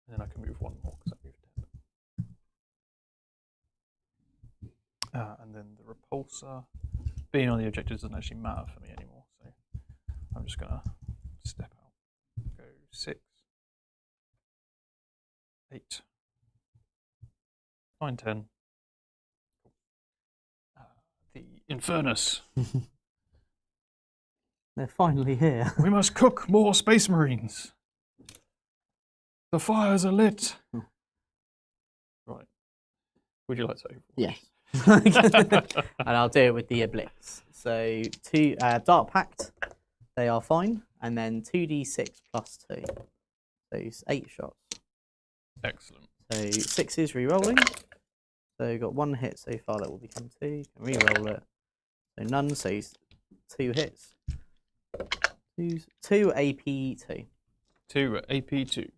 then I can move 1 more because I moved 10. And then the repulsor. Being on the objectives doesn't actually matter for me anymore, so I'm just going to step out. Go 6, 8, 9, 10. The Infernus. They're finally here. We must cook more Space Marines. The fires are lit. Right. Would you like to? Yes. And I'll do it with the Blitz. So 2 Dark Pact, they are fine, and then 2d6 plus 2. So it's 8 shots. Excellent. So 6 is re-rolling. So got 1 hit so far, that will become 2. Can re-roll it. So none, so 2 hits. 2 AP 2. 2 AP 2.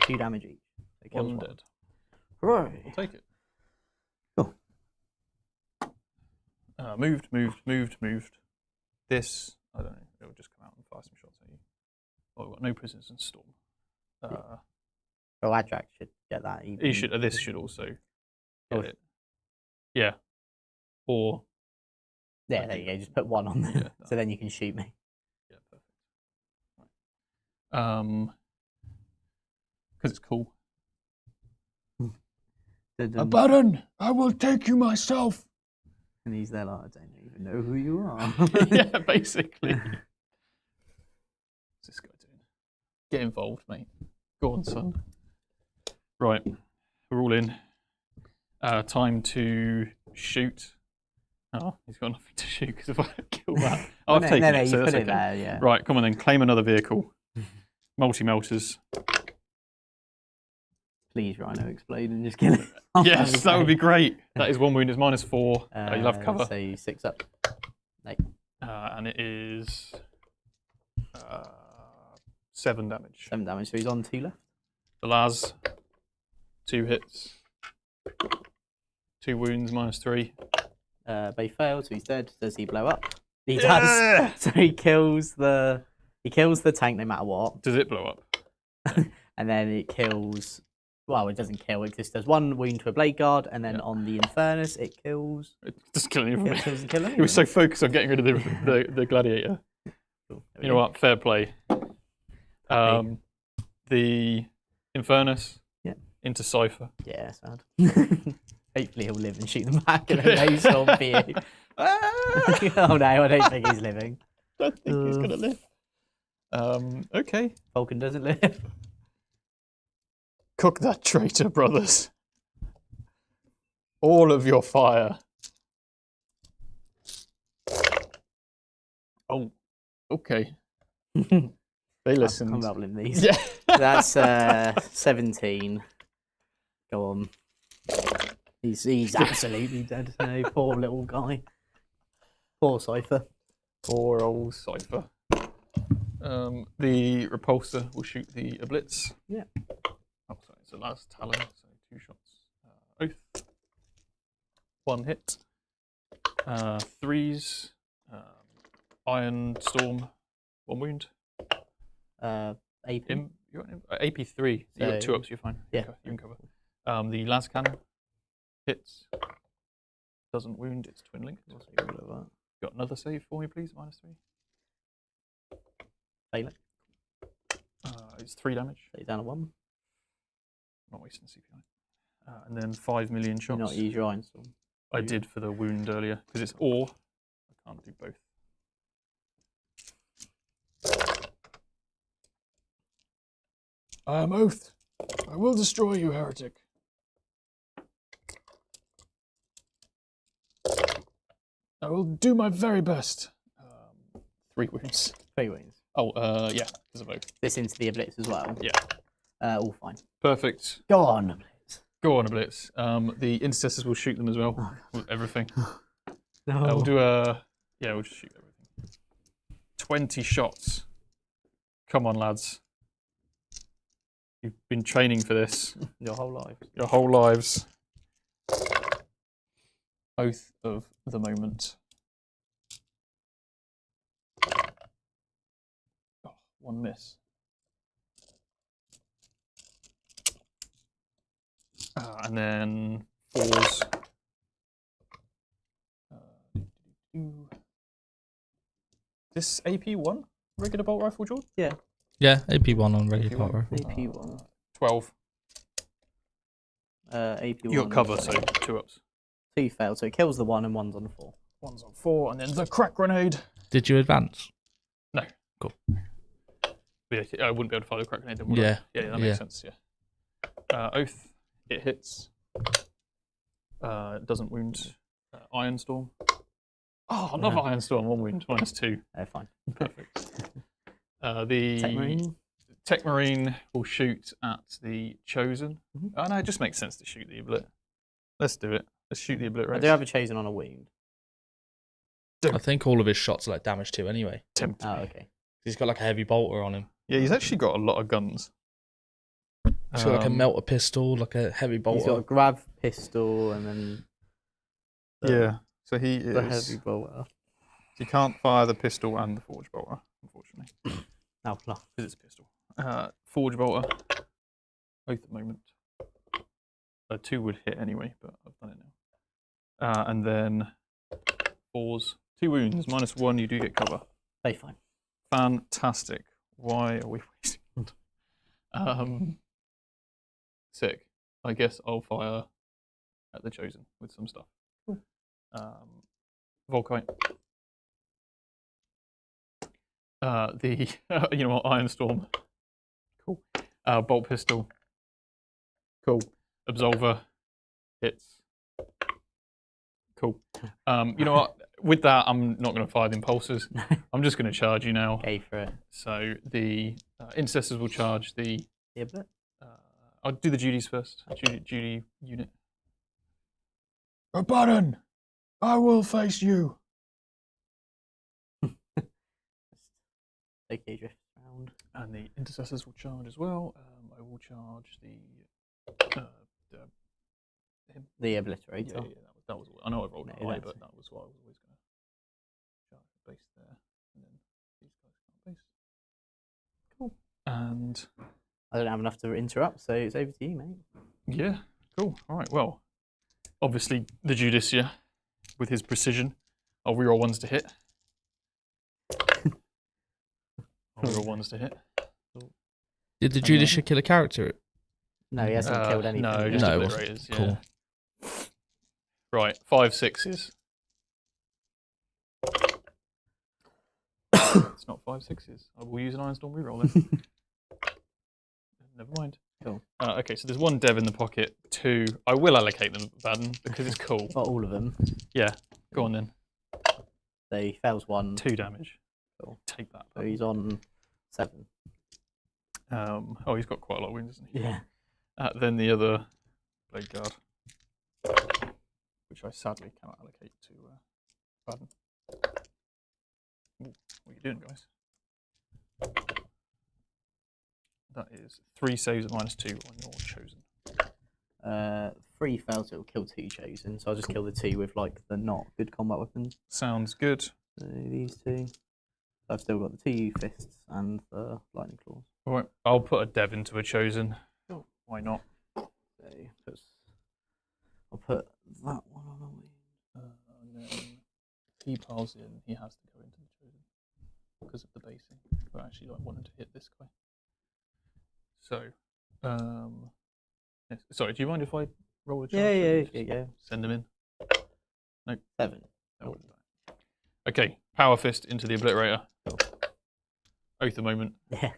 2 damage each. So kills 1 one. dead. Right. I'll take it. Cool. Moved. This, I don't know, it'll just come out and fire some shots at you. Oh, we've got no prisoners in Storm. Oh, Adrak should get that. Even. He should. This should also get Oh. it. Yeah. Or. Yeah, there you go. Just put 1 on there, Yeah, so then you can shoot me. Yeah, perfect. Right. Because it's cool. A baron! I will take you myself. And he's there like, I don't even know who you are. Yeah, basically. What's this guy doing? Get involved, mate. Go on, son. Right, we're all in. Time to shoot. Oh, he's got nothing to shoot because if I kill that, oh, I've taken it. You So put that's it okay. there, yeah. Right, come on then. Claim another vehicle. Multi-melters. Please, Rhino, explode and just kill it. Yes, that would be great. That is 1 wound. Is -4. You'll have cover. So 6 up. No. And it is 7 damage. 7 damage. So he's on 2 left. The Laz, 2 hits, 2 wounds, -3. They failed, so he's dead. Does he blow up? He does. Yeah! So he kills the tank no matter what. Does it blow up? And then it kills. Well, it doesn't kill. It just does 1 wound to a blade guard, and then on the Infernus, it kills. It doesn't kill anyone. It doesn't kill anyone. He was so focused on getting rid of the gladiator. Cool. You know what? Fair play. The Infernus into Cypher. Yeah, sad. Hopefully he'll live and shoot them back in a no-storm view. Oh no, I don't think he's living. I don't think he's going to live. Okay. Falcon doesn't live. Cook that traitor, brothers. All of your fire. Oh, okay. They listened. I'm doubling these. Yeah. That's 17. Go on. He's absolutely dead. No, poor little guy. Poor Cypher. Poor old Cypher. The repulsor will shoot the Blitz. Yeah. Oh, sorry, it's the last Talon, so 2 shots. Oath. 1 hit. 3s. Ironstorm. 1 wound. AP. You're AP3. You got So- 2 ups. You're fine. Yeah. You can cover. The las cannon hits. Doesn't wound. It's twin linked. Got another save for me, please. -3. Fail it. It's 3 damage. Take it down to 1. Not wasting CPI. And then 5 million Do shots. not use your Ironstorm. I did for the wound earlier because it's or. I can't do both. I am oath. I will destroy you, heretic. I will do my very best. 3 wounds. 3 wounds. Oh, yeah, because of both. This into the Blitz as well. Yeah. All fine. Perfect. Go on, Blitz. Go on, a blitz. The intercessors will shoot them as well. With everything. No. We'll do a. Yeah, we'll just shoot everything. 20 shots. Come on, lads. You've been training for this Your whole life. your whole lives. Oath of the moment. Oh, 1 miss. And then 4s. This AP1 regular bolt rifle, George? Yeah. Yeah, AP1 on regular AP1. part rifle. AP1. 12. AP1. You got cover, so 2 ups. 2 failed, so it kills the 1 and 1's on the 4. 1's on 4, and then the crack grenade. Did you advance? No. Cool. But yeah, I wouldn't be able to fire the crack grenade. Then, would I? Yeah. Yeah, that makes sense. Yeah. Oath. It hits. It doesn't wound. Ironstorm. Oh, another Ironstorm. 1 wound. -2. Fine. Perfect. The Tech Marine. Tech Marine will shoot at the Chosen. Mhm. Oh no, it just makes sense to shoot the Oblit. Let's do it. Let's shoot the I Obliterate. do have a Chosen on a wound. I think all of his shots are like damage 2 anyway. Tempt. Oh, okay. He's got like a heavy bolter on him. Yeah, he's actually got a lot of guns. He's got like a melter pistol, like a heavy He's got a bolter. grab pistol and then Yeah. So he the is. heavy bolter. You can't fire the pistol and the forge bolter, unfortunately, Now, plus. because it's a pistol. Forge bolter. Both at the moment. 2 would hit anyway, but I've done it now. And then 4s. 2 wounds, -1. You do get cover. Stay fine. Fantastic. Why are we wasting? Sick. I guess I'll fire at the Chosen with some stuff. Volkite. The you know what, Ironstorm. Cool. Bolt pistol. Cool. Absolver. Hits. Cool. You know what? With that, I'm not going to fire the impulsors. I'm just going to charge you now. Go for it. So the intercessors will charge the. Yeah, but I'll do the Judies first. Judy unit. A button. I will face you. okay, drift around. And the intercessors will charge as well. I will charge the him. The Obliterator. Yeah, that was. I know I rolled No, high, that's but it. that was what I was always going to charge the base there, and then these guys can't base. Cool. And I don't have enough to interrupt, so it's over to you, mate. yeah, cool. All right. Well, obviously the Judicia, with his precision, I'll reroll 1s to hit. I'll reroll 1s to hit. Did the Judicia kill a character? No, he hasn't killed anything. No, yet. just No, it wasn't. obliterators. Yeah. Cool. Right, 5 6s. It's not 5 6s. I will use an Ironstorm reroll then. Never mind. Cool. Okay, so there's 1 dev in the pocket. 2. I will allocate them, Baden, because it's cool. Not all of them. Yeah, go on then. So he fails 1. 2 damage. Cool. Take that. So he's on 7. Oh, he's got quite a lot of wounds, doesn't he? Yeah. Then the other Blade Guard, which I sadly cannot allocate to Baden. Ooh, what are you doing, guys? That is 3 saves at -2 on your Chosen. 3 fails, so it'll kill 2 Chosen. So I'll just kill the 2 with like the not good combat weapons. Sounds good. So these 2. I've still got the 2 fists and the lightning claws. All right, I'll put a dev into a chosen. Sure. Why not? So I'll put that one on. And then he piles in. He has to go into the chosen because of the basing. But actually, I wanted to hit this guy. So, yes. Sorry. Do you mind if I roll a charge? Yeah. Send him in. No. 7. No. Okay. Power fist into the obliterator. Oath a moment. Yeah.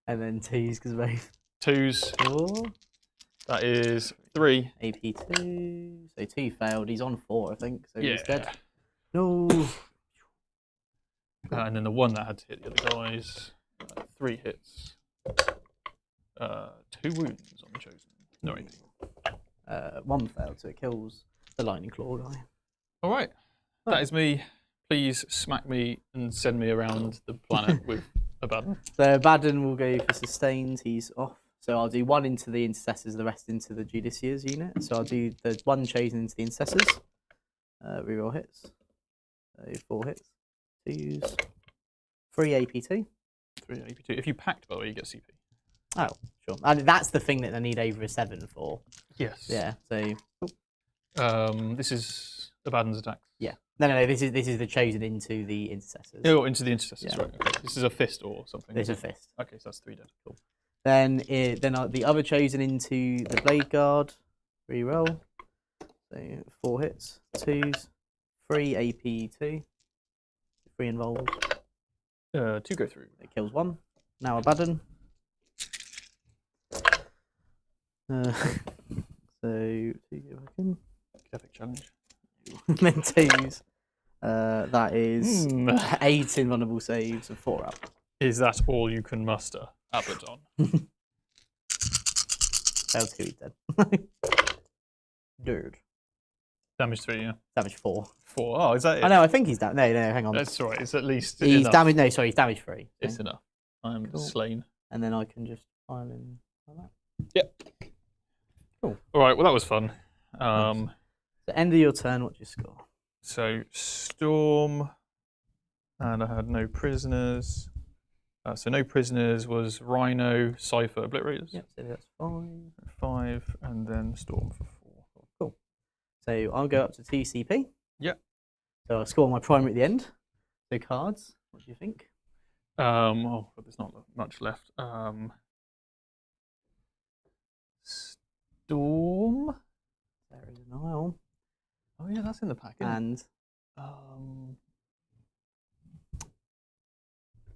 And then 2s because both. 2s. 4. That is 3. AP2. So 2 failed. He's on 4, I think. So Yeah. he's dead. No. And then the one that had to hit the other guys. 3 hits. 2 wounds on the chosen. No AP. 1 failed, so it kills the lightning claw guy. All right. That is me. Please smack me and send me around the planet with Abaddon. So Abaddon will go for sustained. He's off. So I'll do 1 into the intercessors, the rest into the judiciaries unit. So I'll do the 1 chosen into the intercessors. Reroll hits. So 4 hits. 2s. 3 AP2. 3 AP2. If you packed, by the way, you get CP. Oh, sure. And that's the thing that I need over a 7 for. Yes. Yeah. So This is Abaddon's attacks. yeah. No. This is the chosen into the intercessors. Oh, into the intercessors, Yeah. right. Okay. This is a fist or something. There's a fist. Okay, so that's 3 dead. Cool. Then the other chosen into the blade guard. Reroll. So 4 hits. 2s. 3 AP2. 3 involved. 2 go through. It kills 1. Now Abaddon. So 2 go back in. Epic challenge. And then 2s. That is 8 invulnerable saves and 4 up. Is that all you can muster, Abaddon? Failed 2, he's dead. Dude. Damage 3, yeah. Damage 4. 4. Oh, is that it? I know, I think he's down. No, hang on. That's right. It's at least He's enough. damage. No, sorry, he's damage 3. It's enough. I am Cool. slain. And then I can just pile in like that. Yep. Cool. All right. Well, that was fun. So end of your turn, what's your score? So Storm, and I had no prisoners. So no prisoners was Rhino, Cypher, Obliterators. Yep, so that's 5. 5, and then Storm for 4. Cool. So I'll go up to 2 CP. Yep. So I'll score my primary at the end. So cards, what do you think? Oh, but there's not much left. Storm. There is an aisle. Oh yeah, that's in the pack. Isn't it? And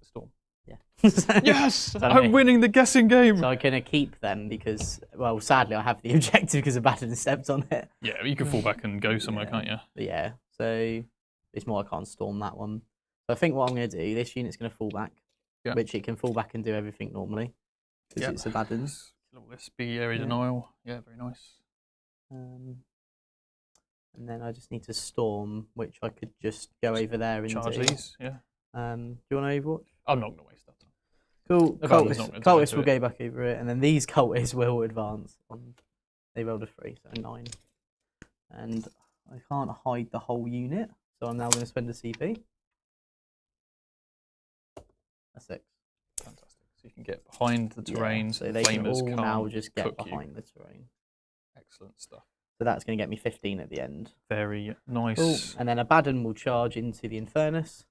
Storm. yeah. Yes, So I'm winning the guessing game. So I'm going to keep them because, well, sadly I have the objective because Abaddon stepped on it. Yeah, you can fall back and go somewhere, Yeah. can't you? But yeah, so it's more I can't storm that one. So I think what I'm going to do, this unit's going to fall back, Yeah. which it can fall back and do everything normally because Yeah. it's Abaddon's. Kill all this, be area Yeah. denial. Yeah, very nice. And then I just need to storm, which I could just go over there and Charge do. these, yeah. Do you want to Overwatch? I'm not going to waste that time. Cool. Abaddon's not gonna die Cultists to will it. go back over it, and then these cultists will advance. They rolled a 3, so 9. And I can't hide the whole unit, so I'm now going to spend a CP. A 6. Fantastic. So you can get behind the terrain, so they can flamers all can't now just get cook you. behind the terrain. Excellent stuff. So that's going to get me 15 at the end. Very nice. Cool. And then Abaddon will charge into the Infernus.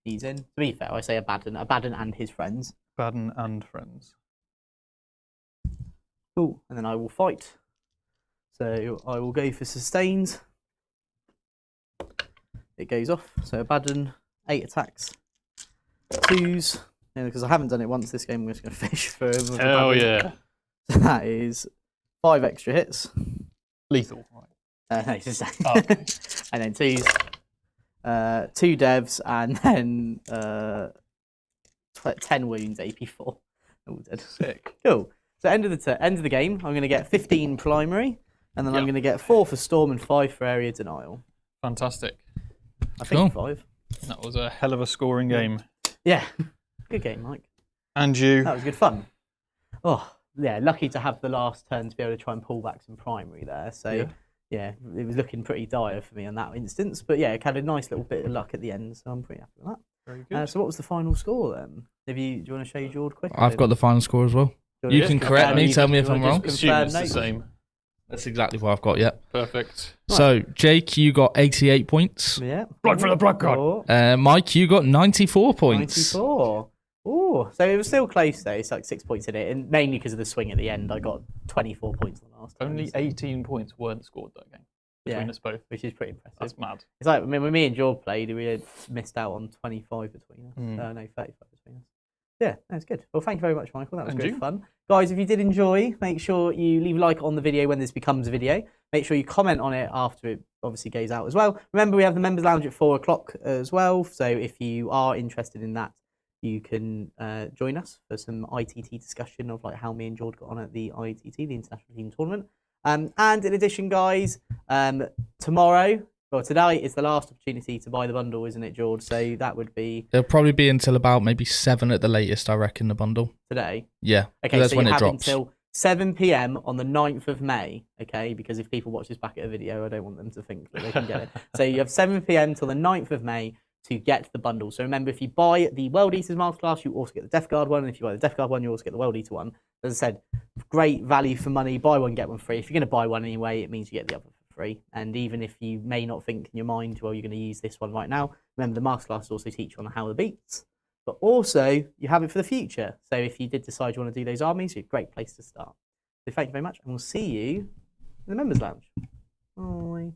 He's in. To be fair, I say Abaddon and his friends. Abaddon and friends. Cool. And then I will fight. So I will go for sustained. It goes off. So Abaddon, 8 attacks. 2s. Because I haven't done it once this game, I'm just going to fish for him. Hell yeah. So that is 5 extra hits. Lethal. Right. No, sustained. Oh, okay. And then 2s. 2 devs, and then 10 wounds, AP4. All dead. Sick. Cool. So end of the game, I'm going to get 15 primary, and then I'm Yep. going to get 4 for Storm and 5 for area denial. Fantastic. I think Cool. 5. That was a hell of a scoring game. Yeah. Good game, Mike. And you. That was good fun. Oh, yeah, lucky to have the last turn to be able to try and pull back some primary there. So, yeah, it was looking pretty dire for me in that instance. But yeah, it had a nice little bit of luck at the end, so I'm pretty happy with that. Very good. So what was the final score then? Do you want to show you Jord quick? I've got the final score as well. You can correct me, tell me if I'm wrong. Assume it's the same. That's exactly what I've got, yeah. Perfect. So, Jake, you got 88 points. Yeah. Blood for the Blood God. Mike, you got 94 points. 94. Oh, so it was still close though. It's like 6 points in it, and mainly because of the swing at the end, I got 24 points on the last time. Only 18 points weren't scored that game between us both. Which is pretty impressive. That's mad. It's like when me and George played, we had missed out on 25 between us. No, 35 between us. Yeah, that's good. Well, thank you very much, Michael. That was great fun. Guys, if you did enjoy, make sure you leave a like on the video when this becomes a video. Make sure you comment on it after it obviously goes out as well. Remember, we have the Members Lounge at 4 o'clock as well. So if you are interested in that, you can join us for some ITT discussion of like how me and George got on at the ITT, the International Team Tournament. And in addition, guys, today is the last opportunity to buy the bundle, isn't it, George? So that would be... It'll probably be until about maybe 7 at the latest, I reckon, the bundle. Today? Yeah. Okay, that's so when you it have drops. until 7 p.m. on the 9th of May, okay? Because if people watch this back at a video, I don't want them to think that they can get it. So you have 7 p.m. till the 9th of May to get the bundle. So remember, if you buy the World Eaters Masterclass, you also get the Death Guard one. And if you buy the Death Guard one, you also get the World Eater one. As I said, great value for money. Buy one, get one free. If you're going to buy one anyway, it means you get the other for free. And even if you may not think in your mind, well, you're going to use this one right now, remember the Masterclass also teach you on how the beats. But also, you have it for the future. So if you did decide you want to do those armies, it's a great place to start. So thank you very much, and we'll see you in the Members Lounge. Bye.